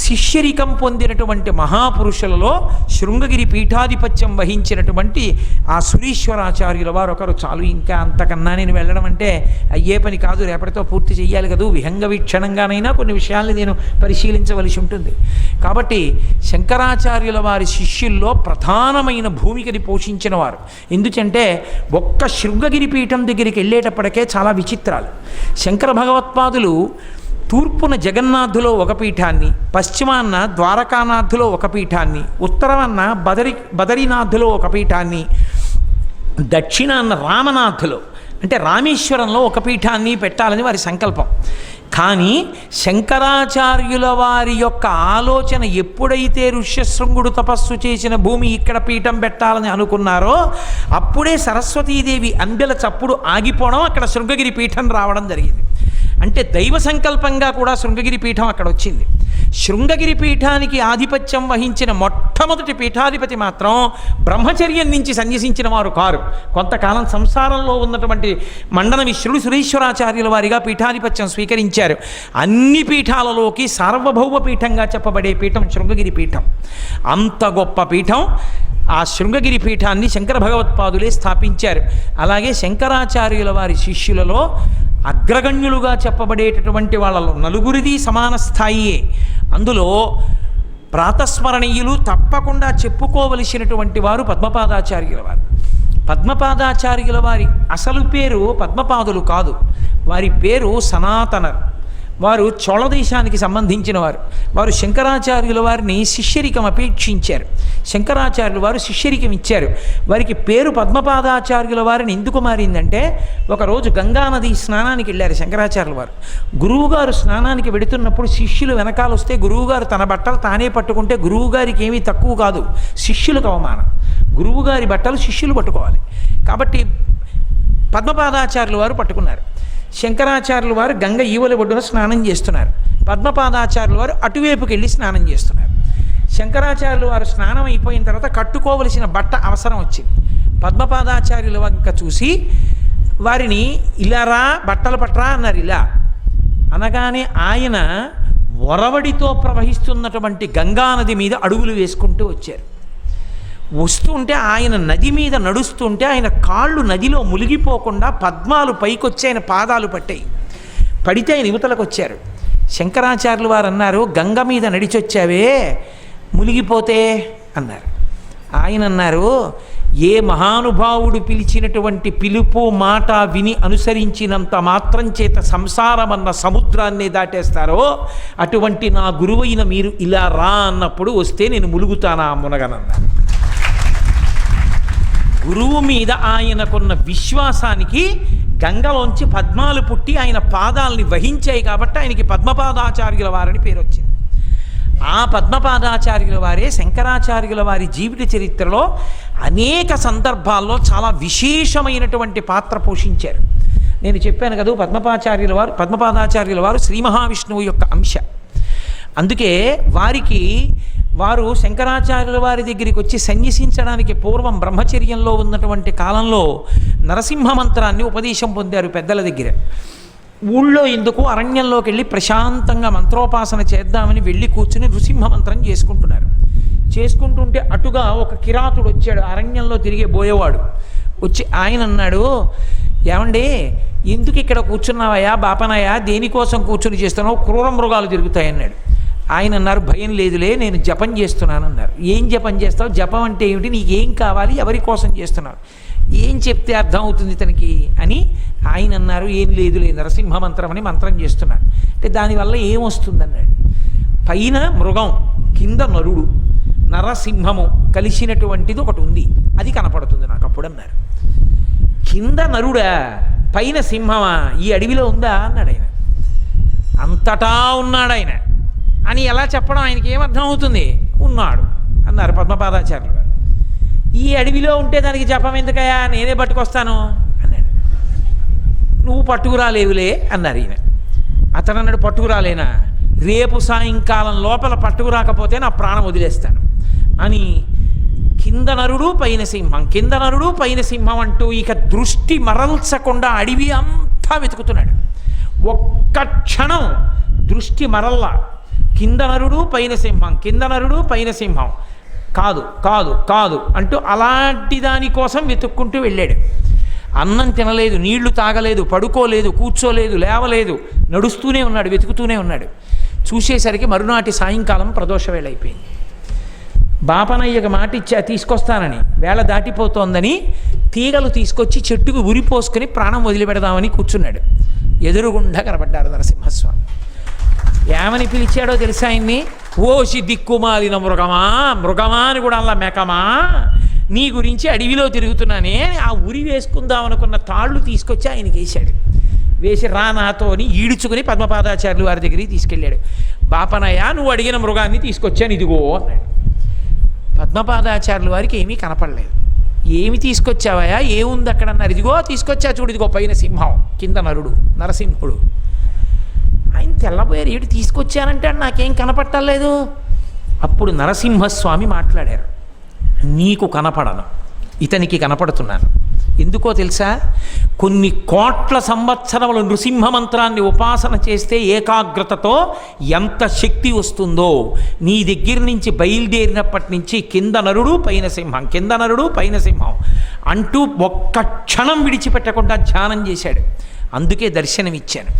A: శిష్యరికం పొందినటువంటి మహాపురుషులలో శృంగగిరి పీఠాధిపత్యం వహించినటువంటి ఆ సురేశ్వరాచార్యుల వారు ఒకరు. చాలు, ఇంకా అంతకన్నా నేను వెళ్ళడం అంటే అయ్యే పని కాదు, రేపటితో పూర్తి చేయాలి కదా. విహంగ వీక్షణంగానైనా కొన్ని విషయాల్ని నేను పరిశీలించవలసి ఉంటుంది. కాబట్టి శంకరాచార్యుల వారి శిష్యుల్లో ప్రధానమైన భూమికని పోషించిన వారు. ఎందుకంటే ఒక్క శృంగగిరి పీఠం దగ్గరికి వెళ్ళేటప్పటికే చాలా విచిత్రాలు. శంకర భగవత్పాదులు తూర్పున జగన్నాథులో ఒక పీఠాన్ని, పశ్చిమాన్న ద్వారకానాథులో ఒక పీఠాన్ని, ఉత్తరాన్న బదరీనాథులో ఒక పీఠాన్ని, దక్షిణాన్న రామనాథులో అంటే రామేశ్వరంలో ఒక పీఠాన్ని పెట్టాలని వారి సంకల్పం. కానీ శంకరాచార్యుల వారి యొక్క ఆలోచన ఎప్పుడైతే ఋష్యశృంగుడు తపస్సు చేసిన భూమి ఇక్కడ పీఠం పెట్టాలని అనుకున్నారో అప్పుడే సరస్వతీదేవి అందెల చప్పుడు ఆగిపోవడం, అక్కడ శృంగగిరి పీఠం రావడం జరిగింది. అంటే దైవ సంకల్పంగా కూడా శృంగగిరి పీఠం అక్కడ వచ్చింది. శృంగగిరి పీఠానికి ఆధిపత్యం వహించిన మొట్టమొదటి పీఠాధిపతి మాత్రం బ్రహ్మచర్యం నుంచి సన్యసించిన వారు కారు. కొంతకాలం సంసారంలో ఉన్నటువంటి మండన మిశ్రుడు సురేశ్వరాచార్యుల వారిగా పీఠాధిపత్యం స్వీకరించారు. అన్ని పీఠాలలోకి సార్వభౌమ పీఠంగా చెప్పబడే పీఠం శృంగగిరి పీఠం. అంత గొప్ప పీఠం. ఆ శృంగగిరి పీఠాన్ని శంకర భగవత్పాదులే స్థాపించారు. అలాగే శంకరాచార్యుల వారి శిష్యులలో అగ్రగణ్యులుగా చెప్పబడేటటువంటి వాళ్ళలో నలుగురిది సమాన స్థాయియే. అందులో ప్రాతస్మరణీయులు తప్పకుండా చెప్పుకోవలసినటువంటి వారు పద్మపాదాచార్యుల వారు. పద్మపాదాచార్యుల వారి అసలు పేరు పద్మపాదులు కాదు, వారి పేరు సనాతనర్. వారు చోళ దేశానికి సంబంధించిన వారు. వారు శంకరాచార్యుల వారిని శిష్యరికం అపేక్షించారు. శంకరాచార్యుల వారు శిష్యరికం ఇచ్చారు. వారికి పేరు పద్మపాదాచార్యుల వారిని ఎందుకు మారిందంటే, ఒకరోజు గంగానది స్నానానికి వెళ్ళారు శంకరాచార్యుల వారు. గురువుగారు స్నానానికి వెడుతున్నప్పుడు శిష్యులు వెనకాల వస్తే గురువుగారు తన బట్టలు తానే పట్టుకుంటే గురువుగారికి ఏమీ తక్కువ కాదు, శిష్యులకు అవమానం. గురువుగారి బట్టలు శిష్యులు పట్టుకోవాలి. కాబట్టి పద్మపాదాచార్యుల వారు పట్టుకున్నారు. శంకరాచార్యుల వారు గంగ ఈవల ఒడ్డున స్నానం చేస్తున్నారు. పద్మపాదాచార్యుల వారు అటువైపుకి వెళ్ళి స్నానం చేస్తున్నారు. శంకరాచార్యుల వారు స్నానం అయిపోయిన తర్వాత కట్టుకోవలసిన బట్ట అవసరం వచ్చింది. పద్మపాదాచార్యుల వంక చూసి వారిని ఇలా రా, బట్టలు పట్టరా అన్నారు. ఇలా అనగానే ఆయన ఒరవడితో ప్రవహిస్తున్నటువంటి గంగానది మీద అడుగులు వేసుకుంటూ వచ్చారు. వస్తుంటే ఆయన నది మీద నడుస్తుంటే ఆయన కాళ్ళు నదిలో మునిగిపోకుండా పద్మాలు పైకొచ్చి ఆయన పాదాలు పట్టాయి. పడితే ఆయన యువతలకు వచ్చారు. శంకరాచార్యులు వారు అన్నారు, గంగ మీద నడిచొచ్చావే మునిగిపోతే అన్నారు. ఆయన అన్నారు, ఏ మహానుభావుడు పిలిచినటువంటి పిలుపు మాట విని అనుసరించినంత మాత్రం చేత సంసారమన్న సముద్రాన్ని దాటేస్తారో అటువంటి నా గురువైన మీరు ఇలా రా అన్నప్పుడు వస్తే నేను ములుగుతానా మునగనన్నారు. గురువు మీద ఆయనకున్న విశ్వాసానికి గంగలోంచి పద్మాలు పుట్టి ఆయన పాదాలని వహించాయి కాబట్టి ఆయనకి పద్మపాదాచార్యుల వారని పేరు వచ్చింది. ఆ పద్మపాదాచార్యుల వారే శంకరాచార్యుల వారి జీవిత చరిత్రలో అనేక సందర్భాల్లో చాలా విశేషమైనటువంటి పాత్ర పోషించారు. నేను చెప్పాను కదా, పద్మపాదాచార్యుల వారు శ్రీ మహావిష్ణువు యొక్క అంశ. అందుకే వారు శంకరాచార్యుల వారి దగ్గరికి వచ్చి సన్యసించడానికి పూర్వం బ్రహ్మచర్యంలో ఉన్నటువంటి కాలంలో నరసింహ మంత్రాన్ని ఉపదేశం పొందారు పెద్దల దగ్గర. ఊళ్ళో ఎందుకు అరణ్యంలోకి వెళ్ళి ప్రశాంతంగా మంత్రోపాసన చేద్దామని వెళ్ళి కూర్చుని నృసింహ మంత్రం చేసుకుంటుంటే అటుగా ఒక కిరాతుడు వచ్చాడు, అరణ్యంలో తిరిగే బోయేవాడు. వచ్చి ఆయన అన్నాడు, ఏమండి ఎందుకు ఇక్కడ కూర్చున్నావయ్యా బాపనయ్యా, దేనికోసం కూర్చుని చేస్తున్నావు, క్రూర మృగాలు తిరుగుతాయన్నాడు. ఆయన అన్నారు, భయం లేదులే నేను జపం చేస్తున్నానన్నారు. ఏం జపం చేస్తావు, జపం అంటే ఏమిటి, నీకేం కావాలి, ఎవరి కోసం చేస్తున్నావు, ఏం చెప్తే అర్థం అవుతుంది తనకి అని ఆయన అన్నారు, ఏం లేదులే నరసింహ మంత్రం అని మంత్రం చేస్తున్నాను. అంటే దానివల్ల ఏమొస్తుందన్నాడు, పైన మృగం కింద నరుడు నరసింహము కలిసినటువంటిది ఒకటి ఉంది, అది కనపడుతుంది నాకు అప్పుడు అన్నారు. కింద నరుడా పైన సింహమా, ఈ అడవిలో ఉందా అన్నాడు ఆయన. అంతటా ఉన్నాడు ఆయన అని ఎలా చెప్పడం, ఆయనకి ఏమర్థం అవుతుంది, ఉన్నాడు అన్నారు పద్మపాదాచార్యులు గారు. ఈ అడవిలో ఉంటే దానికి జపం ఎందుకయా, నేనే పట్టుకొస్తాను అన్నాడు. నువ్వు పట్టుకురాలేవులే అన్నారు ఈయన. అతను అన్నాడు, పట్టుకురాలేనా, రేపు సాయంకాలం లోపల పట్టుకురాకపోతే నా ప్రాణం వదిలేస్తాను అని కింద నరుడు పైన సింహం, కింద నరుడు పైన సింహం అంటూ ఇక దృష్టి మరల్చకుండా అడవి అంతా వెతుకుతున్నాడు. ఒక్క క్షణం దృష్టి మరల్లా, కింద నరుడు పైన సింహం, కింద నరుడు పైన సింహం, కాదు కాదు కాదు అంటూ అలాంటి దానికోసం వెతుక్కుంటూ వెళ్ళాడు. అన్నం తినలేదు, నీళ్లు తాగలేదు, పడుకోలేదు, కూర్చోలేదు, లేవలేదు, నడుస్తూనే ఉన్నాడు, వెతుకుతూనే ఉన్నాడు. చూసేసరికి మరునాటి సాయంకాలం ప్రదోష వేళ అయిపోయింది. బాపనయ్యకు మాట ఇచ్చా తీసుకొస్తానని, వేళ దాటిపోతోందని తీగలు తీసుకొచ్చి చెట్టుకు ఉరిపోసుకొని ప్రాణం వదిలిపెడదామని కూర్చున్నాడు. ఎదురుగుండా కనబడ్డారు నరసింహస్వామి. ఏమని పిలిచాడో తెలుసా ఆయన్ని, ఓసి దిక్కుమాలిన మృగమా, మృగమా అని కూడా అలా మెకమా, నీ గురించి అడవిలో తిరుగుతున్నానే. ఆ ఉరి వేసుకుందామనుకున్న తాళ్ళు తీసుకొచ్చి ఆయనకి వేశాడు. వేసి రా నాతో అని ఈడ్చుకుని పద్మపాదాచార్యులు వారి దగ్గరికి తీసుకెళ్ళాడు. బాపనయ్య నువ్వు అడిగిన మృగాన్ని తీసుకొచ్చాను ఇదిగో అన్నాడు. పద్మపాదాచార్యుల వారికి ఏమీ కనపడలేదు. ఏమి తీసుకొచ్చావయ్యా, ఏముంది అక్కడ అన్నారు. ఇదిగో తీసుకొచ్చా చూడు, ఇదిగో పైన సింహం కింద నరుడు నరసింహుడు. ఆయన తెల్లబోయారు, ఏమిటి తీసుకొచ్చానంటే నాకేం కనపట్టలేదు. అప్పుడు నరసింహస్వామి మాట్లాడారు, నీకు కనపడను, ఇతనికి కనపడుతున్నాను. ఎందుకో తెలుసా? కొన్ని కోట్ల సంవత్సరములు నృసింహ మంత్రాన్ని ఉపాసన చేస్తే ఏకాగ్రతతో ఎంత శక్తి వస్తుందో, నీ దగ్గర నుంచి బయలుదేరినప్పటి నుంచి కింద నరుడు పైన సింహం, కింద నరుడు పైన సింహం అంటూ ఒక్క క్షణం విడిచిపెట్టకుండా ధ్యానం చేశాడు. అందుకే దర్శనమిచ్చాను.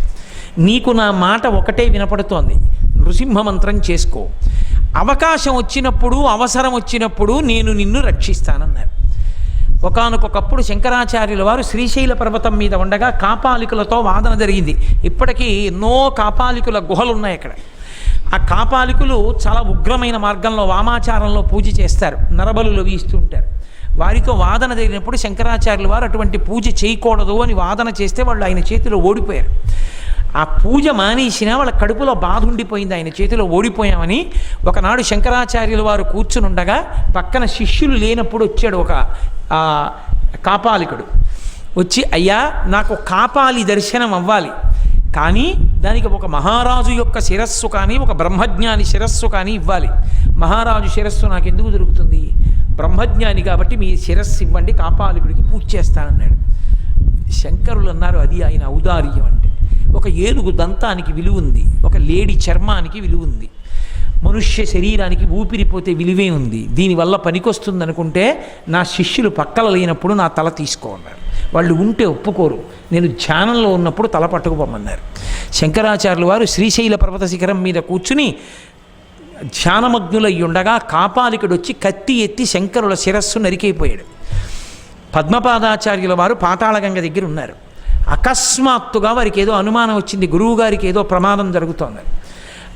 A: నీకు నా మాట ఒకటే వినపడుతోంది, నృసింహ మంత్రం చేసుకో, అవకాశం వచ్చినప్పుడు అవసరం వచ్చినప్పుడు నేను నిన్ను రక్షిస్తానన్నారు. ఒకానొకప్పుడు శంకరాచార్యుల వారు శ్రీశైల పర్వతం మీద ఉండగా కాపాలికులతో వాదన జరిగింది. ఇప్పటికీ ఎన్నో కాపాలికుల గుహలు ఉన్నాయి అక్కడ. ఆ కాపాలికులు చాలా ఉగ్రమైన మార్గంలో వామాచారంలో పూజ చేస్తారు, నరబలులు వీస్తుంటారు. వారితో వాదన జరిగినప్పుడు శంకరాచార్యుల వారు అటువంటి పూజ చేయకూడదు అని వాదన చేస్తే వాళ్ళు ఆయన చేతిలో ఓడిపోయారు. ఆ పూజ మానేసినా వాళ్ళ కడుపులో బాధ ఉండిపోయింది, ఆయన చేతిలో ఓడిపోయామని. ఒకనాడు శంకరాచార్యుల వారు కూర్చునుండగా పక్కన శిష్యులు లేనప్పుడు వచ్చాడు ఒక కాపాలికుడు. వచ్చి, అయ్యా నాకు కాపాలి దర్శనం అవ్వాలి, కానీ దానికి ఒక మహారాజు యొక్క శిరస్సు కానీ ఒక బ్రహ్మజ్ఞాని శిరస్సు కానీ ఇవ్వాలి. మహారాజు శిరస్సు నాకు ఎందుకు దొరుకుతుంది? బ్రహ్మజ్ఞాని కాబట్టి మీ శిరస్సు ఇవ్వండి, కాపాలికుడికి పూజ చేస్తానన్నాడు. శంకరులు అన్నారు, అది ఆయన ఔదార్యం అంటే. ఒక ఏనుగు దంతానికి విలువ ఉంది, ఒక లేడి చర్మానికి విలువ ఉంది, మనుష్య శరీరానికి ఊపిరిపోతే విలువే ఉంది. దీనివల్ల పనికొస్తుంది అనుకుంటే నా శిష్యులు పక్కల లేనప్పుడు నా తల తీసుకోమన్నారు. వాళ్ళు ఉంటే ఒప్పుకోరు, నేను ధ్యానంలో ఉన్నప్పుడు తల పట్టుకుపోమన్నారు. శంకరాచార్యులు వారు శ్రీశైల పర్వత శిఖరం మీద కూర్చుని ధ్యానమగ్నులై ఉండగా కాపాలికుడు వచ్చి కత్తి ఎత్తి శంకరుల శిరస్సు నరికైపోయాడు. పద్మపాదాచార్యుల వారు పాతాళగంగ దగ్గర ఉన్నారు. అకస్మాత్తుగా వారికి ఏదో అనుమానం వచ్చింది, గురువుగారికి ఏదో ప్రమాదం జరుగుతోంది.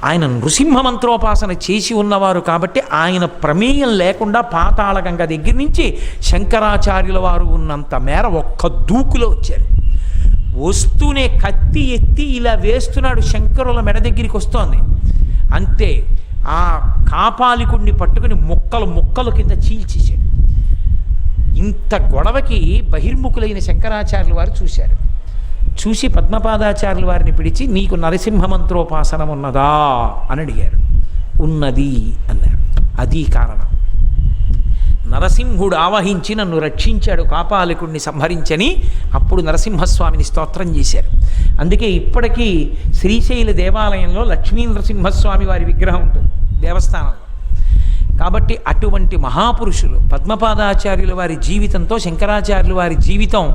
A: ఆయన నృసింహ మంత్రోపాసన చేసి ఉన్నవారు కాబట్టి ఆయన ప్రమేయం లేకుండా పాతాళగంగ దగ్గర నుంచి శంకరాచార్యుల వారు ఉన్నంత మేర ఒక్క దూకులో వచ్చారు. వస్తూనే కత్తి ఎత్తి ఇలా వేస్తున్నాడు, శంకరుల మెడ దగ్గరికి వస్తోంది. అంతే, ఆ కాపాలికుడిని పట్టుకుని ముక్కలు ముక్కలు కింద చీల్చేశాడు. ఇంత గొడవకి బహిర్ముఖులైన శంకరాచార్యుల వారు చూశారు. చూసి పద్మపాదాచార్యుల వారిని పిలిచి, నీకు నరసింహ మంత్రోపాసనం ఉన్నదా అని అడిగారు. ఉన్నది అన్నారు. అది కారణం, నరసింహుడు ఆవహించి నన్ను రక్షించాడు, కాపాలికుడిని సంహరించని. అప్పుడు నరసింహస్వామిని స్తోత్రం చేశారు. అందుకే ఇప్పటికీ శ్రీశైల దేవాలయంలో లక్ష్మీ నరసింహస్వామి వారి విగ్రహం ఉంటుంది దేవస్థానంలో. కాబట్టి అటువంటి మహాపురుషులు పద్మపాదాచార్యుల వారి జీవితంతో శంకరాచార్యుల వారి జీవితం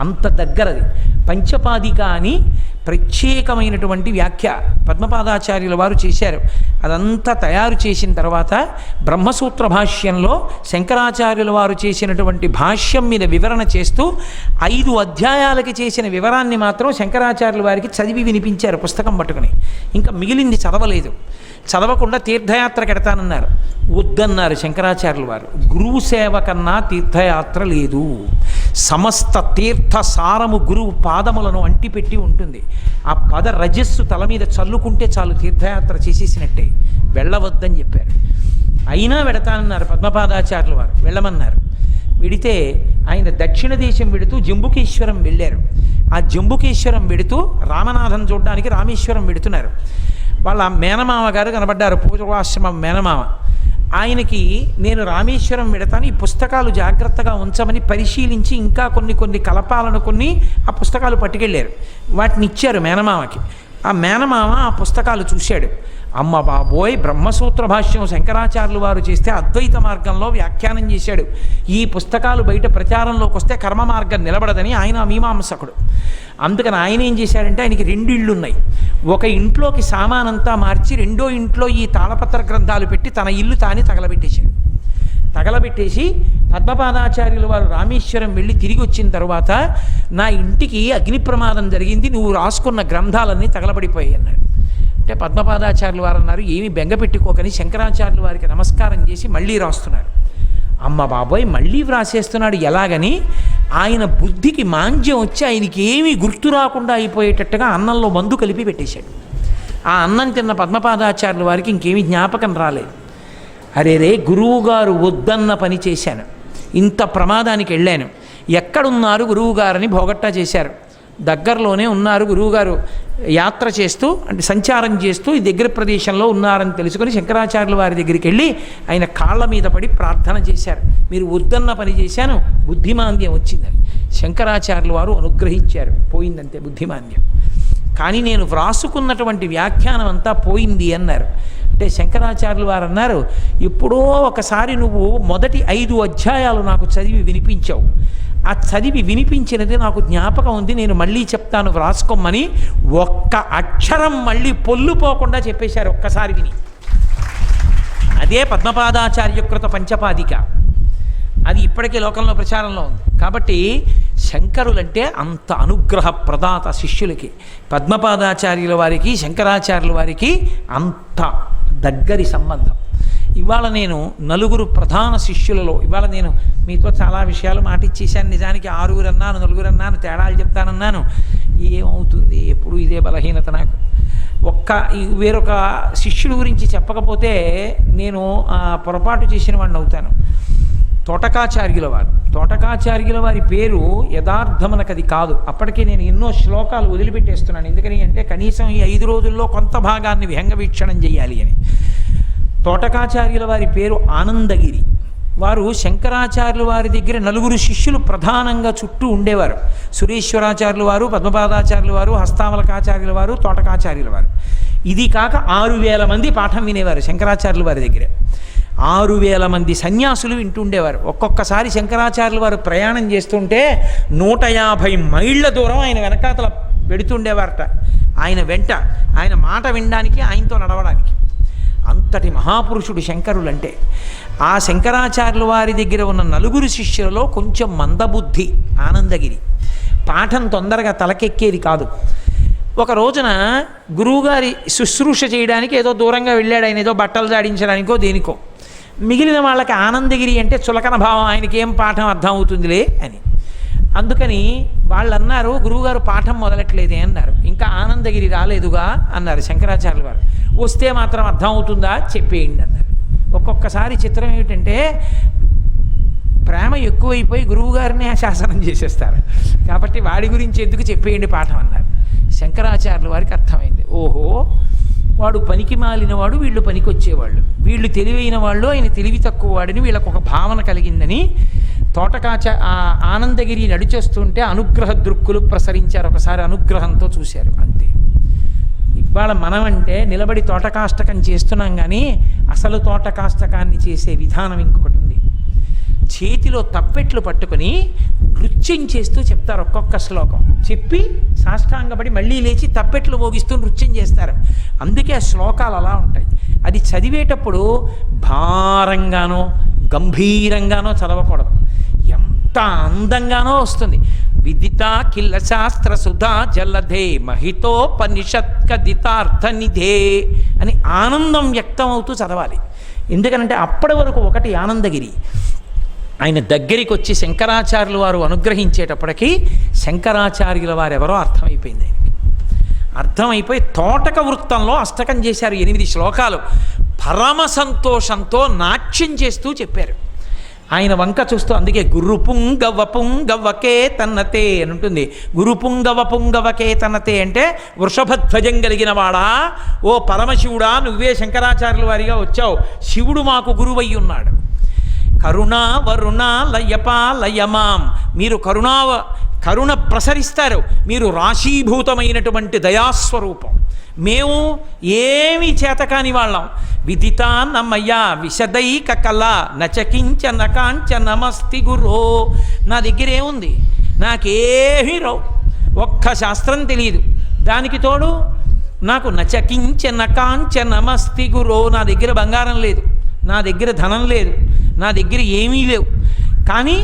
A: అంత దగ్గరది. పంచపాదిక అని ప్రత్యేకమైనటువంటి వ్యాఖ్య పద్మపాదాచార్యుల వారు చేశారు. అదంతా తయారు చేసిన తర్వాత బ్రహ్మసూత్ర భాష్యంలో శంకరాచార్యుల వారు చేసినటువంటి భాష్యం మీద వివరణ చేస్తూ 5 అధ్యాయాలకి చేసిన వివరాన్ని మాత్రం శంకరాచార్యుల వారికి చదివి వినిపించారు పుస్తకం పట్టుకుని. ఇంకా మిగిలింది చదవలేదు. చదవకుండా తీర్థయాత్రకు ఎడతానన్నారు. వద్దన్నారు శంకరాచార్యుల వారు. గురువు సేవ కన్నా తీర్థయాత్ర లేదు. సమస్త తీర్థ సారము గురువు పాదములను అంటిపెట్టి ఉంటుంది. ఆ పద రజస్సు తల మీద చల్లుకుంటే చాలు, తీర్థయాత్ర చేసేసినట్టే. వెళ్ళవద్దని చెప్పారు. అయినా వెడతానన్నారు పద్మపాదాచార్యుల వారు. వెళ్ళమన్నారు. వెడితే ఆయన దక్షిణ దేశం వెడుతూ జంబుకేశ్వరం వెళ్ళారు. ఆ జంబుకేశ్వరం వెడుతూ రామనాథం చూడడానికి రామేశ్వరం వెడుతున్నారు. వాళ్ళ మేనమామ గారు కనబడ్డారు, పూర్వాశ్రమం మేనమామ. ఆయనకి నేను రామేశ్వరం వెడతాను, ఈ పుస్తకాలు జాగ్రత్తగా ఉంచమని పరిశీలించి ఇంకా కొన్ని కలపాలనుకుని ఆ పుస్తకాలు పట్టుకెళ్ళారు. వాటిని ఇచ్చారు మేనమామకి. ఆ మేనమామ ఆ పుస్తకాలు చూశాడు. అమ్మ బాబోయ్, బ్రహ్మసూత్ర భాష్యం శంకరాచార్యులు వారు చేస్తే అద్వైత మార్గంలో వ్యాఖ్యానం చేశాడు. ఈ పుస్తకాలు బయట ప్రచారంలోకి వస్తే కర్మ మార్గం నిలబడదని ఆయన మీమాంసకుడు. అందుకని ఆయన ఏం చేశాడంటే, ఆయనకి 2 ఇళ్ళు ఉన్నాయి. ఒక ఇంట్లోకి సామానంతా మార్చి 2వ ఇంట్లో ఈ తాళపత్ర గ్రంథాలు పెట్టి తన ఇల్లు తానే తగలబెట్టేశాడు. తగలబెట్టేసి పద్మపాదాచార్యుల వారు రామేశ్వరం వెళ్ళి తిరిగి వచ్చిన తర్వాత, నా ఇంటికి అగ్ని ప్రమాదం జరిగింది, నువ్వు రాసుకున్న గ్రంథాలన్నీ తగలబడిపోయాయి అన్నాడు. అంటే పద్మపాదాచార్యుల వారు అన్నారు, ఏమీ బెంగ పెట్టుకోకని శంకరాచార్యుల వారికి నమస్కారం చేసి మళ్ళీ రాస్తున్నారు. అమ్మ బాబోయ్, మళ్ళీ వ్రాసేస్తున్నాడు ఎలాగని ఆయన బుద్ధికి మాంద్యం వచ్చి ఆయనకి ఏమీ గుర్తు రాకుండా అయిపోయేటట్టుగా అన్నంలో మందు కలిపి పెట్టేశాడు. ఆ అన్నం తిన్న పద్మపాదాచార్యుల వారికి ఇంకేమీ జ్ఞాపకం రాలేదు. అరేరే, గురువుగారు వద్దన్న పని చేశాను, ఇంత ప్రమాదానికి వెళ్ళాను, ఎక్కడున్నారు గురువుగారని భోగట్టా చేశారు. దగ్గరలోనే ఉన్నారు గురువుగారు, యాత్ర చేస్తూ అంటే సంచారం చేస్తూ ఈ దగ్గర ప్రదేశంలో ఉన్నారని తెలుసుకొని శంకరాచార్యుల వారి దగ్గరికి వెళ్ళి ఆయన కాళ్ళ మీద పడి ప్రార్థన చేశారు. మీరు వద్దన్న పని చేశాను, బుద్ధిమాంద్యం వచ్చిందని శంకరాచార్యుల వారు అనుగ్రహించారు. పోయిందంతే బుద్ధిమాంద్యం. కానీ నేను వ్రాసుకున్నటువంటి వ్యాఖ్యానం అంతా పోయింది అన్నారు. అంటే శంకరాచార్యులు వారు అన్నారు, ఎప్పుడో ఒకసారి నువ్వు మొదటి 5 అధ్యాయాలు నాకు చదివి వినిపించావు. ఆ చదివి వినిపించినది నాకు జ్ఞాపకం ఉంది, నేను మళ్ళీ చెప్తాను వ్రాసుకోమని ఒక్క అక్షరం మళ్ళీ పొల్లుపోకుండా చెప్పేశారు ఒక్కసారి విని. అదే పద్మపాదాచార్యకృత పంచపాదిక. అది ఇప్పటికీ లోకంలో ప్రచారంలో ఉంది. కాబట్టి శంకరులంటే అంత అనుగ్రహ ప్రదాత శిష్యులకి. పద్మపాదాచార్యుల వారికి శంకరాచార్యుల వారికి అంత దగ్గరి సంబంధం. ఇవాళ నేను 4 ప్రధాన శిష్యులలో ఇవాళ నేను మీతో చాలా విషయాలు మాటిచ్చేసాను. నిజానికి 6 అన్నాను, 4 అన్నాను, తేడాలు చెప్తానన్నాను. ఏమవుతుంది, ఎప్పుడు ఇదే బలహీనత నాకు. వేరొక శిష్యుడి గురించి చెప్పకపోతే నేను పొరపాటు చేసిన వాడిని అవుతాను. తోటకాచార్యుల వారు. తోటకాచార్యుల వారి పేరు యథార్థమనకది కాదు. అప్పటికే నేను ఎన్నో శ్లోకాలు వదిలిపెట్టేస్తున్నాను. ఎందుకని అంటే కనీసం ఈ 5 రోజుల్లో కొంత భాగాన్ని విహంగ వీక్షణం చేయాలి అని. తోటకాచార్యుల వారి పేరు ఆనందగిరి. వారు శంకరాచార్యుల వారి దగ్గర 4 శిష్యులు ప్రధానంగా చుట్టూ ఉండేవారు. సురేశ్వరాచార్యుల వారు, పద్మపాదాచార్యుల వారు, హస్తామలకాచార్యుల వారు, తోటకాచార్యుల వారు. ఇది కాక 6000 మంది పాఠం వినేవారు శంకరాచార్యుల వారి దగ్గర. 6000 మంది సన్యాసులు వింటుండేవారు. ఒక్కొక్కసారి శంకరాచార్యుల వారు ప్రయాణం చేస్తుంటే 150 మైళ్ళ దూరం ఆయన వెనకాతల పెడుతుండేవారట. ఆయన వెంట, ఆయన మాట వినడానికి, ఆయనతో నడవడానికి. అంతటి మహాపురుషుడు శంకరులంటే. ఆ శంకరాచార్యుల వారి దగ్గర ఉన్న 4 శిష్యులలో కొంచెం మందబుద్ధి ఆనందగిరి. పాఠం తొందరగా తలకెక్కేది కాదు. ఒక రోజున గురువుగారి శుశ్రూష చేయడానికి ఏదో దూరంగా వెళ్ళాడు ఆయన, ఏదో బట్టలు జాడించడానికో దేనికో. మిగిలిన వాళ్ళకి ఆనందగిరి అంటే చులకన భావం, ఆయనకి ఏం పాఠం అర్థం అవుతుందిలే అని. అందుకని వాళ్ళు అన్నారు, గురువుగారు పాఠం మొదలట్లేదే అన్నారు. ఇంకా ఆనందగిరి రాలేదుగా అన్నారు శంకరాచార్యుల వారు. వస్తే మాత్రం అర్థం అవుతుందా, చెప్పేయండి అన్నారు. ఒక్కొక్కసారి చిత్రం ఏమిటంటే ప్రేమ ఎక్కువైపోయి గురువుగారిని శాసనం చేసేస్తారు. కాబట్టి వాడి గురించి ఎందుకు, చెప్పేయండి పాఠం అన్నారు. శంకరాచార్యుల వారికి అర్థమైంది, ఓహో వాడు పనికి మాలినవాడు, వీళ్ళు పనికి వచ్చేవాళ్ళు, వీళ్ళు తెలివైన వాళ్ళు, ఆయన తెలివి తక్కువ వాడిని వీళ్ళకు ఒక భావన కలిగిందని ఆనందగిరి నడిచేస్తుంటే అనుగ్రహ దృక్కులు ప్రసరించారు. ఒకసారి అనుగ్రహంతో చూశారు, అంతే. ఇవాళ మనం అంటే నిలబడి తోటకాష్టకం చేస్తున్నాం, కానీ అసలు తోటకాష్టకాన్ని చేసే విధానం ఇంకొకటి ఉంది. చేతిలో తప్పెట్లు పట్టుకుని నృత్యం చేస్తూ చెప్తారు. ఒక్కొక్క శ్లోకం చెప్పి సాష్టాంగపడి మళ్ళీ లేచి తప్పెట్లు మోగిస్తూ నృత్యం చేస్తారు. అందుకే ఆ శ్లోకాలు అలా ఉంటాయి. అది చదివేటప్పుడు భారంగానో గంభీరంగానో చదవకూడదు, ఎంత అందంగానో వస్తుంది. విదిత కిల్ల శాస్త్ర సుధా జలధే మహితోపనిషత్కదితార్థనిధే అని ఆనందం వ్యక్తం అవుతూ చదవాలి. ఎందుకనంటే అప్పటి వరకు ఒకటి ఆనందగిరి. ఆయన దగ్గరికి వచ్చి శంకరాచార్యుల వారు అనుగ్రహించేటప్పటికీ శంకరాచార్యుల వారు ఎవరో అర్థమైపోయింది ఆయనకి. అర్థమైపోయి తోటక వృత్తంలో అష్టకం చేశారు. 8 శ్లోకాలు పరమ సంతోషంతో నాట్యం చేస్తూ చెప్పారు. ఆయన వంక చూస్తూ, అందుకే గురు పుంగవ పుంగవకే తన్నతే అని ఉంటుంది. గురు పుంగవ పుంగవకే తన్నతే అంటే వృషభధ్వజం కలిగిన వాడా, ఓ పరమశివుడా, నువ్వే శంకరాచార్యుల వారిగా వచ్చావు, శివుడు మాకు గురువయ్యి ఉన్నాడు. కరుణా వరుణా లయపాలయమాం, మీరు కరుణ ప్రసరిస్తారు, మీరు రాశీభూతమైనటువంటి దయాస్వరూపం. మేము ఏమి చేతకాని వాళ్ళం. విదితాన్నమయ్యా విశదైక కళ నచకించన కాంచనమస్తి గురో. నా దగ్గర ఏముంది, నాకేమీ రావు, ఒక్క శాస్త్రం తెలియదు. దానికి తోడు నాకు నచకించన కాంచనమస్తి గురో. నా దగ్గర బంగారం లేదు, నా దగ్గర ధనం లేదు, నా దగ్గర ఏమీ లేవు. కానీ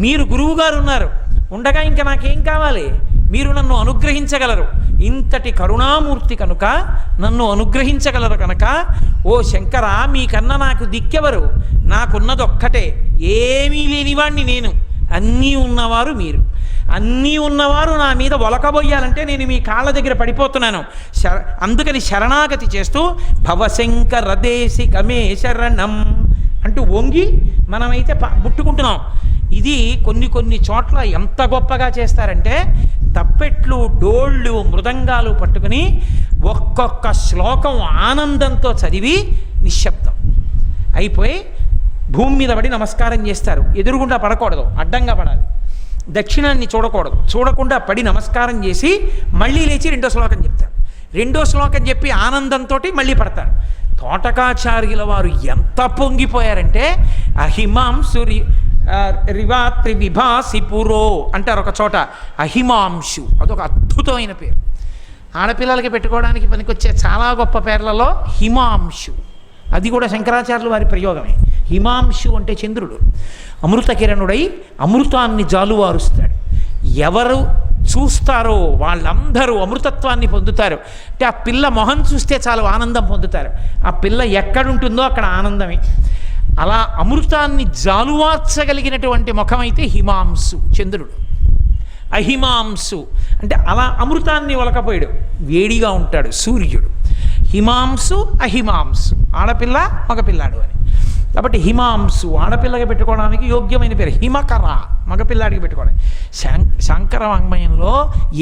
A: మీరు గురువుగారు ఉన్నారు, ఉండగా ఇంకా నాకేం కావాలి? మీరు నన్ను అనుగ్రహించగలరు. ఇంతటి కరుణామూర్తి కనుక నన్ను అనుగ్రహించగలరు కనుక, ఓ శంకర, మీకన్నా నాకు దిక్కెవరు? నాకున్నదొక్కటే, ఏమీ లేనివాణ్ణి నేను, అన్నీ ఉన్నవారు మీరు. అన్నీ ఉన్నవారు నా మీద ఒలకబోయాలంటే నేను మీ కాళ్ళ దగ్గర పడిపోతున్నాను. అందుకని శరణాగతి చేస్తూ భవశంకర దేశికమే శరణం అంటూ వంగి మనమైతే ముట్టుకుంటున్నాం. ఇది కొన్ని చోట్ల ఎంత గొప్పగా చేస్తారంటే తప్పెట్లు, డోళ్ళు, మృదంగాలు పట్టుకుని ఒక్కొక్క శ్లోకం ఆనందంతో చదివి నిశ్శబ్దం అయిపోయి భూమి మీద పడి నమస్కారం చేస్తారు. ఎదురుగుండా పడకూడదు, అడ్డంగా పడాలి. దక్షిణాన్ని చూడకూడదు, చూడకుండా పడి నమస్కారం చేసి మళ్ళీ లేచి రెండో శ్లోకం చెప్తారు. రెండో శ్లోకం చెప్పి ఆనందంతో మళ్ళీ పడతారు. తోటకాచార్యుల వారు ఎంత పొంగిపోయారంటే అహిమాంసు రివాత్రి విభాసి పురో అంటారు ఒక చోట. అహిమాంశు అదొక అద్భుతమైన పేరు. ఆడపిల్లలకి పెట్టుకోవడానికి పనికొచ్చే చాలా గొప్ప పేర్లలో హిమాంశు, అది కూడా శంకరాచార్యుల వారి ప్రయోగమే. హిమాంశు అంటే చంద్రుడు అమృత కిరణుడై అమృతాన్ని జాలువారుస్తాడు. ఎవరు చూస్తారో వాళ్ళందరూ అమృతత్వాన్ని పొందుతారు. అంటే ఆ పిల్ల మొహం చూస్తే చాలు ఆనందం పొందుతారు. ఆ పిల్ల ఎక్కడుంటుందో అక్కడ ఆనందమే. అలా అమృతాన్ని జాలువార్చగలిగినటువంటి ముఖమైతే హిమాంశు చంద్రుడు. అహిమాంశు అంటే అలా అమృతాన్ని ఒలకపోయాడు, వేడిగా ఉంటాడు సూర్యుడు. హిమాంశు అహిమాంశు, ఆడపిల్ల మగపిల్లాడు అని. కాబట్టి హిమాంశు ఆడపిల్లకి పెట్టుకోవడానికి యోగ్యమైన పేరు. హిమకర మగపిల్లాడికి పెట్టుకోవడానికి. శంకర వాంగ్మయంలో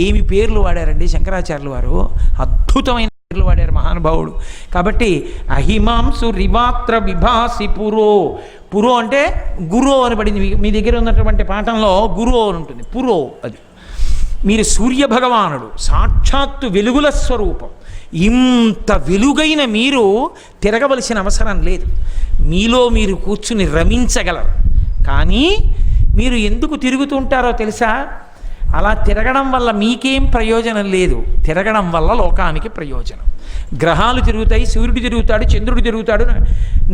A: ఏమి పేర్లు వాడారండి శంకరాచార్యులు వారు, అద్భుతమైన పేర్లు వాడారు మహానుభావుడు. కాబట్టి అహిమాంశు రివాత్ర విభాసి పురో. పురో అంటే గురో అని పడింది. మీ దగ్గర ఉన్నటువంటి పాఠంలో గురో అని ఉంటుంది. పురో అది. మీరు సూర్యభగవానుడు సాక్షాత్తు వెలుగుల స్వరూపం. ఇంత వెలుగైన మీరు తిరగవలసిన అవసరం లేదు. మీలో మీరు కూర్చుని రమించగలరు. కానీ మీరు ఎందుకు తిరుగుతుంటారో తెలుసా? అలా తిరగడం వల్ల మీకేం ప్రయోజనం లేదు, తిరగడం వల్ల లోకానికి ప్రయోజనం. గ్రహాలు తిరుగుతాయి, సూర్యుడు తిరుగుతాడు, చంద్రుడు తిరుగుతాడు,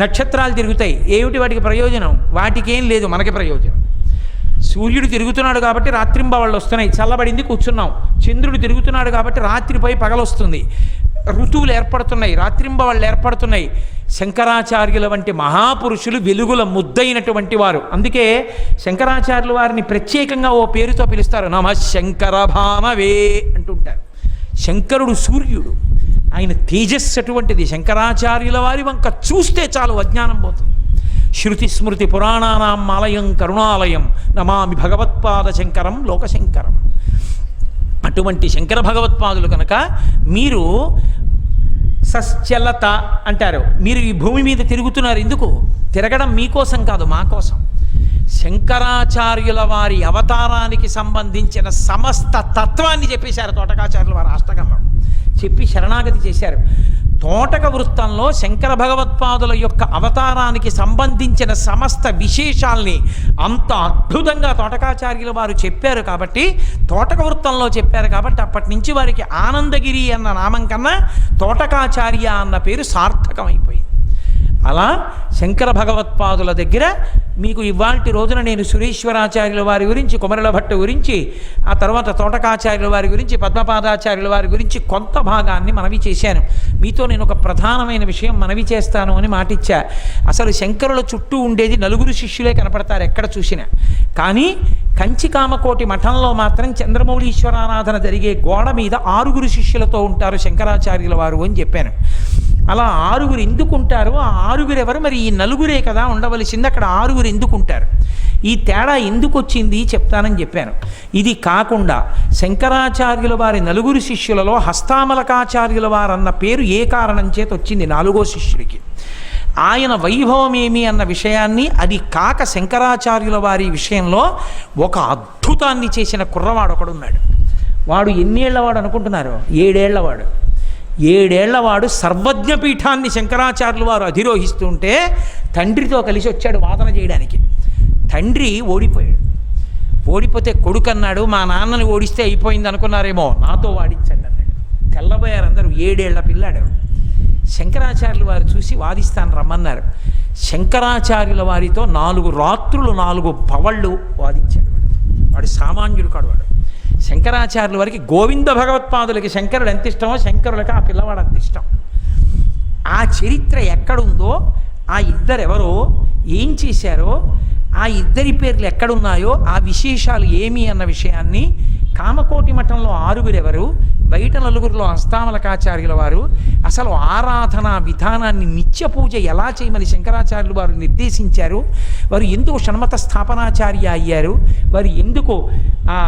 A: నక్షత్రాలు తిరుగుతాయి. ఏమిటి వాటికి ప్రయోజనం? వాటికేం లేదు, మనకి ప్రయోజనం. సూర్యుడు తిరుగుతున్నాడు కాబట్టి రాత్రింబవళ్ళు వస్తున్నాయి, చల్లబడింది కూర్చున్నాం. చంద్రుడు తిరుగుతున్నాడు కాబట్టి రాత్రిపై పగలొస్తుంది, ఋతువులు ఏర్పడుతున్నాయి, రాత్రింబవళ్ళు ఏర్పడుతున్నాయి. శంకరాచార్యుల వంటి మహాపురుషులు వెలుగుల ముద్దైనటువంటి వారు. అందుకే శంకరాచార్యుల వారిని ప్రత్యేకంగా ఓ పేరుతో పిలుస్తారు. నమ శంకర భామవే అంటుంటారు. శంకరుడు సూర్యుడు, ఆయన తేజస్సు అటువంటిది. శంకరాచార్యుల వారి వంక చూస్తే చాలు అజ్ఞానం పోతుంది. శృతి స్మృతి పురాణానాం ఆలయం కరుణాలయం నమామి భగవత్పాద శంకరం లోకశంకరం. అటువంటి శంకర భగవత్పాదులు కనుక మీరు సశ్చలత అంటారు. మీరు ఈ భూమి మీద తిరుగుతున్నారు ఎందుకు? తిరగడం మీకోసం కాదు, మా కోసం. శంకరాచార్యుల వారి అవతారానికి సంబంధించిన సమస్త తత్వాన్ని చెప్పేశారు తోటకాచార్యుల వారు అష్టకంలో. చెప్పి శరణాగతి చేశారు. తోటక వృత్తంలో శంకర భగవత్పాదుల యొక్క అవతారానికి సంబంధించిన సమస్త విశేషాల్ని అంత అద్భుతంగా తోటకాచార్యుల వారు చెప్పారు. కాబట్టి తోటక వృత్తంలో చెప్పారు కాబట్టి అప్పటి నుంచి వారికి ఆనందగిరి అన్న నామం కన్నా తోటకాచార్య అన్న పేరు సార్థకమైపోయింది. అలా శంకర భగవత్పాదుల దగ్గర మీకు ఇవాల్టి రోజున నేను సురేశ్వరాచార్యుల వారి గురించి, కుమరల భట్టు గురించి, ఆ తర్వాత తోటకాచార్యుల వారి గురించి, పద్మపాదాచార్యుల వారి గురించి కొంత భాగాన్ని మనవి చేశాను. మీతో నేను ఒక ప్రధానమైన విషయం మనవి చేస్తాను అని మాటిచ్చా. అసలు శంకరుల చుట్టూ ఉండేది నలుగురు శిష్యులే కనపడతారు ఎక్కడ చూసినా. కానీ కంచికామకోటి మఠంలో మాత్రం చంద్రమౌళీశ్వరారాధన జరిగే గోడ మీద 6 శిష్యులతో ఉంటారు శంకరాచార్యుల వారు అని చెప్పాను. అలా 6 ఎందుకు ఉంటారు? ఆ 6 ఎవరు? మరి ఈ నలుగురే కదా ఉండవలసింది, అక్కడ 6 ఎందుకు ఉంటారు? ఈ తేడా ఎందుకు వచ్చింది చెప్తానని చెప్పాను. ఇది కాకుండా శంకరాచార్యుల వారి 9 శిష్యులలో హస్తామలకాచార్యుల వారన్న పేరు ఏ కారణం చేత వచ్చింది 4వ శిష్యుడికి? ఆయన వైభవం ఏమి అన్న విషయాన్ని, అది కాక శంకరాచార్యుల వారి విషయంలో ఒక అద్భుతాన్ని చేసిన కుర్రవాడు ఒకడున్నాడు. వాడు ఎన్నేళ్లవాడు అనుకుంటున్నారు? 7 ఏళ్లవాడు. 7 ఏళ్లవాడు సర్వజ్ఞపీఠాన్ని శంకరాచార్యుల వారు అధిరోహిస్తుంటే తండ్రితో కలిసి వచ్చాడు వాదన చేయడానికి. తండ్రి ఓడిపోయాడు. ఓడిపోతే కొడుకు అన్నాడు, మా నాన్నని ఓడిస్తే అయిపోయింది అనుకున్నారేమో, నాతో వాడించండి అన్నాడు. తెల్లబోయారు అందరూ. 7 ఏళ్ల పిల్లాడు. శంకరాచార్యుల వారు చూసి వాదిస్తాను రమ్మన్నారు. శంకరాచార్యుల వారితో 4 రాత్రులు 4 పవళ్ళు వాదించాడు. వాడు సామాన్యుడు కాడు. వాడు శంకరాచార్యుల వారికి గోవింద భగవత్పాదులకి శంకరుడు ఎంత ఇష్టమో శంకరులకి ఆ పిల్లవాడు అంత ఇష్టం. ఆ చరిత్ర ఎక్కడుందో, ఆ ఇద్దరెవరో, ఏం చేశారో, ఆ ఇద్దరి పేర్లు ఎక్కడున్నాయో, ఆ విశేషాలు ఏమి అన్న విషయాన్ని కామకోటి మఠంలో 6 ఎవరు, బయట 9లో హస్తామలకాచార్యుల వారు, అసలు ఆరాధనా విధానాన్ని నిత్య పూజ ఎలా చేయమని శంకరాచార్యులు వారు నిర్దేశించారు, వారు ఎందుకు షణ్మత స్థాపనాచార్య అయ్యారు, వారు ఎందుకు ఆ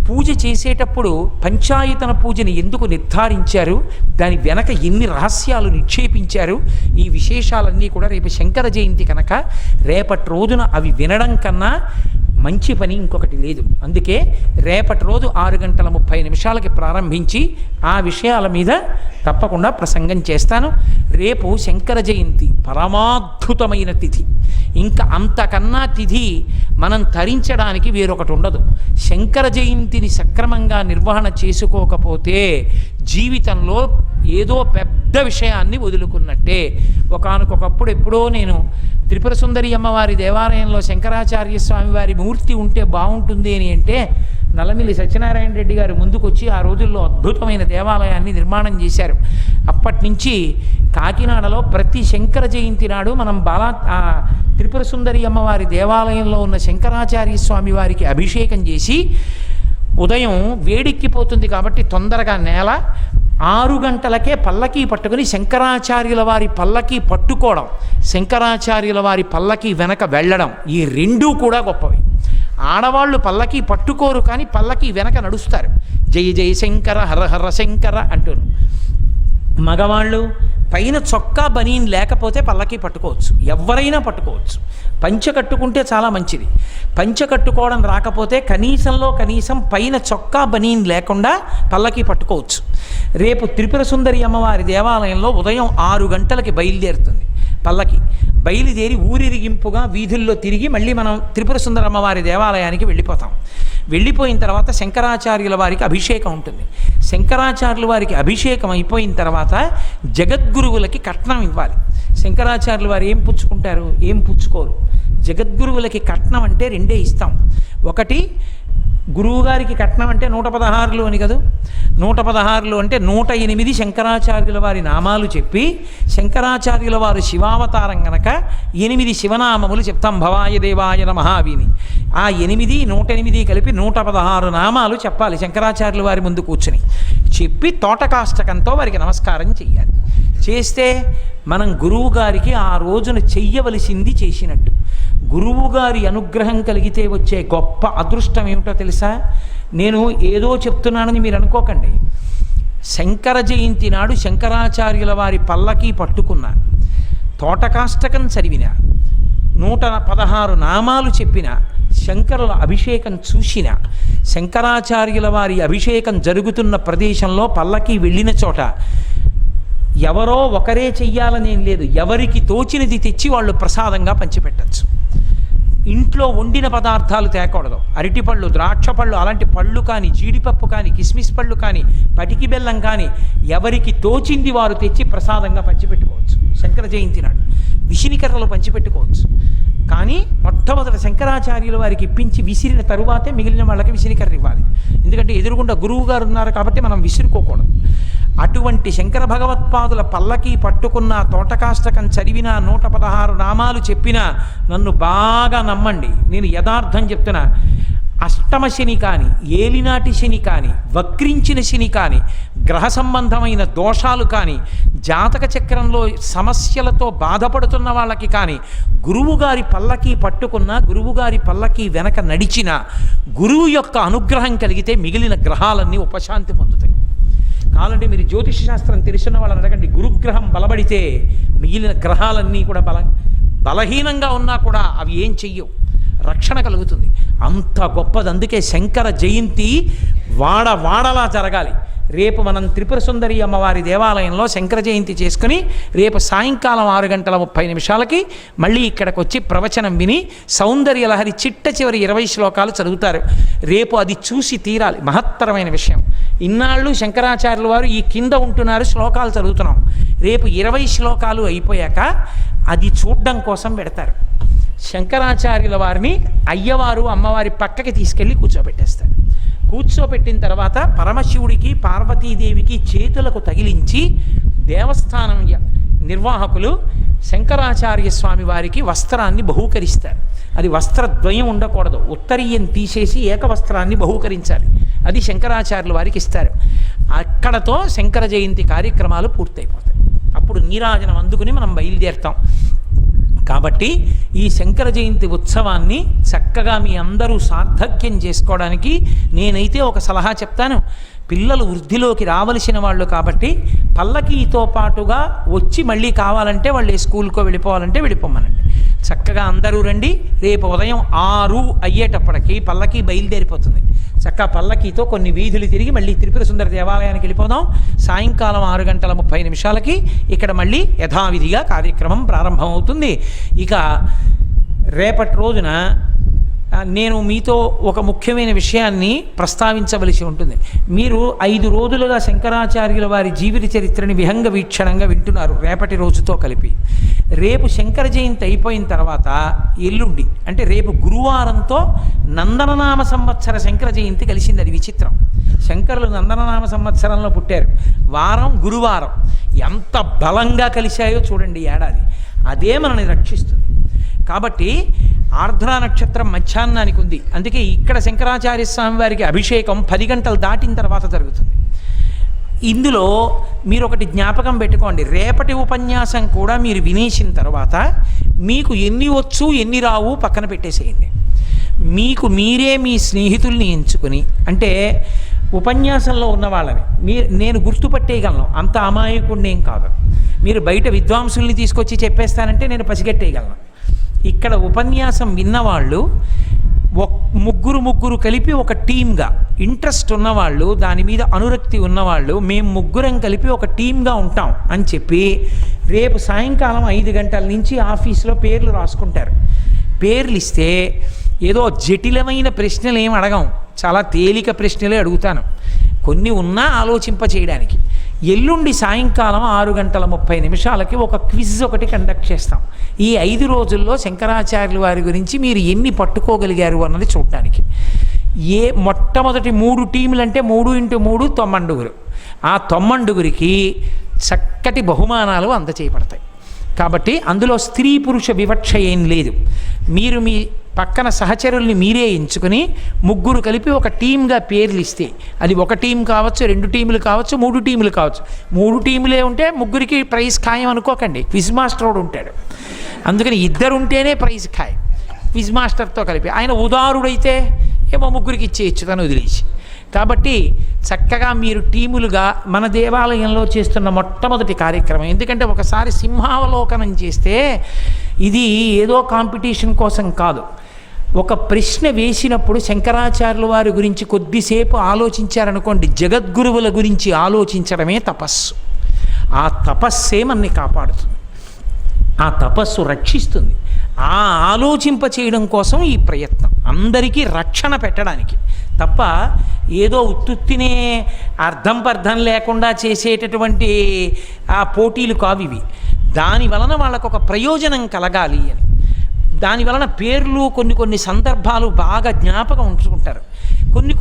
A: పూజ చేసేటప్పుడు పంచాయతన పూజని ఎందుకు నిర్ధారించారు, దాని వెనక ఎన్ని రహస్యాలు నిక్షేపించారు, ఈ విశేషాలన్నీ కూడా రేపు శంకర జయంతి కనుక రేపటి రోజున అవి వినడం కన్నా మంచి పని ఇంకొకటి లేదు. అందుకే రేపటి రోజు 6:30 ప్రారంభించి ఆ విషయాల మీద తప్పకుండా ప్రసంగం చేస్తాను. రేపు శంకర జయంతి పరమాద్భుతమైన తిథి. ఇంకా అంతకన్నా తిథి మనం తరించడానికి వేరొకటి ఉండదు. శంకర జయంతిని సక్రమంగా నిర్వహణ చేసుకోకపోతే జీవితంలో ఏదో పెద్ద విషయాన్ని వదులుకున్నట్టే. ఒకానొకప్పుడు ఎప్పుడో నేను త్రిపుర సుందరి అమ్మవారి దేవాలయంలో శంకరాచార్య స్వామి వారి మూర్తి ఉంటే బాగుంటుంది అని అంటే నల్లమిల్లి సత్యనారాయణ రెడ్డి గారు ముందుకొచ్చి ఆ రోజుల్లో అద్భుతమైన దేవాలయాన్ని నిర్మాణం చేశారు. అప్పటి నుంచి కాకినాడలో ప్రతి శంకర జయంతి నాడు మనం త్రిపుర సుందరి అమ్మవారి దేవాలయంలో ఉన్న శంకరాచార్య స్వామి వారికి అభిషేకం చేసి, ఉదయం వేడెక్కిపోతుంది కాబట్టి తొందరగా 6 గంటలకే పల్లకీ పట్టుకుని శంకరాచార్యుల వారి పల్లకీ పట్టుకోవడం, శంకరాచార్యుల వారి పల్లకీ వెనక వెళ్ళడం, ఈ రెండూ కూడా గొప్పవి. ఆడవాళ్ళు పల్లకీ పట్టుకోరు, కానీ పల్లకీ వెనక నడుస్తారు. జయ జయ శంకర హర హర శంకర అంటూను. మగవాళ్ళు పైన చొక్కా బనీన్ లేకపోతే పల్లకీ పట్టుకోవచ్చు, ఎవరైనా పట్టుకోవచ్చు. పంచె కట్టుకుంటే చాలా మంచిది. పంచె కట్టుకోవడం రాకపోతే కనీసంలో కనీసం పైన చొక్కా బనీన్ లేకుండా పల్లకీ పట్టుకోవచ్చు. రేపు త్రిపుర సుందరి అమ్మవారి దేవాలయంలో ఉదయం 6 గంటలకి బయలుదేరుతుంది పల్లకి. బయలుదేరి ఊరిరిగింపుగా వీధుల్లో తిరిగి మళ్ళీ మనం త్రిపుర సుందరి అమ్మవారి దేవాలయానికి వెళ్ళిపోతాం. వెళ్ళిపోయిన తర్వాత శంకరాచార్యుల వారికి అభిషేకం ఉంటుంది. శంకరాచార్యుల వారికి అభిషేకం అయిపోయిన తర్వాత జగద్గురువులకి కట్నం ఇవ్వాలి. శంకరాచార్యుల వారు ఏం పుచ్చుకుంటారు, ఏం పుచ్చుకోరు. జగద్గురువులకి కట్నం అంటే 2 ఇస్తాం. ఒకటి గురువుగారికి కట్నం అంటే 116 అని కదా. 116 అంటే 108 శంకరాచార్యుల వారి నామాలు చెప్పి, శంకరాచార్యుల వారు శివావతారం గనక 8 శివనామములు చెప్తాం. భవాయ దేవాయ నమః విని ఆ 8 108 కలిపి 116 నామాలు చెప్పాలి. శంకరాచార్యుల వారి ముందు కూర్చుని చెప్పి తోటకాష్టకంతో వారికి నమస్కారం చెయ్యాలి. చేస్తే మనం గురువుగారికి ఆ రోజున చెయ్యవలసింది చేసినట్టు. గురువుగారి అనుగ్రహం కలిగితే వచ్చే గొప్ప అదృష్టం ఏమిటో తెలుసా? నేను ఏదో చెప్తున్నానని మీరు అనుకోకండి. శంకర జయంతి నాడు శంకరాచార్యుల వారి పల్లకీ పట్టుకున్న, తోటకాష్టకం చదివిన, 116 నామాలు చెప్పిన, శంకరుల అభిషేకం చూసిన, శంకరాచార్యుల వారి అభిషేకం జరుగుతున్న ప్రదేశంలో పల్లకీ వెళ్ళిన చోట ఎవరో ఒకరే చెయ్యాలనేం లేదు. ఎవరికి తోచినది తెచ్చి వాళ్ళు ప్రసాదంగా పంచిపెట్టచ్చు. ఇంట్లో వండిన పదార్థాలు తేకూడదు. అరటిపళ్ళు, ద్రాక్ష పళ్ళు, అలాంటి పళ్ళు కానీ, జీడిపప్పు కానీ, కిస్మిస్ పళ్ళు కానీ, పటికి బెల్లం కానీ ఎవరికి తోచింది వారు తెచ్చి ప్రసాదంగా పంచిపెట్టుకోవచ్చు. శంకర జయంతి నాడు విసినికర్రలు పంచిపెట్టుకోవచ్చు. కానీ మొట్టమొదట శంకరాచార్యుల వారికి ఇప్పించి విసిరిన తరువాతే మిగిలిన వాళ్ళకి విసినికర్ర ఇవ్వాలి. ఎందుకంటే ఎదురుగుండా గురువు గారు ఉన్నారు కాబట్టి మనం విసురుకోకూడదు. అటువంటి శంకర భగవత్పాదుల పల్లకీ పట్టుకున్న, తోటకాష్టకం చదివినా, 116 నామాలు చెప్పినా నన్ను బాగా నమ్మండి, నేను యథార్థం చెప్తున్నా. అష్టమ శని కానీ, ఏలినాటి శని కానీ, వక్రించిన శని కానీ, గ్రహ సంబంధమైన దోషాలు కానీ, జాతక చక్రంలో సమస్యలతో బాధపడుతున్న వాళ్ళకి కానీ గురువుగారి పల్లకీ పట్టుకున్న, గురువుగారి పల్లకీ వెనక నడిచిన, గురువు యొక్క అనుగ్రహం కలిగితే మిగిలిన గ్రహాలన్నీ ఉపశాంతి పొందుతాయి. కావాలంటే మీరు జ్యోతిష శాస్త్రం తెలిసిన వాళ్ళని అడగండి. గురుగ్రహం బలపడితే మిగిలిన గ్రహాలన్నీ కూడా బలహీనంగా ఉన్నా కూడా అవి ఏం చెయ్యవు, రక్షణ కలుగుతుంది. అంత గొప్పది. అందుకే శంకర జయంతి వాడలా జరగాలి. రేపు మనం త్రిపుర సుందరి అమ్మవారి దేవాలయంలో శంకర జయంతి చేసుకుని రేపు సాయంకాలం 6:30 మళ్ళీ ఇక్కడికి వచ్చి ప్రవచనం విని సౌందర్య లహరి చిట్ట చివరి 20 శ్లోకాలు చదువుతారు. రేపు అది చూసి తీరాలి. మహత్తరమైన విషయం. ఇన్నాళ్ళు శంకరాచార్యుల వారు ఈ కింద ఉంటున్నారు, శ్లోకాలు చదువుతున్నాం. రేపు 20 శ్లోకాలు అయిపోయాక అది చూడ్డం కోసం పెడతారు. శంకరాచార్యుల వారిని అయ్యవారు అమ్మవారి పక్కకి తీసుకెళ్ళి కూర్చోబెట్టేస్తారు. కూర్చోబెట్టిన తర్వాత పరమశివుడికి పార్వతీదేవికి చేతులకు తగిలించి దేవస్థానం నిర్వాహకులు శంకరాచార్య స్వామి వారికి వస్త్రాన్ని బహూకరిస్తారు. అది వస్త్రద్వయం ఉండకూడదు, ఉత్తరీయం తీసేసి ఏకవస్త్రాన్ని బహూకరించాలి. అది శంకరాచార్యుల వారికి ఇస్తారు. అక్కడతో శంకర జయంతి కార్యక్రమాలు పూర్తయిపోతాయి. అప్పుడు నీరాజనం అందుకుని మనం బయలుదేరుతాం. కాబట్టి ఈ శంకర జయంతి ఉత్సవాన్ని చక్కగా మీ అందరూ సార్థక్యం చేసుకోవడానికి నేనైతే ఒక సలహా చెప్తాను. పిల్లలు వృద్ధిలోకి రావలసిన వాళ్ళు కాబట్టి పల్లకీతో పాటుగా వచ్చి మళ్ళీ కావాలంటే వాళ్ళు స్కూల్కో వెళ్ళిపోవాలంటే వెళ్ళిపోమనండి. చక్కగా అందరూ రండి. రేపు ఉదయం 6 అయ్యేటప్పటికి పల్లకీ బయలుదేరిపోతుంది. చక్కగా పల్లకీతో కొన్ని వీధులు తిరిగి మళ్ళీ త్రిపుర సుందర దేవాలయానికి వెళ్ళిపోదాం. సాయంకాలం 6:30 ఇక్కడ మళ్ళీ యథావిధిగా కార్యక్రమం ప్రారంభమవుతుంది. ఇక రేపటి రోజున నేను మీతో ఒక ముఖ్యమైన విషయాన్ని ప్రస్తావించవలసి ఉంటుంది. మీరు 5 రోజులుగా శంకరాచార్యుల వారి జీవిత చరిత్రని విహంగ వీక్షణంగా వింటున్నారు రేపటి రోజుతో కలిపి. రేపు శంకర జయంతి అయిపోయిన తర్వాత ఎల్లుండి అంటే రేపు గురువారంతో నందననామ సంవత్సర శంకర జయంతి కలిసింది. అది విచిత్రం. శంకరులు నందననామ సంవత్సరంలో పుట్టారు. వారం గురువారం ఎంత బలంగా కలిశాయో చూడండి ఏడాది. అదే మనల్ని రక్షిస్తుంది. కాబట్టి ఆర్ద్రా నక్షత్రం మధ్యాహ్నానికి ఉంది. అందుకే ఇక్కడ శంకరాచార్య స్వామి వారికి అభిషేకం 10 గంటలు దాటిన తర్వాత జరుగుతుంది. ఇందులో మీరు ఒకటి జ్ఞాపకం పెట్టుకోండి. రేపటి ఉపన్యాసం కూడా మీరు వినేసిన తర్వాత మీకు ఎన్ని వచ్చు ఎన్ని రావు పక్కన పెట్టేసేయండి. మీకు మీరే మీ స్నేహితుల్ని ఎంచుకొని, అంటే ఉపన్యాసంలో ఉన్న వాళ్ళని నేను గుర్తుపట్టేయగలను, అంత అమాయకుడినేం కాదు. మీరు బయట విద్వాంసుల్ని తీసుకొచ్చి చెప్పేస్తానంటే నేను పసిగట్టేయగలను. ఇక్కడ ఉపన్యాసం విన్నవాళ్ళు ముగ్గురు కలిపి ఒక టీమ్గా, ఇంట్రెస్ట్ ఉన్నవాళ్ళు, దాని మీద అనురక్తి ఉన్నవాళ్ళు, మేము ముగ్గురం కలిపి ఒక టీమ్గా ఉంటాం అని చెప్పి రేపు సాయంకాలం 5 గంటల నుంచి ఆఫీసులో పేర్లు రాసుకుంటారు. పేర్లు ఇస్తే ఏదో జటిలమైన ప్రశ్నలు ఏం అడగం, చాలా తేలిక ప్రశ్నలే అడుగుతాను. కొన్ని ఉన్నా ఆలోచింప చేయడానికి. ఎల్లుండి సాయంకాలం 6:30 ఒక క్విజ్ ఒకటి కండక్ట్ చేస్తాం. ఈ 5 రోజుల్లో శంకరాచార్యుల వారి గురించి మీరు ఎన్ని పట్టుకోగలిగారు అన్నది చూడడానికి. మొట్టమొదటి 3 టీములు అంటే 3x3 9. ఆ 9కి చక్కటి బహుమానాలు అందచేయబడతాయి. కాబట్టి అందులో స్త్రీ పురుష వివక్ష ఏం లేదు. మీరు మీ పక్కన సహచరుల్ని మీరే ఎంచుకొని ముగ్గురు కలిపి ఒక టీమ్గా పేర్లు ఇస్తే, అది ఒక టీం కావచ్చు, 2 టీములు కావచ్చు, 3 టీములు కావచ్చు. 3 టీములే ఉంటే ముగ్గురికి ప్రైజ్ ఖాయం అనుకోకండి. క్విజ్ మాస్టర్ వాడు ఉంటాడు, అందుకని 2 ఉంటేనే ప్రైజ్ ఖాయం. క్విజ్ మాస్టర్తో కలిపి ఆయన ఉదారుడైతే ఏమో ముగ్గురికి ఇచ్చేయచ్చు తను వదిలేసి. కాబట్టి చక్కగా మీరు టీములుగా మన దేవాలయంలో చేస్తున్న మొట్టమొదటి కార్యక్రమం. ఎందుకంటే ఒకసారి సింహావలోకనం చేస్తే ఇది ఏదో కాంపిటీషన్ కోసం కాదు. ఒక ప్రశ్న వేసినప్పుడు శంకరాచార్యుల వారి గురించి కొద్దిసేపు ఆలోచించారనుకోండి, జగద్గురువుల గురించి ఆలోచించడమే తపస్సు. ఆ తపస్సే మనని కాపాడుతుంది, ఆ తపస్సు రక్షిస్తుంది. ఆ ఆలోచింప చేయడం కోసం ఈ ప్రయత్నం, అందరికీ రక్షణ పెట్టడానికి తప్ప ఏదో ఉత్తుత్తినే అర్థం పర్థం లేకుండా చేసేటటువంటి ఆ పోటీలు కావు ఇవి. దాని వలన వాళ్ళకు ఒక ప్రయోజనం కలగాలి అని, దాని వలన పేర్లు కొన్ని సందర్భాలు బాగా జ్ఞాపకం ఉంచుకుంటారు. కొన్ని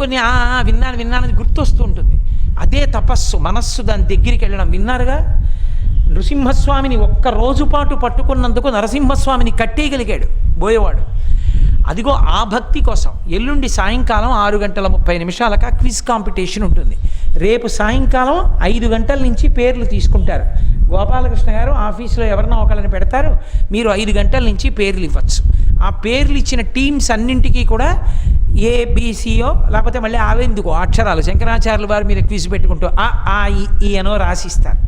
A: విన్నానని గుర్తొస్తూ ఉంటుంది. అదే తపస్సు, మనస్సు దాని దగ్గరికి వెళ్ళడం. విన్నారుగా, నృసింహస్వామిని 1 రోజు పాటు పట్టుకున్నందుకు నరసింహస్వామిని కట్టేయగలిగాడు బోయేవాడు. అదిగో ఆ భక్తి కోసం ఎల్లుండి సాయంకాలం 6:30 క్విజ్ కాంపిటీషన్ ఉంటుంది. రేపు సాయంకాలం 5 గంటల నుంచి పేర్లు తీసుకుంటారు. గోపాలకృష్ణ గారు ఆఫీసులో ఎవరినో ఒకళ్ళని పెడతారు, మీరు 5 గంటల నుంచి పేర్లు ఇవ్వచ్చు. ఆ పేర్లు ఇచ్చిన టీమ్స్ అన్నింటికీ కూడా ఏబిసిఓ లేకపోతే మళ్ళీ ఆవేందుకో అక్షరాలు శంకరాచార్యుల వారు మీరు క్విజ్ పెట్టుకుంటూ ఈ అనో రాసిస్తారు.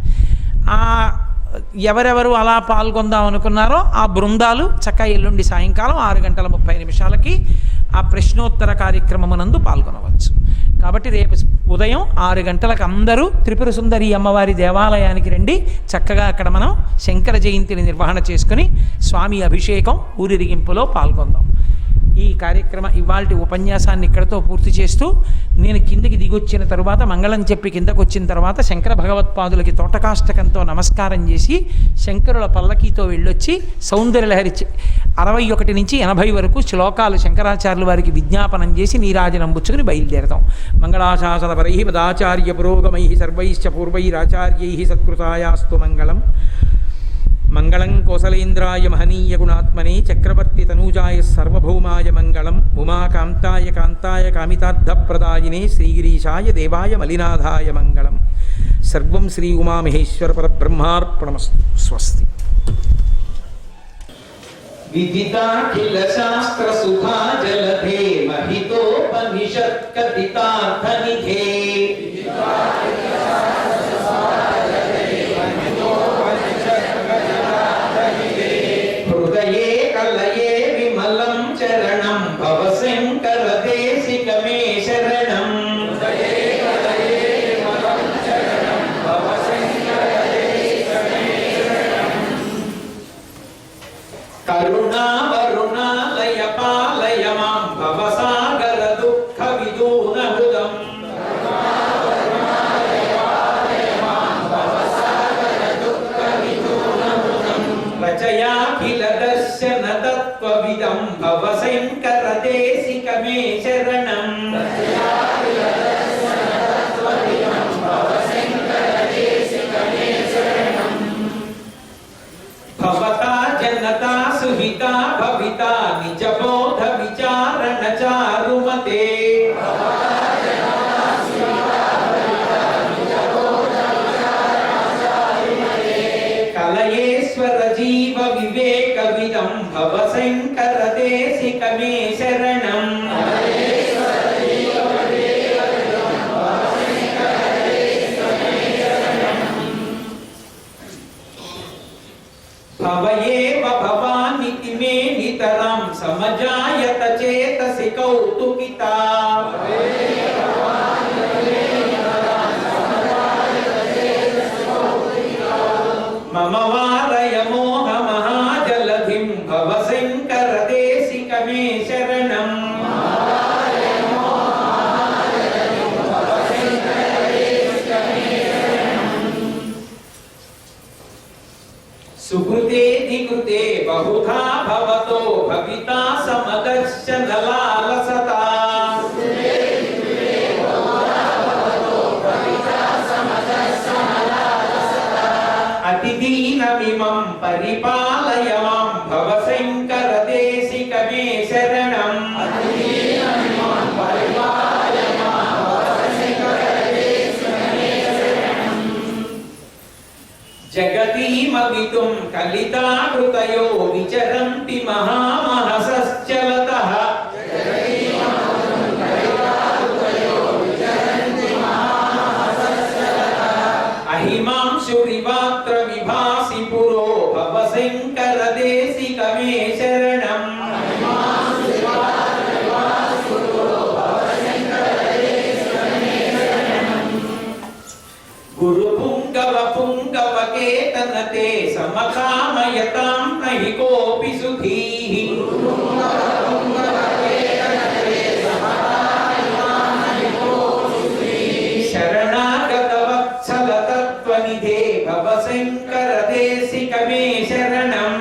A: ఎవరెవరు అలా పాల్గొందాం అనుకున్నారో ఆ బృందాలు చక్కగా ఎల్లుండి సాయంకాలం 6:30 ఆ ప్రశ్నోత్తర కార్యక్రమమునందు పాల్గొనవచ్చు. కాబట్టి రేపు ఉదయం 6 గంటలకు అందరూ త్రిపుర సుందరి అమ్మవారి దేవాలయానికి రండి. చక్కగా అక్కడ మనం శంకర జయంతిని నిర్వహణ చేసుకుని స్వామి అభిషేకం ఊరిరిగింపులో పాల్గొందాం. ఈ ఇవాల్టి ఉపన్యాసాన్ని ఇక్కడితో పూర్తి చేస్తూ నేను కిందకి దిగొచ్చిన తరువాత మంగళం చెప్పి కిందకు వచ్చిన తర్వాత శంకర భగవత్పాదులకి తోటకాష్టకంతో నమస్కారం చేసి శంకరుల పల్లకీతో వెళ్ళొచ్చి సౌందర్యలహరి 61 నుంచి 80 వరకు శ్లోకాలు శంకరాచార్యుల వారికి విజ్ఞాపనం చేసి నీరాజనం పుచ్చుకుని బయలుదేరతాం. మంగళాశాసనపరై పదాచార్య పురోగమై సర్వైశ్చ పూర్వైరాచార్యై సత్కృతాయాస్తు మంగళం. మంగళం కోసలేంద్రాయ మహనీయ గుణాత్మనే చక్రవర్తి తనూజాయ సర్వభౌమాయ మంగళం. ఉమాకాంతాయ కాంతాయ కామితార్థప్రదాయినే శ్రీగిరీశాయ దేవాయ మలినాథాయ మంగళం. సర్వం శ్రీ ఉమామహేశ్వర పరబ్రహ్మార్పణమస్తు. స్వస్తి. విదితాఖిల శాస్త్ర సుధా జలధే మహితోపనిషత్ కథితార్థనిధే హృదయే కలయే విమలం చరణం భవశంకర దేశిక మే శరణం కరుణా వరుణాలయ పాలయ మాం భవసాగర దుఃఖ విదూనహృదం రచయాఖిల దర్శన తత్వవిదం భవశంకర దేశిక మే శరణం భవతా జనతా సుహితా భవితా నిజ బోధ విచారణ చారుమతే కలయేశ్వర జీవ వివేక విదం భవశంకర దేశిక మే శరణం భవయేవ భవానితి మే నితరం సమజాయత చేతసి కౌతుకితా మమ వారయ మోహ మహాజలధిం భవశంకర దేశిక మే శరణం సుకృతే ధికృతే బహుధా భవతో భవితా సమదర్శన లాలసతా అతిదీనమిమం పరిపాలయ మాం భవశంకర దేశిక మే శరణం జగతీమవితుం కలితాకృతయో విచరంతి మహామహసశ్చలతః అహిమాంశురివాత్ర విభాసి పురో భవశంకర దేశిక మే శరణం గురు పుంగవ పుంగవ కేతనతే సమకామయతాం నహి కోపి సుధీః శరణాగత వత్సల తత్వనిధే భవశంకర దేశిక మే శరణం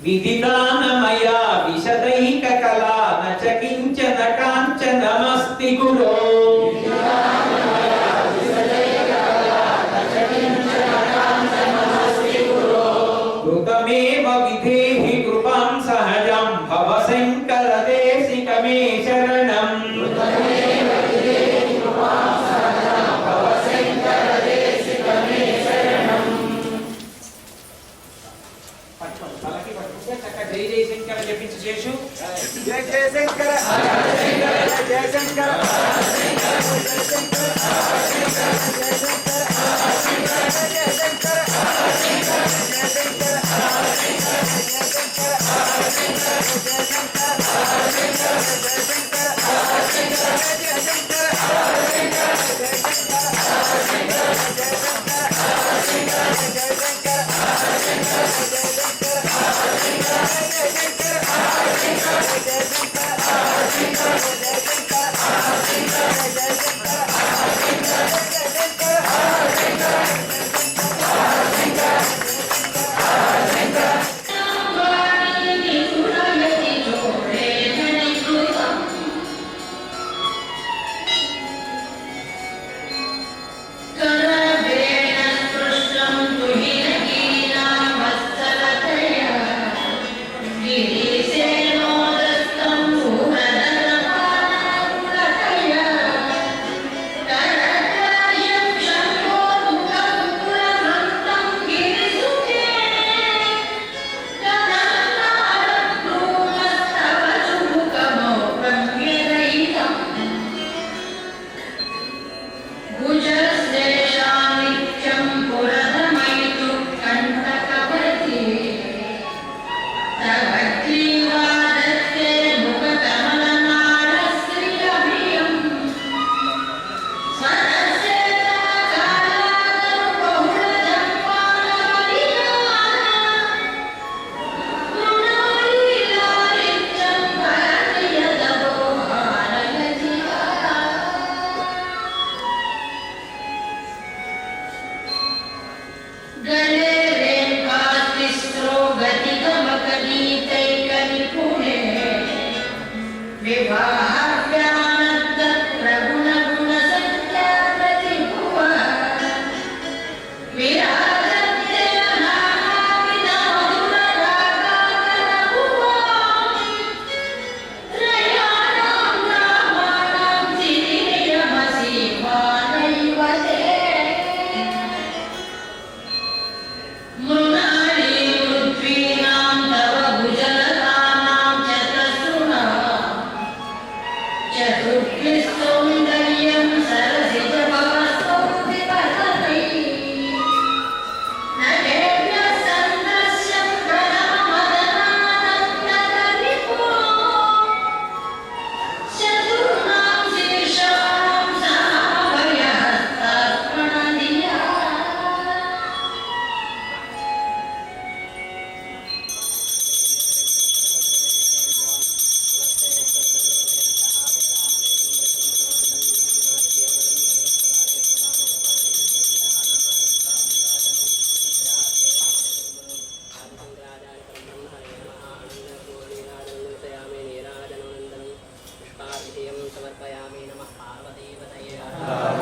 A: విదితానమయా విశదైక కళా న చ కించన కాంచనమస్తి గురో కృతమేవ విధేహి కృపాం సహజం భవశంకర దేశిక మే శరణం జై జై శంకర జపించు చేసు జై జయ శంకర జయ శంకర
B: గిరిశేనోదస్తం భూమదరమాన समर्पयामि। नमः पार्वतीपतये।